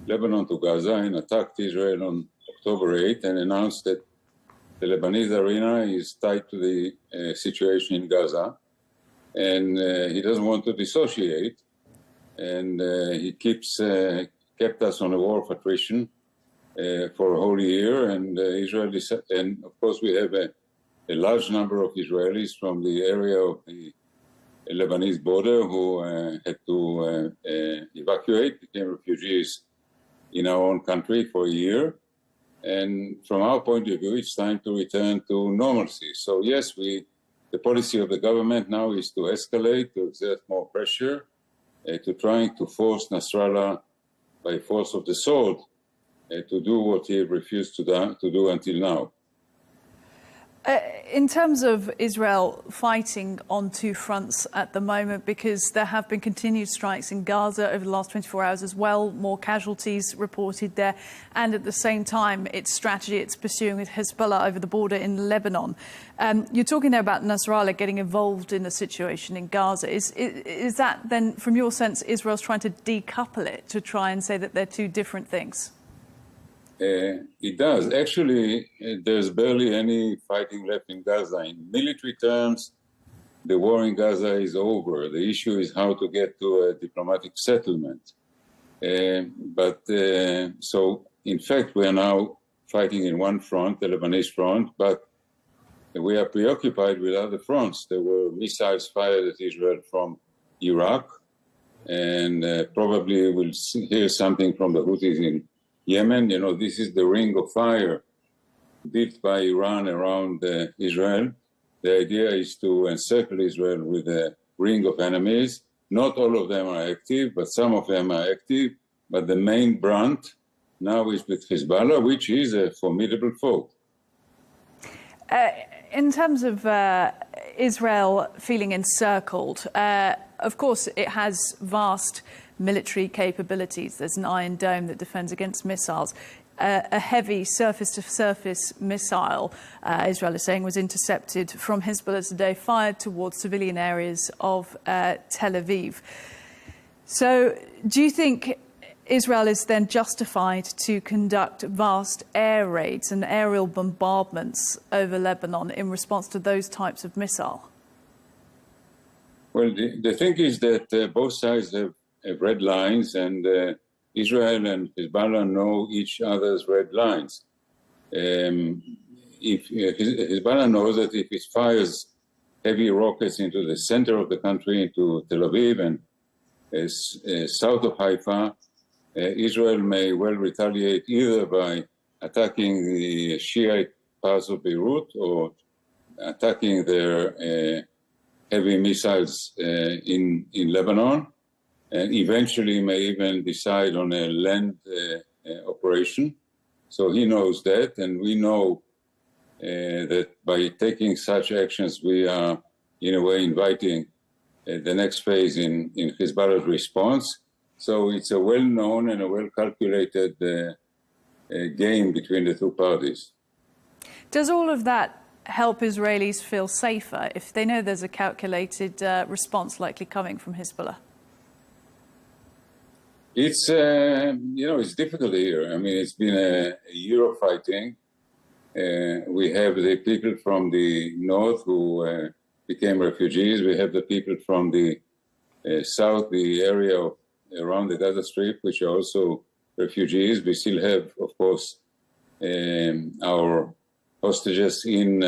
Lebanon to Gaza and attacked Israel on October 8th and announced that the Lebanese arena is tied to the situation in Gaza. And he doesn't want to dissociate. And he kept us on a war of attrition for a whole year. And and of course, we have a large number of Israelis from the area of the Lebanese border who had to evacuate, became refugees in our own country for a year. And from our point of view, it's time to return to normalcy. So yes, the policy of the government now is to escalate, to exert more pressure, to trying to force Nasrallah by force of the sword to do what he refused to do until now. In terms of Israel fighting on two fronts at the moment, because there have been continued strikes in Gaza over the last 24 hours as well, more casualties reported there, and at the same time, its strategy it's pursuing with Hezbollah over the border in Lebanon. You're talking there about Nasrallah getting involved in the situation in Gaza. Is that then, from your sense, Israel's trying to decouple it, to try and say that they're two different things? It does. Actually, there's barely any fighting left in Gaza. In military terms, the war in Gaza is over. The issue is how to get to a diplomatic settlement. So, in fact, we are now fighting in one front, the Lebanese front, but we are preoccupied with other fronts. There were missiles fired at Israel from Iraq, and probably we'll hear something from the Houthis in Yemen. This is the ring of fire built by Iran around Israel. The idea is to encircle Israel with a ring of enemies. Not all of them are active, but some of them are active. But the main brunt now is with Hezbollah, which is a formidable foe. In terms of Israel feeling encircled, of course, it has vast military capabilities. There's an Iron Dome that defends against missiles. A heavy surface-to-surface missile, Israel is saying, was intercepted from Hezbollah today, fired towards civilian areas of Tel Aviv. So do you think Israel is then justified to conduct vast air raids and aerial bombardments over Lebanon in response to those types of missile? Well, the thing is that both sides have red lines, and Israel and Hezbollah know each other's red lines. If Hezbollah knows that if it fires heavy rockets into the center of the country, into Tel Aviv and south of Haifa, Israel may well retaliate either by attacking the Shiite parts of Beirut or attacking their heavy missiles in Lebanon, and eventually may even decide on a land operation. So he knows that, and we know that by taking such actions, we are, in a way, inviting the next phase in Hezbollah's response. So it's a well-known and a well-calculated game between the two parties. Does all of that help Israelis feel safer if they know there's a calculated response likely coming from Hezbollah? It's, it's difficult here. I mean, it's been a year of fighting. We have the people from the north who became refugees. We have the people from the south, the area around the Gaza Strip, which are also refugees. We still have, of course, our hostages in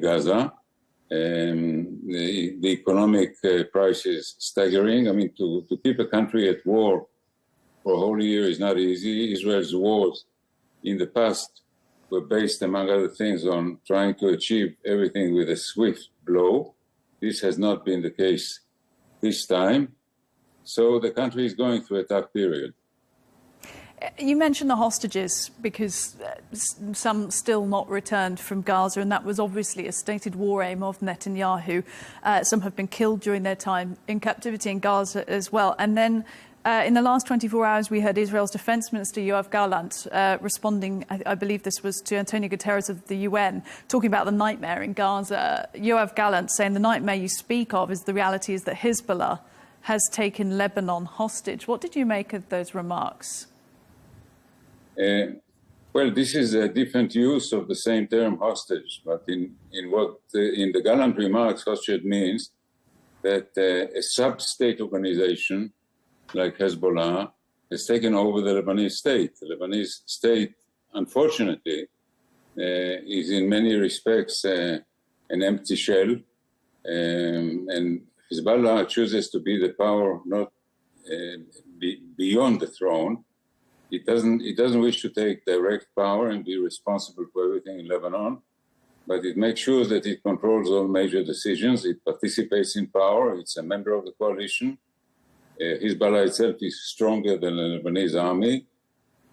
Gaza. The economic price is staggering. I mean, to keep a country at war for a whole year is not easy. Israel's wars in the past were based, among other things, on trying to achieve everything with a swift blow. This has not been the case this time. So the country is going through a tough period. You mentioned the hostages because some still not returned from Gaza, and that was obviously a stated war aim of Netanyahu. Some have been killed during their time in captivity in Gaza as well. And then in the last 24 hours, we heard Israel's Defense Minister Yoav Gallant responding, I believe this was to Antonio Guterres of the UN, talking about the nightmare in Gaza. Yoav Gallant saying the nightmare you speak of is the reality is that Hezbollah has taken Lebanon hostage. What did you make of those remarks? Well, this is a different use of the same term, hostage. But in the Gallant remarks, hostage means that a sub-state organization like Hezbollah has taken over the Lebanese state. The Lebanese state, unfortunately, is in many respects an empty shell, and Hezbollah chooses to be the power not beyond the throne. It doesn't wish to take direct power and be responsible for everything in Lebanon, but it makes sure that it controls all major decisions. It participates in power. It's a member of the coalition. Hezbollah itself is stronger than the Lebanese army.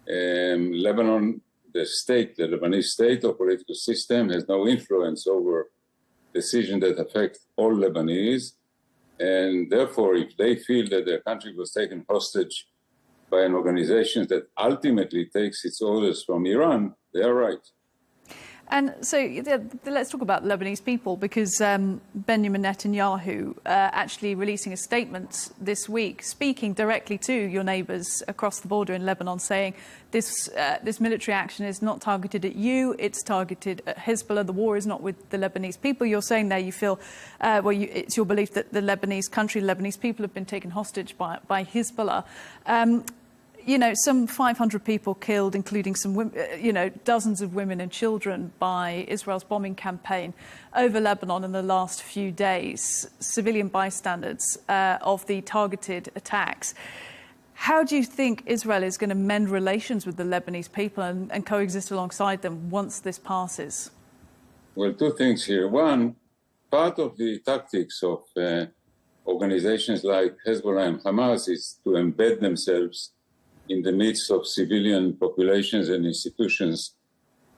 Lebanon, the Lebanese state or political system has no influence over decisions that affect all Lebanese. And therefore, if they feel that their country was taken hostage by an organization that ultimately takes its orders from Iran, they are right. And so let's talk about Lebanese people, because Benjamin Netanyahu actually releasing a statement this week, speaking directly to your neighbours across the border in Lebanon, saying this military action is not targeted at you, it's targeted at Hezbollah. The war is not with the Lebanese people. You're saying there you feel, it's your belief that the Lebanese country, Lebanese people have been taken hostage by Hezbollah. Some 500 people killed, including some women, dozens of women and children by Israel's bombing campaign over Lebanon in the last few days, civilian bystanders of the targeted attacks. How do you think Israel is going to mend relations with the Lebanese people and coexist alongside them once this passes? Well, two things here. One, part of the tactics of organizations like Hezbollah and Hamas is to embed themselves in the midst of civilian populations and institutions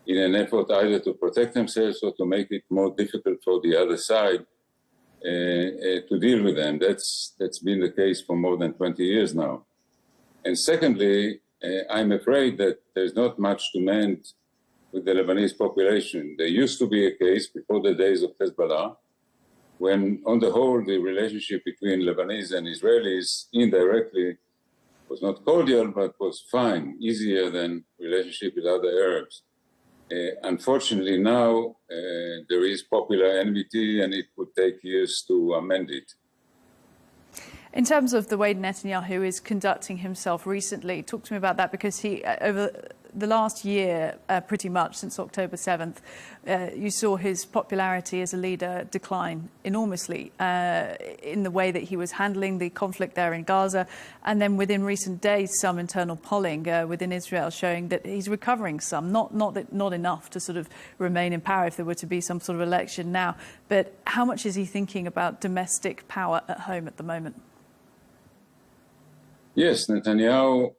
in an effort either to protect themselves or to make it more difficult for the other side to deal with them. That's been the case for more than 20 years now. And secondly, I'm afraid that there's not much to mend with the Lebanese population. There used to be a case before the days of Hezbollah when, on the whole, the relationship between Lebanese and Israelis indirectly was not cordial, but was fine, easier than relationship with other Arabs. Unfortunately, now there is popular enmity, and it would take years to amend it. In terms of the way Netanyahu is conducting himself recently, talk to me about that, because he, over the last year, pretty much since October 7th, you saw his popularity as a leader decline enormously in the way that he was handling the conflict there in Gaza. And then within recent days, some internal polling within Israel showing that he's recovering some, not enough to sort of remain in power if there were to be some sort of election now. But how much is he thinking about domestic power at home at the moment? Yes, Netanyahu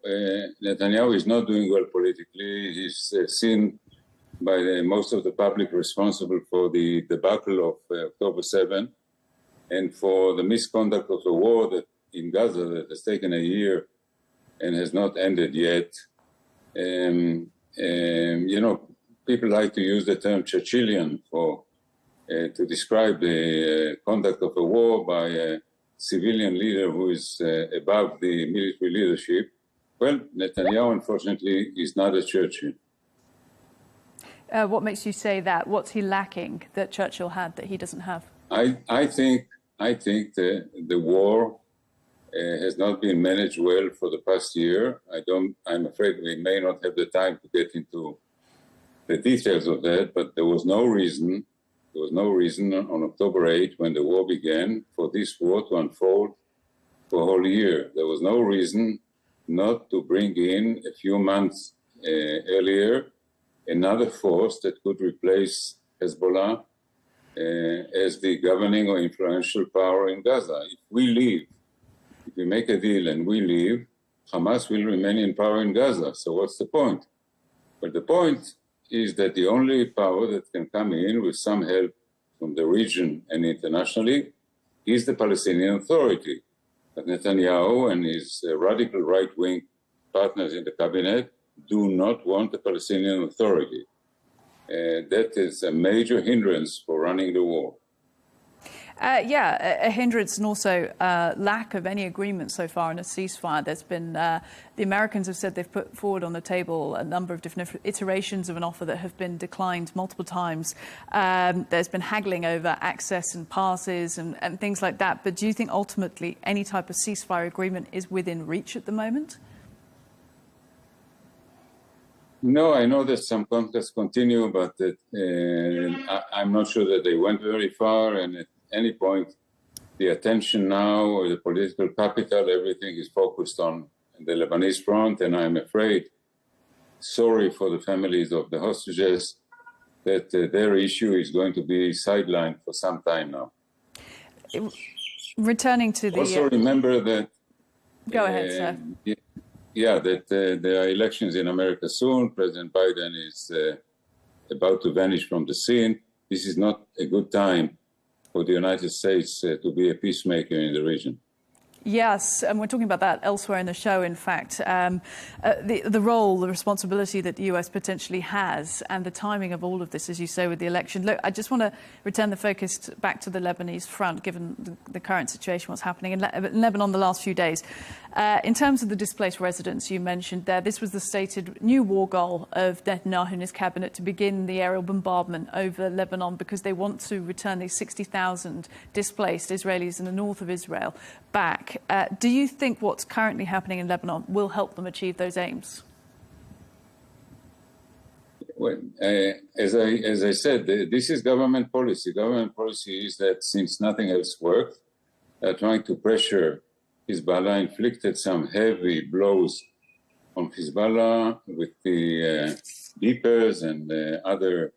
is not doing well politically. He's seen by most of the public responsible for the debacle of October 7 and for the misconduct of the war that in Gaza that has taken a year and has not ended yet. You know, people like to use the term Churchillian to describe the conduct of a war by a civilian leader who is above the military leadership. Well, Netanyahu, unfortunately, is not a Churchill. What makes you say that? What's he lacking that Churchill had that he doesn't have? I think the war has not been managed well for the past year. I'm afraid we may not have the time to get into the details of that, but there was no reason on October 8, when the war began, for this war to unfold for a whole year. There was no reason not to bring in a few months earlier another force that could replace Hezbollah as the governing or influential power in Gaza. If we leave, if we make a deal and we leave, Hamas will remain in power in Gaza. So what's the point? But the point is that the only power that can come in with some help from the region and internationally is the Palestinian Authority. But Netanyahu and his radical right-wing partners in the cabinet do not want the Palestinian Authority. That is a major hindrance for running the war. A hindrance, and also lack of any agreement so far on a ceasefire. There's been, the Americans have said they've put forward on the table a number of different iterations of an offer that have been declined multiple times. There's been haggling over access and passes and things like that. But do you think ultimately any type of ceasefire agreement is within reach at the moment? No, I know that some contacts continue, but I'm not sure that they went very far. And at any point, the attention now, or the political capital, everything is focused on the Lebanese front. And I'm afraid, sorry for the families of the hostages, that their issue is going to be sidelined for some time now. Returning to the... Also remember that... Go ahead, sir. Yeah, that there are elections in America soon. President Biden is about to vanish from the scene. This is not a good time for the United States to be a peacemaker in the region. Yes, and we're talking about that elsewhere in the show, in fact. The role, the responsibility that the US potentially has, and the timing of all of this, as you say, with the election. Look, I just want to return the focus back to the Lebanese front, given the current situation, what's happening in Lebanon the last few days. In terms of the displaced residents you mentioned there, this was the stated new war goal of Netanyahu and his cabinet to begin the aerial bombardment over Lebanon, because they want to return these 60,000 displaced Israelis in the north of Israel back. Do you think what's currently happening in Lebanon will help them achieve those aims? Well, as I said, this is government policy. Government policy is that since nothing else worked, they're trying to pressure Hezbollah, inflicted some heavy blows on Hezbollah with the beepers and other,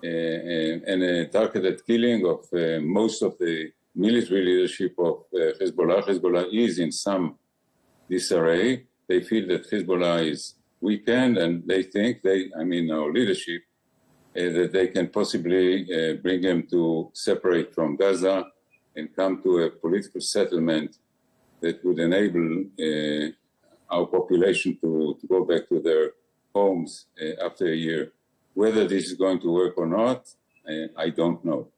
and a targeted killing of most of the military leadership of Hezbollah. Hezbollah is in some disarray. They feel that Hezbollah is weakened, and they think, our leadership, that they can possibly bring them to separate from Gaza and come to a political settlement that would enable our population to go back to their homes after a year. Whether this is going to work or not, I don't know.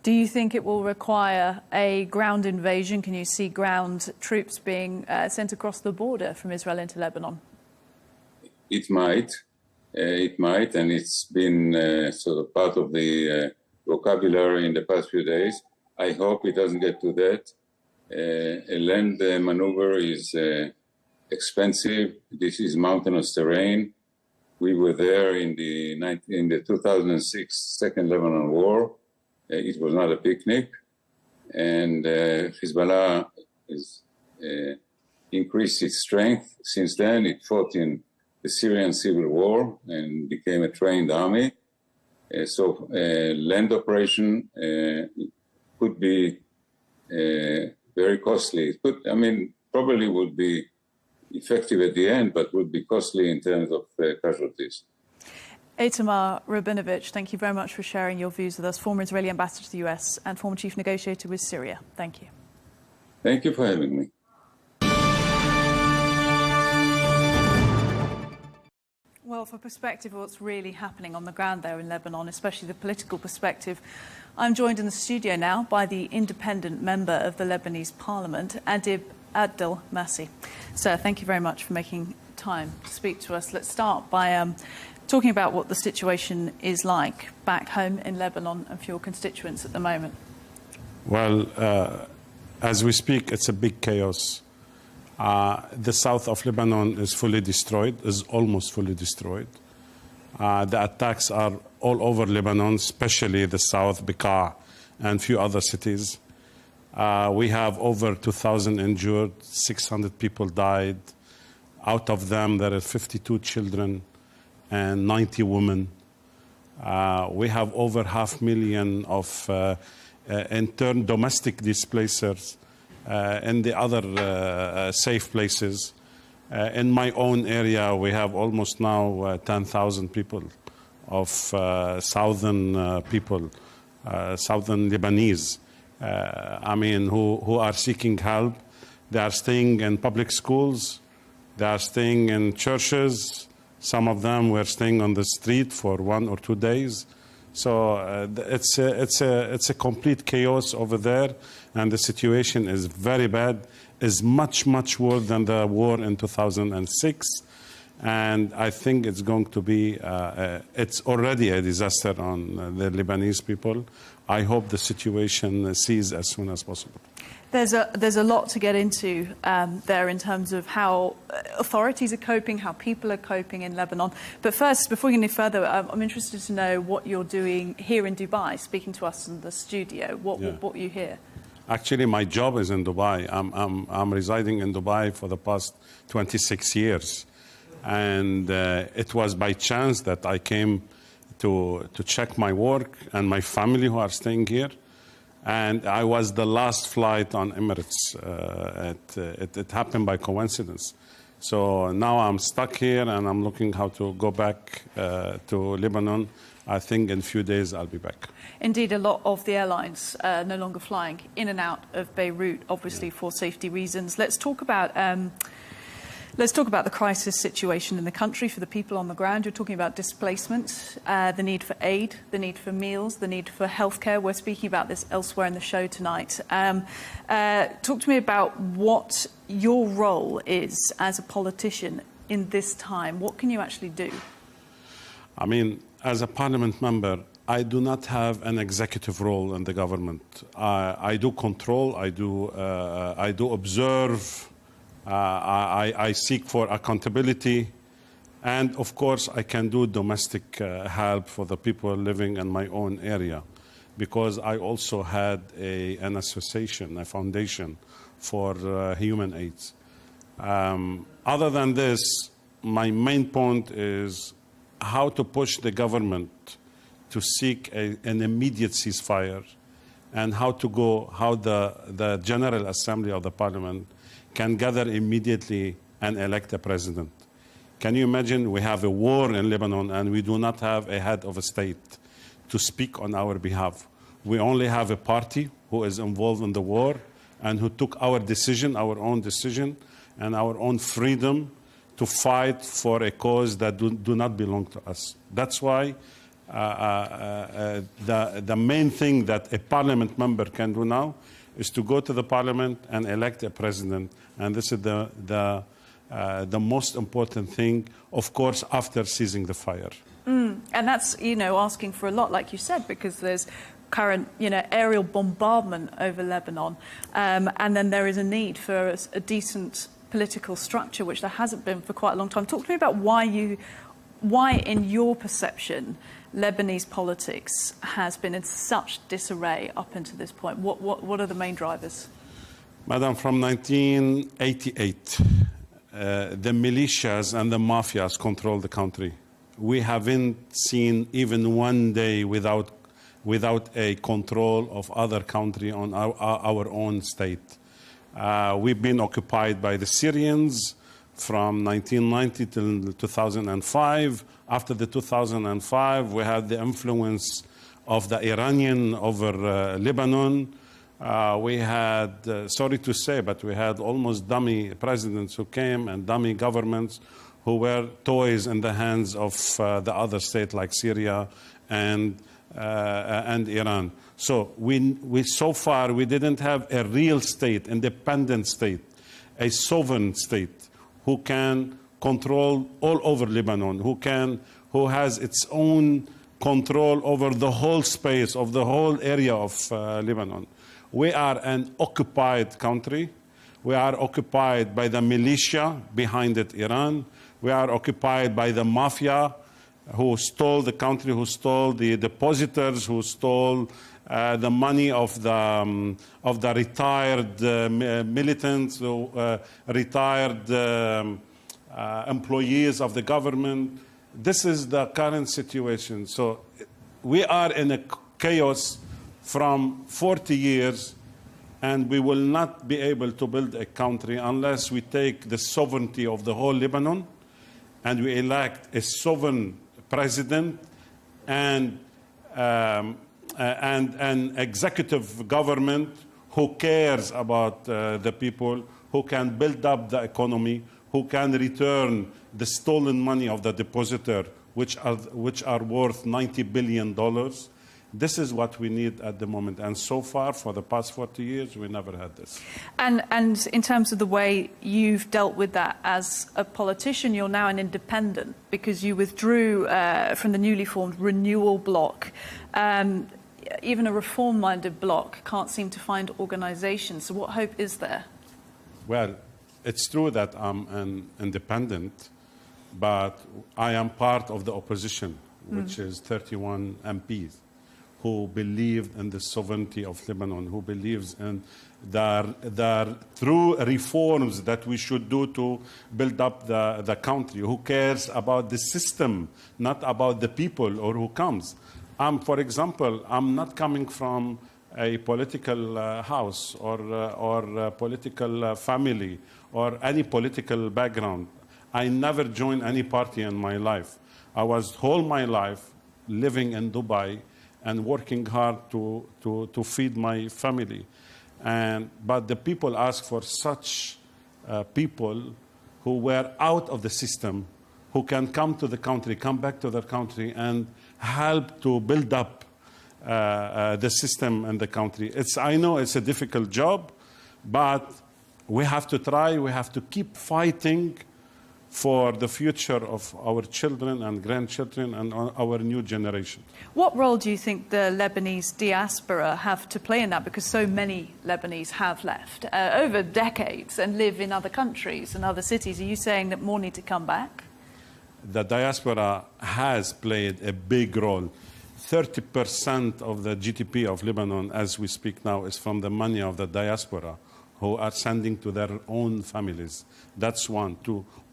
Do you think it will require a ground invasion? Can you see ground troops being sent across the border from Israel into Lebanon? It might, and it's been sort of part of the vocabulary in the past few days. I hope it doesn't get to that. A land maneuver is expensive. This is mountainous terrain. We were there in the 2006 Second Lebanon War. It was not a picnic, and Hezbollah has increased its strength since then. It fought in the Syrian civil war and became a trained army. So land operation could be very costly. It could, probably would be effective at the end, but would be costly in terms of casualties. Itamar Rabinovich, thank you very much for sharing your views with us, former Israeli ambassador to the US and former chief negotiator with Syria. Thank you. Thank you for having me. Well, for perspective of what's really happening on the ground there in Lebanon, especially the political perspective, I'm joined in the studio now by the independent member of the Lebanese parliament, Adib Abdel Massi. Sir, thank you very much for making time to speak to us. Let's start by talking about what the situation is like back home in Lebanon and for your constituents at the moment. Well, as we speak, it's a big chaos. The south of Lebanon is fully destroyed, is almost fully destroyed. The attacks are all over Lebanon, especially the south, Bekaa, and few other cities. We have over 2,000 injured, 600 people died. Out of them, there are 52 children and 90 women. We have over 500,000 of intern domestic displacers in the other safe places. In my own area, we have almost now 10,000 people of southern people, southern Lebanese, who are seeking help. They are staying in public schools. They are staying in churches. Some of them were staying on the street for 1 or 2 days. So it's a complete chaos over there, and the situation is very bad. Is much worse than the war in 2006, and I think it's going to be. It's already a disaster on the Lebanese people. I hope the situation ceases as soon as possible. There's a lot to get into there in terms of how authorities are coping, how people are coping in Lebanon. But first, before we get any further, I'm interested to know what you're doing here in Dubai, speaking to us in the studio. What you hear? Actually, my job is in Dubai. I'm residing in Dubai for the past 26 years. And it was by chance that I came to check my work and my family who are staying here. And I was the last flight on Emirates. It happened by coincidence. So now I'm stuck here and I'm looking how to go back to Lebanon. I think in a few days I'll be back. Indeed, a lot of the airlines are no longer flying in and out of Beirut, obviously for safety reasons. Let's talk about the crisis situation in the country for the people on the ground. You're talking about displacement, the need for aid, the need for meals, the need for healthcare. We're speaking about this elsewhere in the show tonight. Talk to me about what your role is as a politician in this time. What can you actually do? As a parliament member, I do not have an executive role in the government. I do control, I do observe, I seek for accountability, and of course I can do domestic help for the people living in my own area, because I also had an association, a foundation for human aids. Other than this, my main point is how to push the government to seek an immediate ceasefire, and how the General Assembly of the Parliament can gather immediately and elect a president. Can you imagine we have a war in Lebanon and we do not have a head of a state to speak on our behalf? We only have a party who is involved in the war and who took our decision, our own decision, and our own freedom to fight for a cause that do not belong to us. That's why the main thing that a parliament member can do now is to go to the parliament and elect a president. And this is the most important thing, of course, after ceasing the fire. And that's, asking for a lot, like you said, because there's current, aerial bombardment over Lebanon. And then there is a need for a decent political structure, which there hasn't been for quite a long time. Talk to me about why, in your perception, Lebanese politics has been in such disarray up until this point. What are the main drivers? Madam, from 1988, the militias and the mafias control the country. We haven't seen even one day without a control of other country on our own state. We've been occupied by the Syrians from 1990 till 2005. After the 2005, we had the influence of the Iranian over Lebanon. We had, sorry to say, but we had almost dummy presidents who came and dummy governments who were toys in the hands of the other state like Syria and Iran. So so far we didn't have a real state, independent state, a sovereign state who can control all over Lebanon, who has its own control over the whole space of the whole area of Lebanon. We are an occupied country. We are occupied by the militia, behind it Iran. We are occupied by the mafia who stole the country, who stole the depositors, who stole the money of the retired militants, retired employees of the government. This is the current situation. So we are in a chaos from 40 years, and we will not be able to build a country unless we take the sovereignty of the whole Lebanon and we elect a sovereign president and an executive government who cares about the people, who can build up the economy, who can return the stolen money of the depositor, which are worth $90 billion. This is what we need at the moment. And so far, for the past 40 years, we never had this. And in terms of the way you've dealt with that as a politician, you're now an independent because you withdrew from the newly formed Renewal Bloc. Even a reform-minded bloc can't seem to find organisation. So what hope is there? Well, it's true that I'm an independent, but I am part of the opposition, which is 31 MPs. Who believed in the sovereignty of Lebanon, who believes in the true reforms that we should do to build up the country, who cares about the system, not about the people or who comes. For example, I'm not coming from a political house or a political family or any political background. I never joined any party in my life. I was whole my life living in Dubai and working hard to feed my family. But the people ask for such people who were out of the system, who can come to the country, come back to their country, and help to build up the system in the country. I know it's a difficult job, but we have to try, we have to keep fighting for the future of our children and grandchildren and our new generation. What role do you think the Lebanese diaspora have to play in that? Because so many Lebanese have left over decades and live in other countries and other cities. Are you saying that more need to come back? The diaspora has played a big role. 30% of the GDP of Lebanon, as we speak now, is from the money of the diaspora, who are sending to their own families. That's one.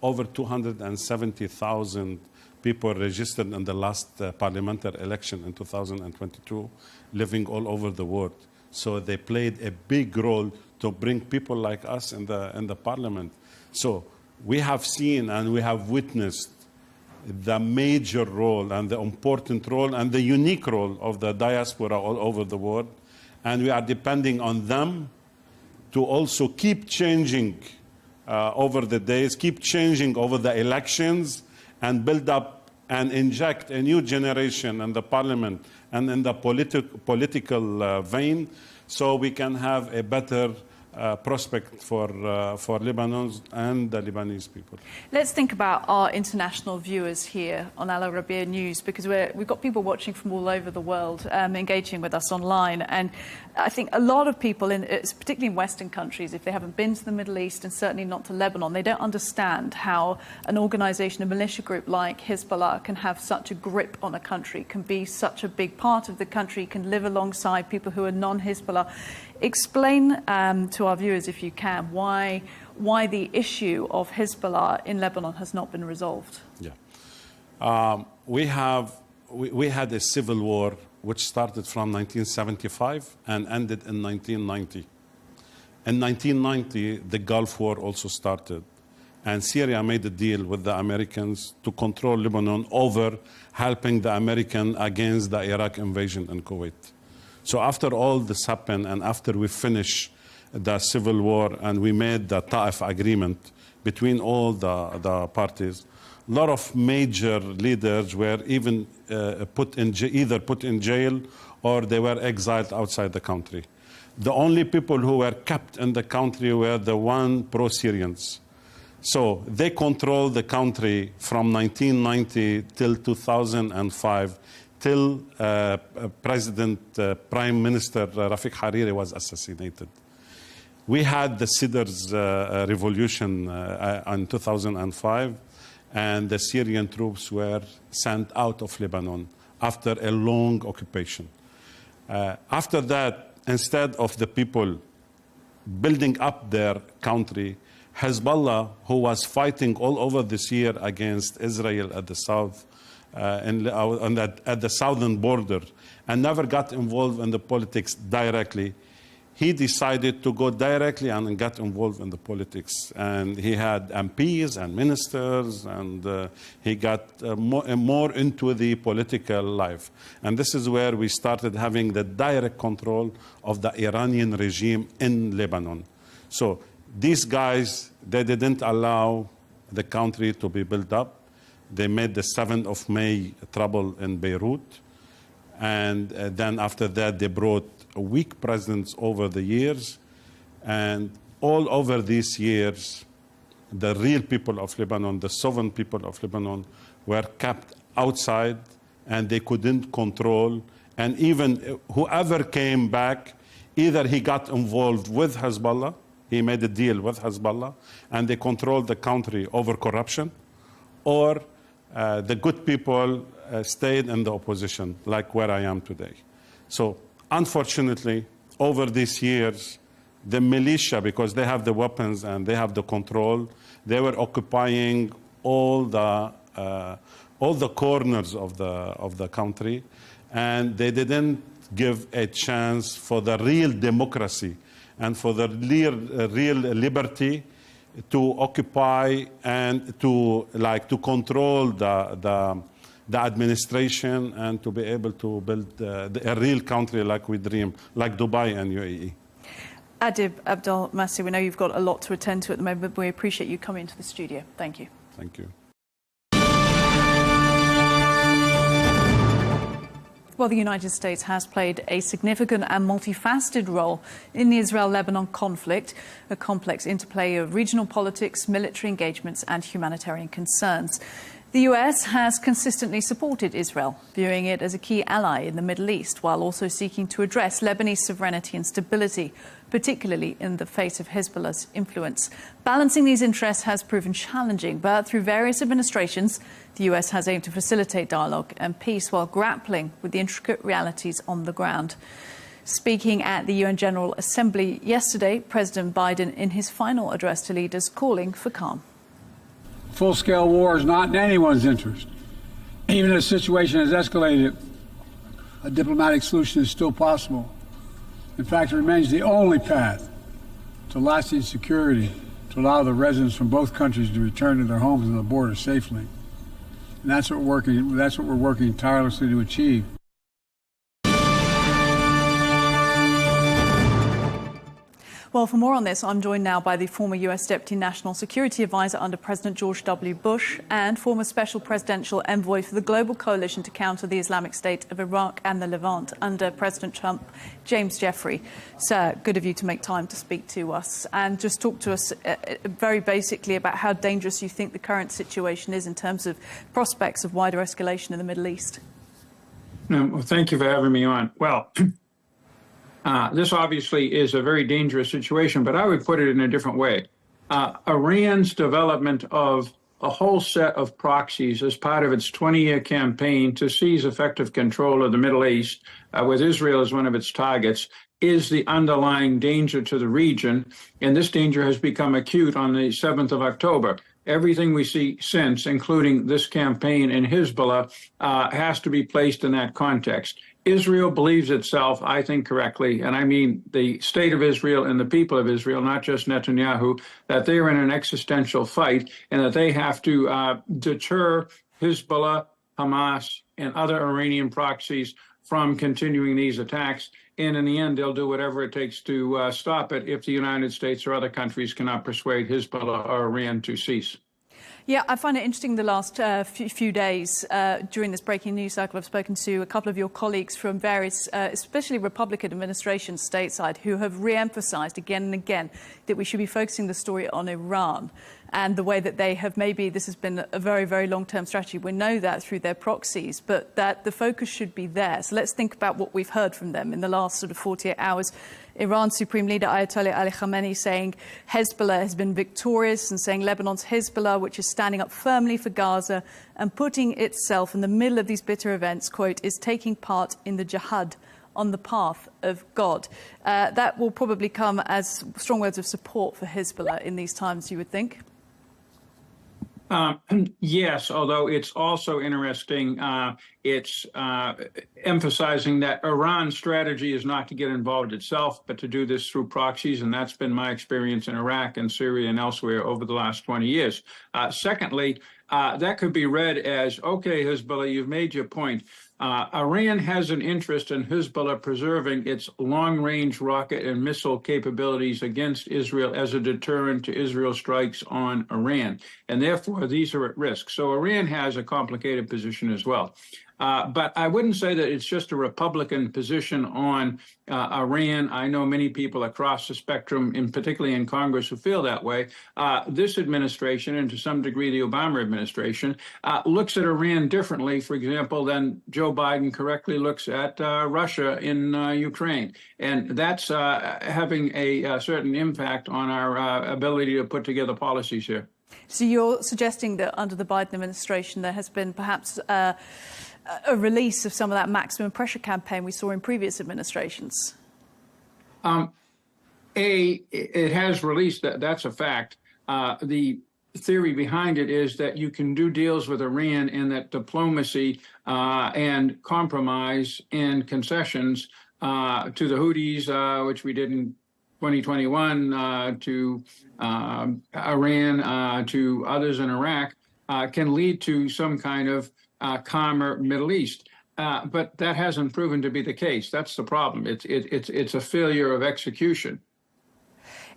Over 270,000 people registered in the last parliamentary election in 2022, living all over the world. So they played a big role to bring people like us in the parliament. So we have seen and we have witnessed the major role and the important role and the unique role of the diaspora all over the world. And we are depending on them to also keep changing over the days, keep changing over the elections, and build up and inject a new generation in the parliament and in the political vein, so we can have a better prospect for Lebanon and the Lebanese people. Let's think about our international viewers here on Al Arabiya News, because we've got people watching from all over the world, engaging with us online. And I think a lot of people, particularly in Western countries, if they haven't been to the Middle East and certainly not to Lebanon, they don't understand how an organisation, a militia group like Hezbollah can have such a grip on a country, can be such a big part of the country, can live alongside people who are non-Hezbollah. Explain to our viewers, if you can, why the issue of Hezbollah in Lebanon has not been resolved. Yeah, we had a civil war which started from 1975 and ended in 1990. In 1990, the Gulf War also started, and Syria made a deal with the Americans to control Lebanon over helping the American against the Iraq invasion in Kuwait. So after all this happened, and after we finished the civil war and we made the Ta'if agreement between all the parties, a lot of major leaders were even either put in jail or they were exiled outside the country. The only people who were kept in the country were the pro-Syrians. So they controlled the country from 1990 till 2005. Till Prime Minister Rafiq Hariri was assassinated. We had the Cedars Revolution in 2005, and the Syrian troops were sent out of Lebanon after a long occupation. After that, instead of the people building up their country, Hezbollah, who was fighting all over this year against Israel at the south, at the southern border, and never got involved in the politics directly, he decided to go directly and get involved in the politics. And he had MPs and ministers, and he got more into the political life. And this is where we started having the direct control of the Iranian regime in Lebanon. So these guys, they didn't allow the country to be built up. They made the 7th of May trouble in Beirut. And then after that, they brought weak presidents over the years. And all over these years, the real people of Lebanon, the sovereign people of Lebanon, were kept outside, and they couldn't control. And even whoever came back, either he got involved with Hezbollah, he made a deal with Hezbollah, and they controlled the country over corruption, or the good people stayed in the opposition, like where I am today. So unfortunately, over these years, the militia, because they have the weapons and they have the control, they were occupying all the corners of the country, and they didn't give a chance for the real democracy and for the real liberty to occupy and to control the administration and to be able to build a real country like we dream, like Dubai and UAE. Adib Abdel Masih, we know you've got a lot to attend to at the moment, but we appreciate you coming into the studio. Thank you. Thank you. Well, the United States has played a significant and multifaceted role in the Israel-Lebanon conflict, a complex interplay of regional politics, military engagements and humanitarian concerns. The US has consistently supported Israel, viewing it as a key ally in the Middle East, while also seeking to address Lebanese sovereignty and stability, particularly in the face of Hezbollah's influence. Balancing these interests has proven challenging, but through various administrations, the US has aimed to facilitate dialogue and peace while grappling with the intricate realities on the ground. Speaking at the UN General Assembly yesterday, President Biden, in his final address to leaders, calling for calm. Full-scale war is not in anyone's interest. Even if the situation has escalated, a diplomatic solution is still possible. In fact, it remains the only path to lasting security to allow the residents from both countries to return to their homes and the border safely. And that's what we're working tirelessly to achieve. Well, for more on this, I'm joined now by the former US Deputy National Security Advisor under President George W. Bush and former Special Presidential Envoy for the Global Coalition to counter the Islamic State of Iraq and the Levant under President Trump, James Jeffrey. Sir, good of you to make time to speak to us and just talk to us very basically about how dangerous you think the current situation is in terms of prospects of wider escalation in the Middle East. Well, thank you for having me on. Well, this obviously is a very dangerous situation, but I would put it in a different way. Iran's development of a whole set of proxies as part of its 20-year campaign to seize effective control of the Middle East, with Israel as one of its targets, is the underlying danger to the region. And this danger has become acute on the 7th of October. Everything we see since, including this campaign in Hezbollah, has to be placed in that context. Israel believes itself, I think correctly, and I mean the state of Israel and the people of Israel, not just Netanyahu, that they are in an existential fight and that they have to deter Hezbollah, Hamas, and other Iranian proxies from continuing these attacks. And in the end, they'll do whatever it takes to stop it if the United States or other countries cannot persuade Hezbollah or Iran to cease. Yeah, I find it interesting the last few days during this breaking news cycle. I've spoken to a couple of your colleagues from various, especially Republican administrations stateside, who have re-emphasized again and again that we should be focusing the story on Iran and the way that they have maybe this has been a very, very long-term strategy. We know that through their proxies, but that the focus should be there. So let's think about what we've heard from them in the last sort of 48 hours. Iran's Supreme Leader Ayatollah Ali Khamenei saying Hezbollah has been victorious and saying Lebanon's Hezbollah, which is standing up firmly for Gaza and putting itself in the middle of these bitter events, quote, is taking part in the jihad on the path of God. That will probably come as strong words of support for Hezbollah in these times, you would think. Yes, although it's also interesting, it's emphasizing that Iran's strategy is not to get involved itself, but to do this through proxies, and that's been my experience in Iraq and Syria and elsewhere over the last 20 years. Secondly, that could be read as, okay, Hezbollah, you've made your point. Iran has an interest in Hezbollah preserving its long-range rocket and missile capabilities against Israel as a deterrent to Israel strikes on Iran. And therefore, these are at risk. So Iran has a complicated position as well. But I wouldn't say that it's just a Republican position on Iran. I know many people across the spectrum, and particularly in Congress, who feel that way. This administration, and to some degree the Obama administration, looks at Iran differently, for example, than Joe Biden correctly looks at Russia in Ukraine. And that's having a certain impact on our ability to put together policies here. So you're suggesting that under the Biden administration there has been perhaps a release of some of that maximum pressure campaign we saw in previous administrations? It has released that. That's a fact. The theory behind it is that you can do deals with Iran and that diplomacy and compromise and concessions to the Houthis, which we did in 2021, to Iran, to others in Iraq, can lead to some kind of calmer Middle East. But that hasn't proven to be the case. That's the problem. It's a failure of execution.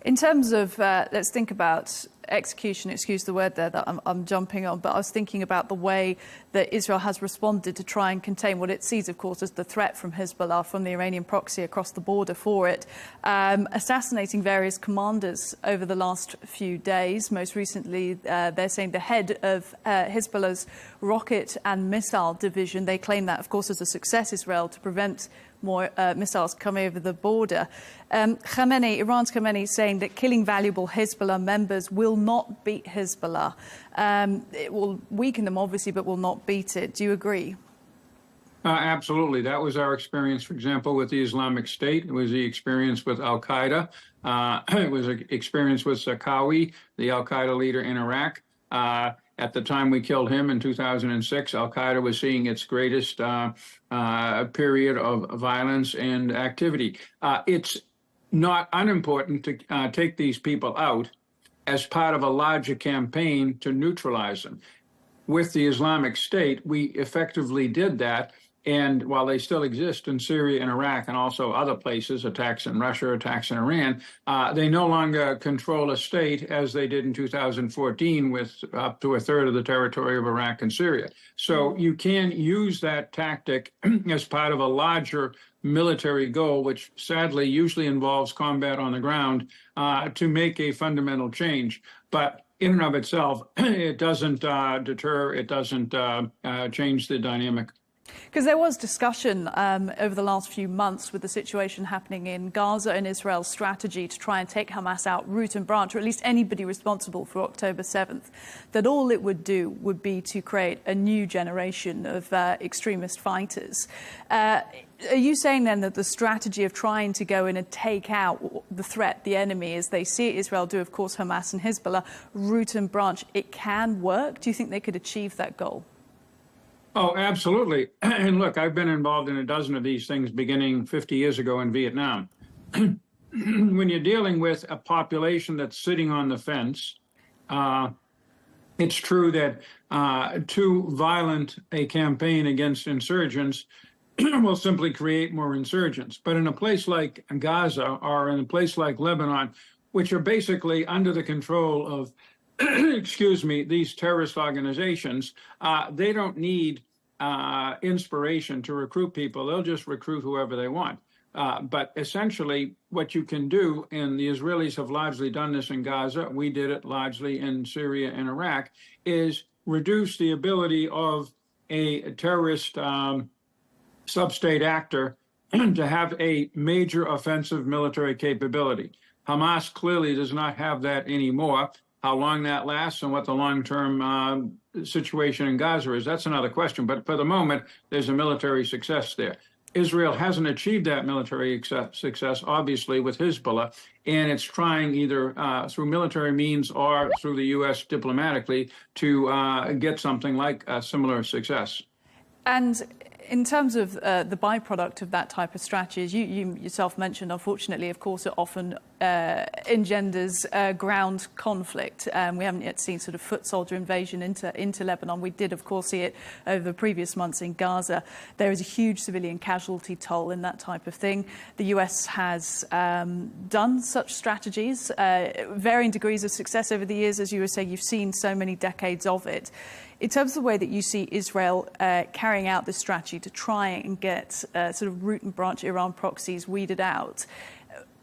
In terms of, let's think about execution, excuse the word there that I'm jumping on, but I was thinking about the way that Israel has responded to try and contain what it sees, of course, as the threat from Hezbollah, from the Iranian proxy across the border for it, assassinating various commanders over the last few days. Most recently, they're saying the head of Hezbollah's rocket and missile division. They claim that, of course, as a success, Israel, to prevent more missiles coming over the border. Iran's Khamenei saying that killing valuable Hezbollah members will not beat Hezbollah. It will weaken them, obviously, but will not beat it. Do you agree? Absolutely. That was our experience, for example, with the Islamic State. It was the experience with al-Qaeda. It was an experience with Zarqawi, the al-Qaeda leader in Iraq. At the time we killed him in 2006, al-Qaeda was seeing its greatest period of violence and activity. It's not unimportant to take these people out as part of a larger campaign to neutralize them. With the Islamic State, we effectively did that, And while they still exist in Syria and Iraq and also other places, attacks in Russia, attacks in Iran, they no longer control a state as they did in 2014 with up to a third of the territory of Iraq and Syria. So you can use that tactic as part of a larger military goal, which sadly usually involves combat on the ground, to make a fundamental change. But in and of itself, it doesn't deter, it doesn't change the dynamic. Because there was discussion over the last few months with the situation happening in Gaza and Israel's strategy to try and take Hamas out root and branch, or at least anybody responsible for October 7th, that all it would do would be to create a new generation of extremist fighters. Are you saying then that the strategy of trying to go in and take out the threat, the enemy, as they see Israel do, of course, Hamas and Hezbollah, root and branch, it can work? Do you think they could achieve that goal? Oh, absolutely. And look, I've been involved in a dozen of these things beginning 50 years ago in Vietnam. When you're dealing with a population that's sitting on the fence, it's true that too violent a campaign against insurgents will simply create more insurgents. But in a place like Gaza or in a place like Lebanon, which are basically under the control of excuse me, these terrorist organizations, they don't need inspiration to recruit people. They'll just recruit whoever they want. But essentially, what you can do, and the Israelis have largely done this in Gaza, we did it largely in Syria and Iraq, is reduce the ability of a terrorist sub-state actor to have a major offensive military capability. Hamas clearly does not have that anymore. How long that lasts and what the long-term situation in Gaza is, that's another question. But for the moment, there's a military success there. Israel hasn't achieved that military success, obviously, with Hezbollah, and it's trying either through military means or through the U.S. diplomatically to get something like a similar success. And in terms of the byproduct of that type of strategy, as you yourself mentioned, unfortunately, of course, it often engenders ground conflict. We haven't yet seen sort of foot soldier invasion into Lebanon. We did, of course, see it over the previous months in Gaza. There is a huge civilian casualty toll in that type of thing. The US has done such strategies, varying degrees of success over the years. As you were saying, you've seen so many decades of it. In terms of the way that you see Israel carrying out this strategy to try and get sort of root and branch Iran proxies weeded out,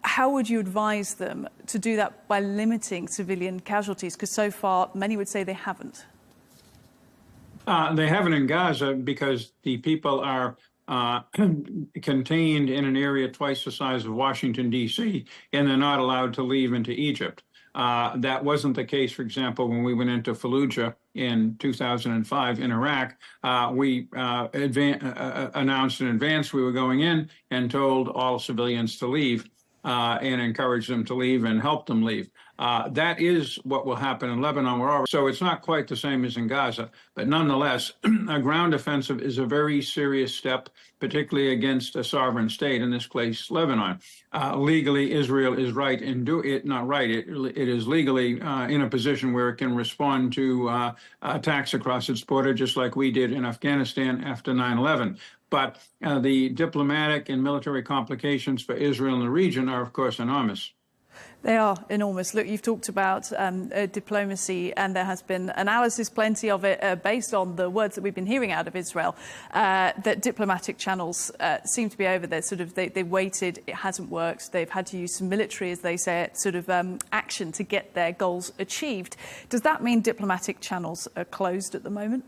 how would you advise them to do that by limiting civilian casualties? Because so far, many would say they haven't. They haven't in Gaza because the people are contained in an area twice the size of Washington, D.C., and they're not allowed to leave into Egypt. That wasn't the case, for example, when we went into Fallujah in 2005 in Iraq. We announced in advance we were going in and told all civilians to leave and encouraged them to leave and helped them leave. That is what will happen in Lebanon. So it's not quite the same as in Gaza, but nonetheless, a ground offensive is a very serious step, particularly against a sovereign state, in this case, Lebanon. Legally, Israel is right in it is legally in a position where it can respond to attacks across its border, just like we did in Afghanistan after 9/11. But the diplomatic and military complications for Israel in the region are, of course, enormous. They are enormous. Look, you've talked about diplomacy, and there has been analysis, plenty of it, based on the words that we've been hearing out of Israel, that diplomatic channels seem to be over there. Sort of, they waited, it hasn't worked. They've had to use some military, as they say, sort of action to get their goals achieved. Does that mean diplomatic channels are closed at the moment?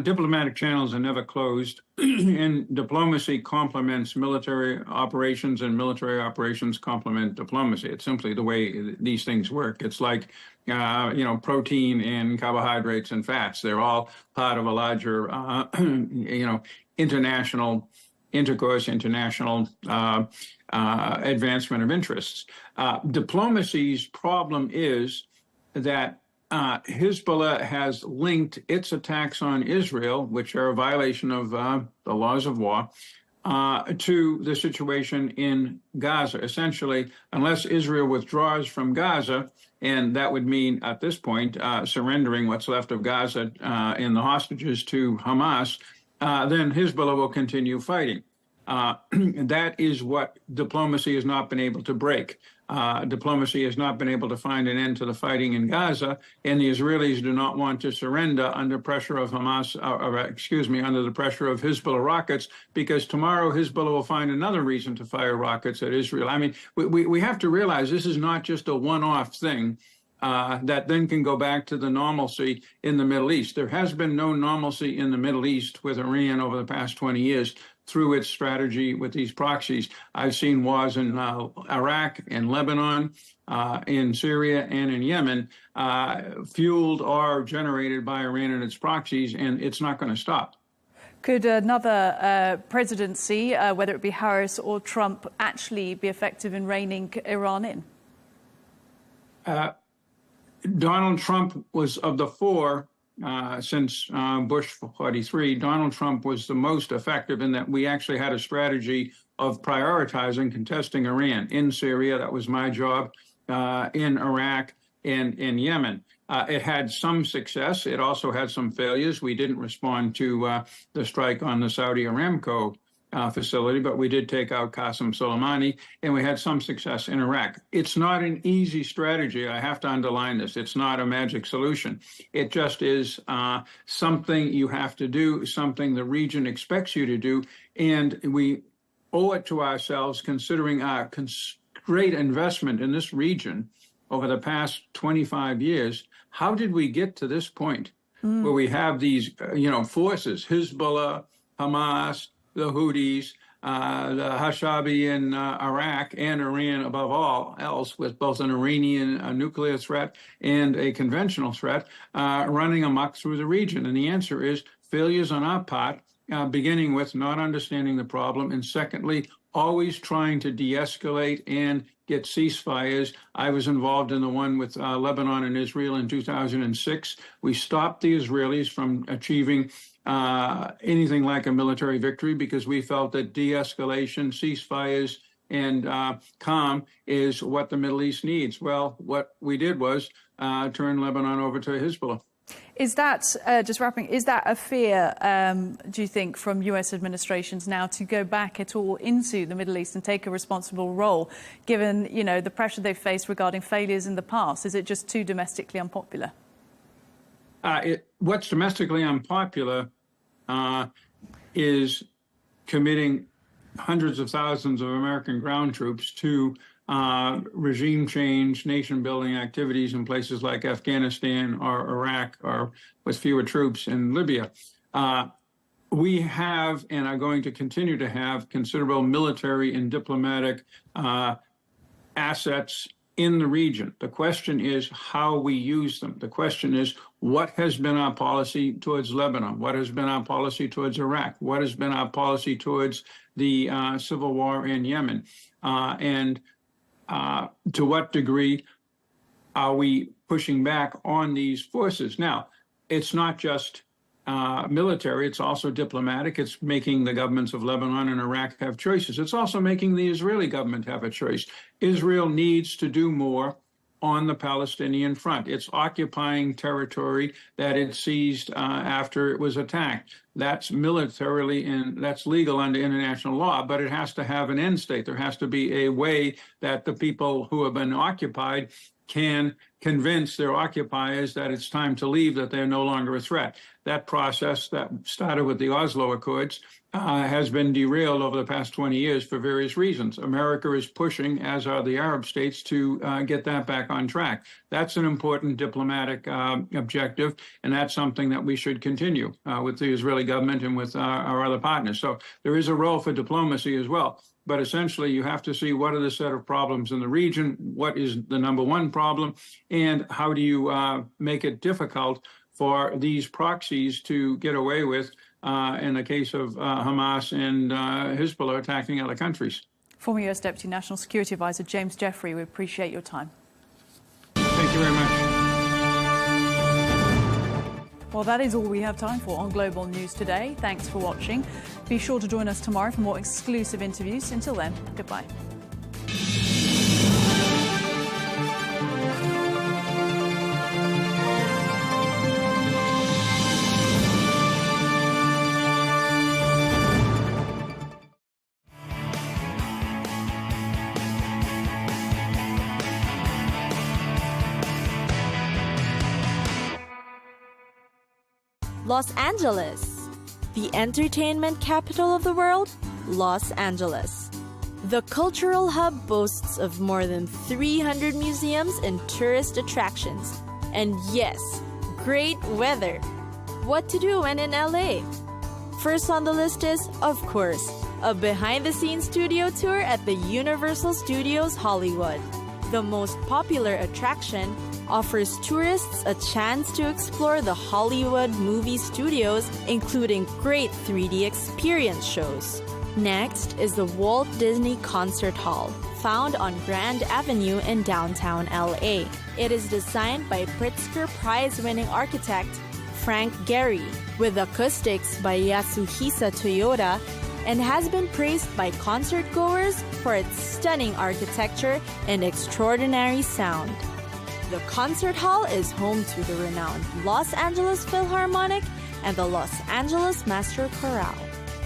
Diplomatic channels are never closed, and diplomacy complements military operations, and military operations complement diplomacy. It's simply the way these things work. It's like, protein and carbohydrates and fats. They're all part of a larger, international intercourse, international advancement of interests. Diplomacy's problem is that Hezbollah has linked its attacks on Israel, which are a violation of the laws of war, to the situation in Gaza. Essentially, unless Israel withdraws from Gaza, and that would mean at this point surrendering what's left of Gaza and the hostages to Hamas, then Hezbollah will continue fighting. That is what diplomacy has not been able to break. Diplomacy has not been able to find an end to the fighting in Gaza, and the Israelis do not want to surrender under pressure of under the pressure of Hezbollah rockets, because tomorrow Hezbollah will find another reason to fire rockets at Israel. I mean, we have to realize this is not just a one-off thing that then can go back to the normalcy in the Middle East. There has been no normalcy in the Middle East with Iran over the past 20 years. Through its strategy with these proxies. I've seen wars in Iraq, in Lebanon, in Syria, and in Yemen, fueled or generated by Iran and its proxies, and it's not going to stop. Could another presidency, whether it be Harris or Trump, actually be effective in reining Iran in? Donald Trump was, of the four, since Bush 43, Donald Trump was the most effective in that we actually had a strategy of prioritizing contesting Iran in Syria. That was my job, in Iraq and in Yemen. It had some success. It also had some failures. We didn't respond to the strike on the Saudi Aramco facility, but we did take out Qasem Soleimani, and we had some success in Iraq. It's not an easy strategy. I have to underline this. It's not a magic solution. It just is something you have to do, something the region expects you to do, and we owe it to ourselves, considering our great investment in this region over the past 25 years. How did we get to this point where we have these, forces, Hezbollah, Hamas, the Houthis, the Hashabi in Iraq, and Iran above all else, with both an Iranian nuclear threat and a conventional threat running amok through the region? And the answer is failures on our part, beginning with not understanding the problem, and secondly, always trying to de-escalate and get ceasefires. I was involved in the one with Lebanon and Israel in 2006. We stopped the Israelis from achieving anything like a military victory because we felt that de-escalation, ceasefires, and calm is what the Middle East needs. Well, what we did was turn Lebanon over to Hezbollah. Is that, just wrapping, is that a fear, do you think, from US administrations now to go back at all into the Middle East and take a responsible role, given, the pressure they've faced regarding failures in the past? Is it just too domestically unpopular? What's domestically unpopular is committing hundreds of thousands of American ground troops to regime change, nation-building activities in places like Afghanistan or Iraq, or with fewer troops in Libya. We have and are going to continue to have considerable military and diplomatic assets in the region. The question is how we use them. The question is, what has been our policy towards Lebanon? What has been our policy towards Iraq? What has been our policy towards the civil war in Yemen? And to what degree are we pushing back on these forces? Now, it's not just military, it's also diplomatic. It's making the governments of Lebanon and Iraq have choices. It's also making the Israeli government have a choice. Israel needs to do more on the Palestinian front. It's occupying territory that it seized after it was attacked. That's militarily and that's legal under international law, but it has to have an end state. There has to be a way that the people who have been occupied can convince their occupiers that it's time to leave, that they're no longer a threat. That process that started with the Oslo Accords has been derailed over the past 20 years for various reasons. America is pushing, as are the Arab states, to get that back on track. That's an important diplomatic objective, and that's something that we should continue with the Israeli government and with our other partners. So there is a role for diplomacy as well. But essentially, you have to see what are the set of problems in the region, what is the number one problem, and how do you make it difficult for these proxies to get away with, in the case of Hamas and Hezbollah attacking other countries. Former US Deputy National Security Advisor James Jeffrey, we appreciate your time. Thank you very much. Well, that is all we have time for on Global News today. Thanks for watching. Be sure to join us tomorrow for more exclusive interviews. Until then, goodbye. Los Angeles. The entertainment capital of the world? Los Angeles. The cultural hub boasts of more than 300 museums and tourist attractions. And yes, great weather. What to do when in LA? First on the list is, of course, a behind-the-scenes studio tour at the Universal Studios Hollywood. The most popular attraction offers tourists a chance to explore the Hollywood movie studios, including great 3D experience shows. Next is the Walt Disney Concert Hall, found on Grand Avenue in downtown LA. It is designed by Pritzker Prize-winning architect Frank Gehry, with acoustics by Yasuhisa Toyoda, and has been praised by concert-goers for its stunning architecture and extraordinary sound. The concert hall is home to the renowned Los Angeles Philharmonic and the Los Angeles Master Chorale.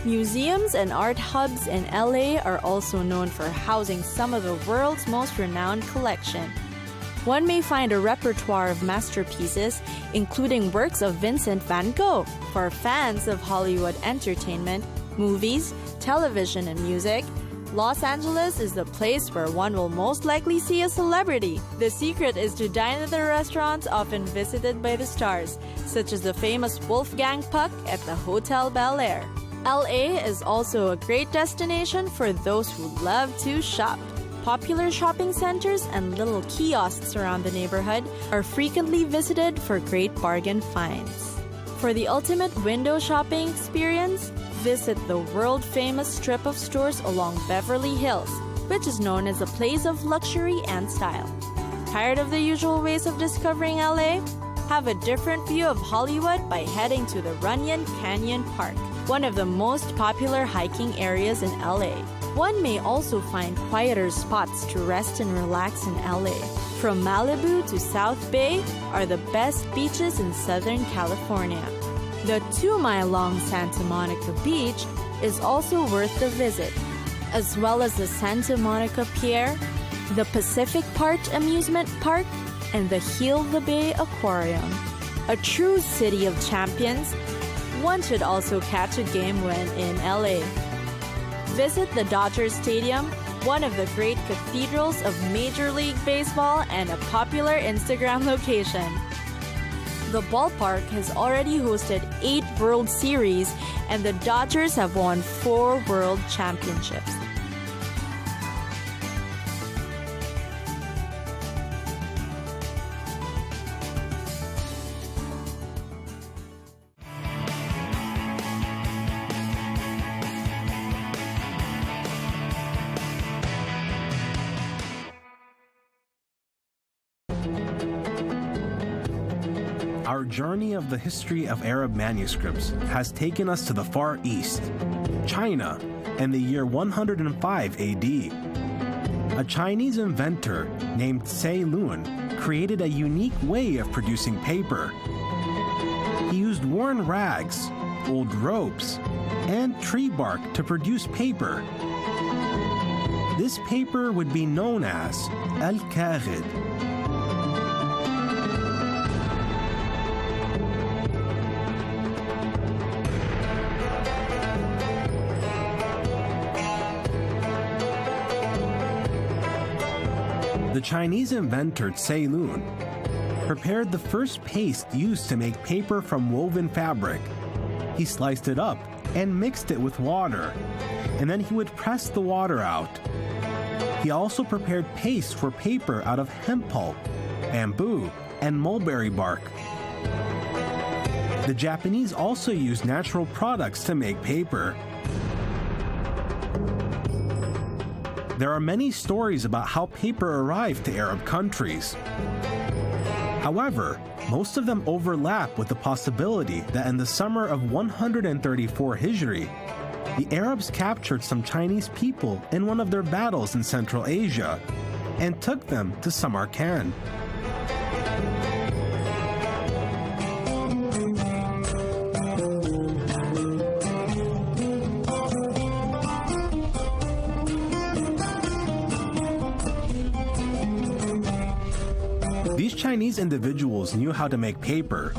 Museums and art hubs in LA are also known for housing some of the world's most renowned collection. One may find a repertoire of masterpieces, including works of Vincent van Gogh, for fans of Hollywood entertainment, movies, television, and music. Los Angeles is the place where one will most likely see a celebrity. The secret is to dine at the restaurants often visited by the stars, such as the famous Wolfgang Puck at the Hotel Bel Air. LA is also a great destination for those who love to shop. Popular shopping centers and little kiosks around the neighborhood are frequently visited for great bargain finds. For the ultimate window shopping experience, visit the world-famous strip of stores along Beverly Hills, which is known as a place of luxury and style. Tired of the usual ways of discovering LA? Have a different view of Hollywood by heading to the Runyon Canyon Park, one of the most popular hiking areas in LA. One may also find quieter spots to rest and relax in LA. From Malibu to South Bay are the best beaches in Southern California. The 2-mile-long Santa Monica Beach is also worth the visit, as well as the Santa Monica Pier, the Pacific Park Amusement Park, and the Heal the Bay Aquarium. A true city of champions, one should also catch a game when in LA. Visit the Dodger Stadium, one of the great cathedrals of Major League Baseball and a popular Instagram location. The ballpark has already hosted 8 World Series, and the Dodgers have won 4 World Championships. Our journey of the history of Arab manuscripts has taken us to the Far East, China, and the year 105 AD. A Chinese inventor named Tsai Lun created a unique way of producing paper. He used worn rags, old ropes, and tree bark to produce paper. This paper would be known as al-Kaghid. The Chinese inventor Tsai Lun prepared the first paste used to make paper from woven fabric. He sliced it up and mixed it with water, and then he would press the water out. He also prepared paste for paper out of hemp pulp, bamboo, and mulberry bark. The Japanese also used natural products to make paper. There are many stories about how paper arrived to Arab countries. However, most of them overlap with the possibility that in the summer of 134 Hijri, the Arabs captured some Chinese people in one of their battles in Central Asia and took them to Samarkand. These Chinese individuals knew how to make paper,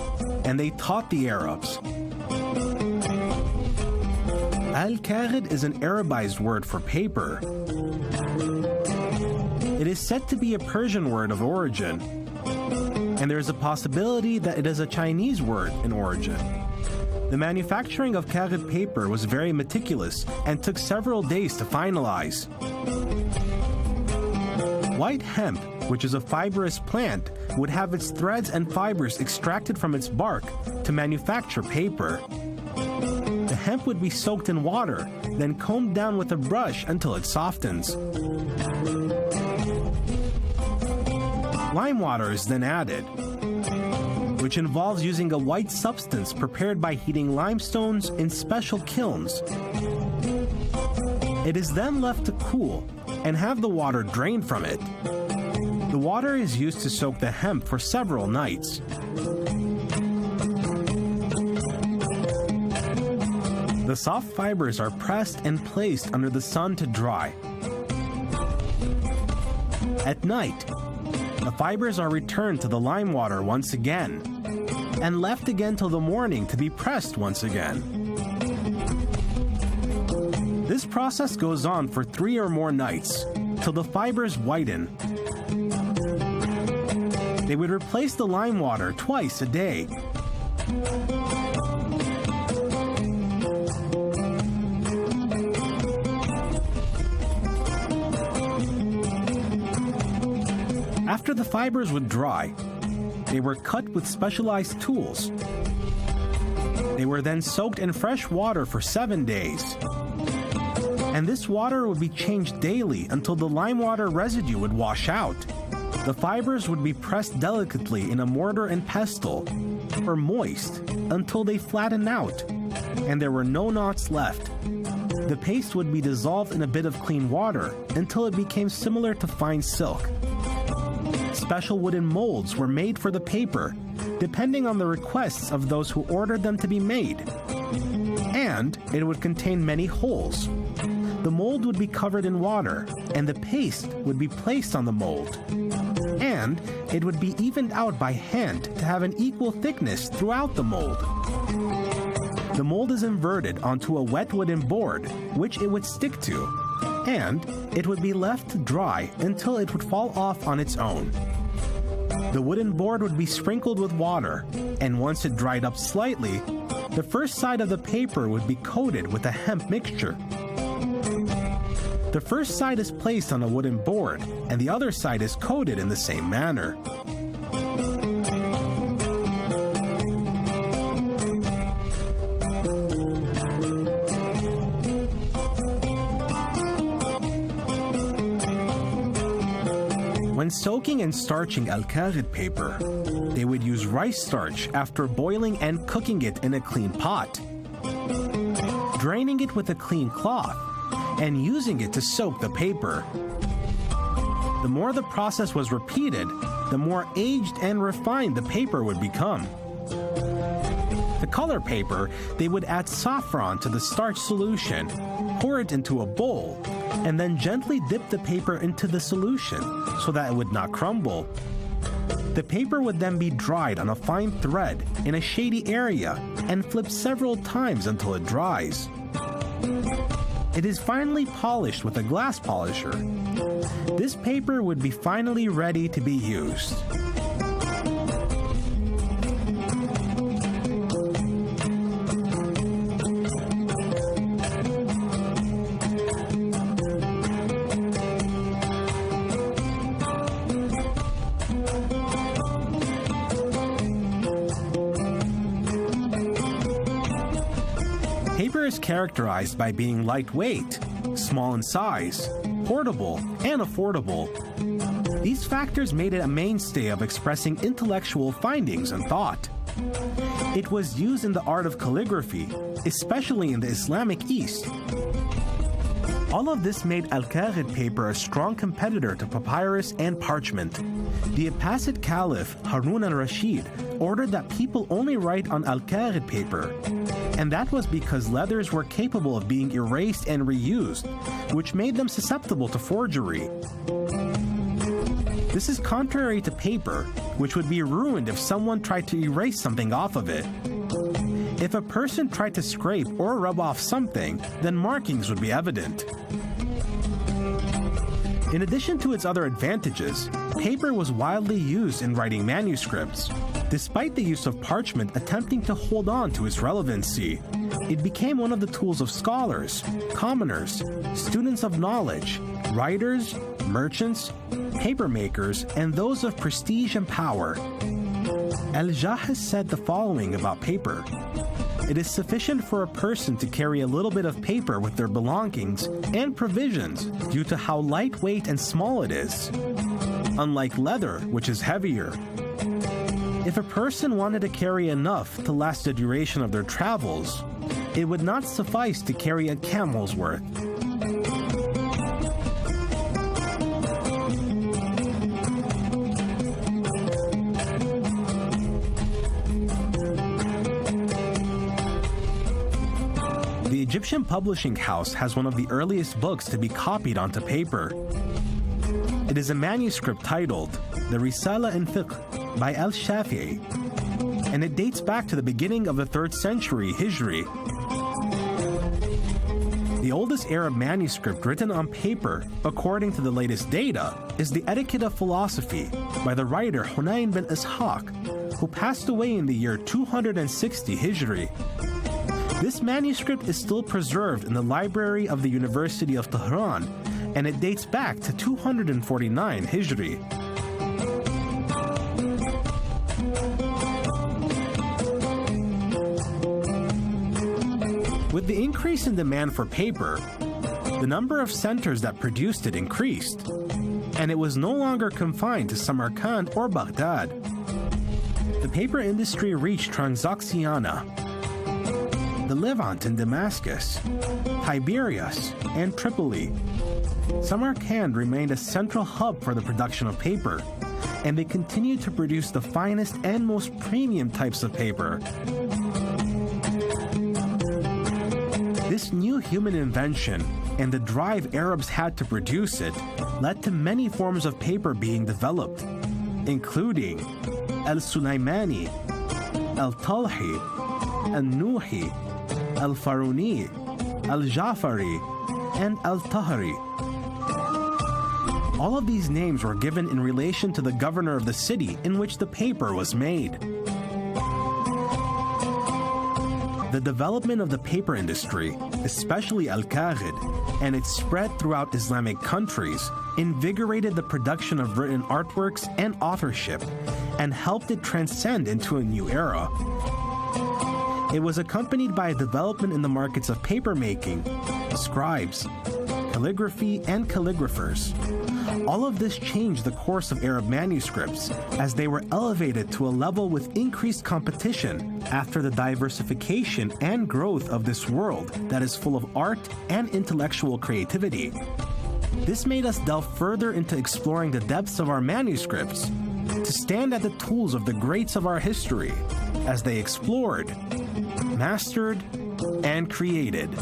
and they taught the Arabs. Al-Karid is an Arabized word for paper. It is said to be a Persian word of origin, and there is a possibility that it is a Chinese word in origin. The manufacturing of Karid paper was very meticulous and took several days to finalize. White hemp, which is a fibrous plant, would have its threads and fibers extracted from its bark to manufacture paper. The hemp would be soaked in water, then combed down with a brush until it softens. Lime water is then added, which involves using a white substance prepared by heating limestones in special kilns. It is then left to cool and have the water drained from it. The water is used to soak the hemp for several nights. The soft fibers are pressed and placed under the sun to dry. At night, the fibers are returned to the lime water once again, and left again till the morning to be pressed once again. This process goes on for 3 or more nights, till the fibers whiten. They would replace the lime water twice a day. After the fibers would dry, they were cut with specialized tools. They were then soaked in fresh water for 7 days. And this water would be changed daily until the lime water residue would wash out. The fibers would be pressed delicately in a mortar and pestle, or moist, until they flattened out, and there were no knots left. The paste would be dissolved in a bit of clean water until it became similar to fine silk. Special wooden molds were made for the paper, depending on the requests of those who ordered them to be made. And it would contain many holes. The mold would be covered in water, and the paste would be placed on the mold. And it would be evened out by hand to have an equal thickness throughout the mold. The mold is inverted onto a wet wooden board, which it would stick to, and it would be left to dry until it would fall off on its own. The wooden board would be sprinkled with water, and once it dried up slightly, the first side of the paper would be coated with a hemp mixture. The first side is placed on a wooden board, and the other side is coated in the same manner. When soaking and starching al-Karid paper, they would use rice starch after boiling and cooking it in a clean pot, draining it with a clean cloth, and using it to soak the paper. The more the process was repeated, the more aged and refined the paper would become. To color paper, they would add saffron to the starch solution, pour it into a bowl, and then gently dip the paper into the solution so that it would not crumble. The paper would then be dried on a fine thread in a shady area and flipped several times until it dries. It is finally polished with a glass polisher. This paper would be finally ready to be used. Paper is characterized by being lightweight, small in size, portable, and affordable. These factors made it a mainstay of expressing intellectual findings and thought. It was used in the art of calligraphy, especially in the Islamic East. All of this made al-Karid paper a strong competitor to papyrus and parchment. The Abbasid Caliph Harun al-Rashid ordered that people only write on al-Karid paper, and that was because leathers were capable of being erased and reused, which made them susceptible to forgery. This is contrary to paper, which would be ruined if someone tried to erase something off of it. If a person tried to scrape or rub off something, then markings would be evident. In addition to its other advantages, paper was widely used in writing manuscripts. Despite the use of parchment attempting to hold on to its relevancy, it became one of the tools of scholars, commoners, students of knowledge, writers, merchants, paper makers, and those of prestige and power. El-Jah has said the following about paper. It is sufficient for a person to carry a little bit of paper with their belongings and provisions due to how lightweight and small it is, unlike leather, which is heavier. If a person wanted to carry enough to last the duration of their travels, it would not suffice to carry a camel's worth. The Egyptian publishing house has one of the earliest books to be copied onto paper. It is a manuscript titled The Risala in Fiqh by al-Shafi'i, and it dates back to the beginning of the 3rd century Hijri. The oldest Arab manuscript written on paper, according to the latest data, is the Etiquette of Philosophy by the writer Hunayn bin Ishaq, who passed away in the year 260 Hijri. This manuscript is still preserved in the library of the University of Tehran, and it dates back to 249 Hijri. With the increase in demand for paper, the number of centers that produced it increased, and it was no longer confined to Samarkand or Baghdad. The paper industry reached Transoxiana, the Levant and Damascus, Tiberias, and Tripoli. Samarkand remained a central hub for the production of paper, and they continued to produce the finest and most premium types of paper. This new human invention and the drive Arabs had to produce it led to many forms of paper being developed, including al-Sulaymani, al-Talhi, al-Nuhi, al-Faruni, al-Jafari, and al-Tahri. All of these names were given in relation to the governor of the city in which the paper was made. The development of the paper industry, especially al-Kaghid, and its spread throughout Islamic countries, invigorated the production of written artworks and authorship, and helped it transcend into a new era. It was accompanied by a development in the markets of papermaking, scribes, calligraphy, and calligraphers. All of this changed the course of Arab manuscripts as they were elevated to a level with increased competition after the diversification and growth of this world that is full of art and intellectual creativity. This made us delve further into exploring the depths of our manuscripts to stand at the tools of the greats of our history as they explored, mastered, and created.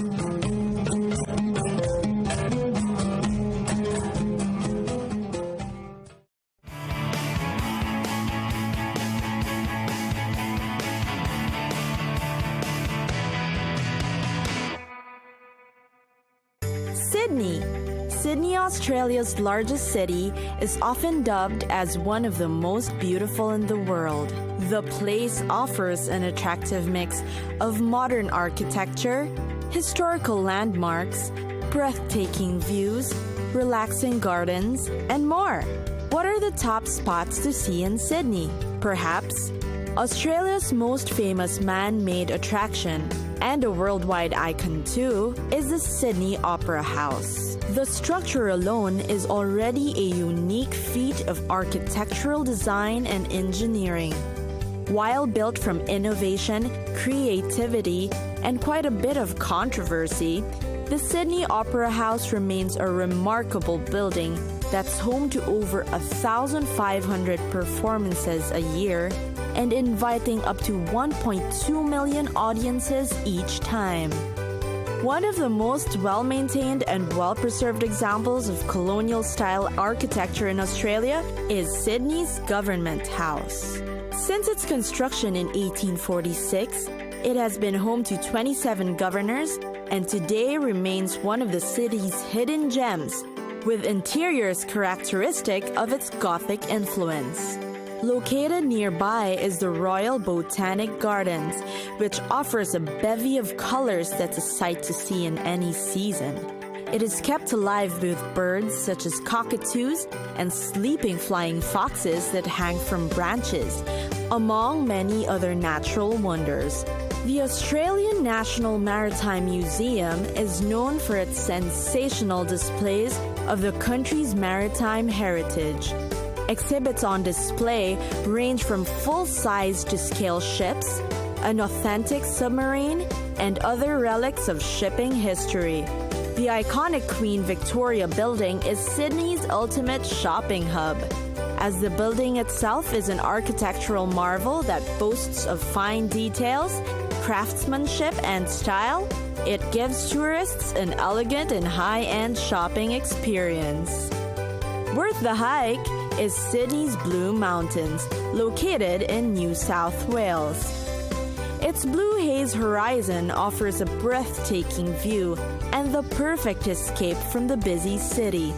Sydney, Australia's largest city, is often dubbed as one of the most beautiful in the world. The place offers an attractive mix of modern architecture, historical landmarks, breathtaking views, relaxing gardens, and more. What are the top spots to see in Sydney? Perhaps Australia's most famous man-made attraction, and a worldwide icon too, is the Sydney Opera House. The structure alone is already a unique feat of architectural design and engineering. While built from innovation, creativity, and quite a bit of controversy, the Sydney Opera House remains a remarkable building that's home to over 1,500 performances a year and inviting up to 1.2 million audiences each time. One of the most well-maintained and well-preserved examples of colonial-style architecture in Australia is Sydney's Government House. Since its construction in 1846, It has been home to 27 governors and today remains one of the city's hidden gems, with interiors characteristic of its Gothic influence. Located nearby is the Royal Botanic Gardens, which offers a bevy of colors that's a sight to see in any season. It is kept alive with birds such as cockatoos and sleeping flying foxes that hang from branches, among many other natural wonders. The Australian National Maritime Museum is known for its sensational displays of the country's maritime heritage. Exhibits on display range from full-size to scale ships, an authentic submarine, and other relics of shipping history. The iconic Queen Victoria building is Sydney's ultimate shopping hub. As the building itself is an architectural marvel that boasts of fine details, craftsmanship, and style, it gives tourists an elegant and high-end shopping experience. Worth the hike is Sydney's Blue Mountains, located in New South Wales. Its blue haze horizon offers a breathtaking view and the perfect escape from the busy city.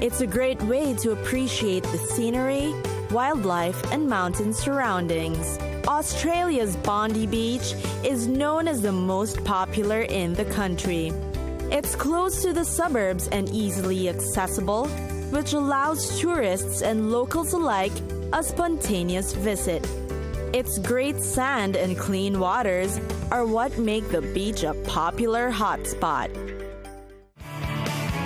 It's a great way to appreciate the scenery, wildlife, and mountain surroundings. Australia's Bondi Beach is known as the most popular in the country. It's close to the suburbs and easily accessible, which allows tourists and locals alike a spontaneous visit. Its great sand and clean waters are what make the beach a popular hotspot.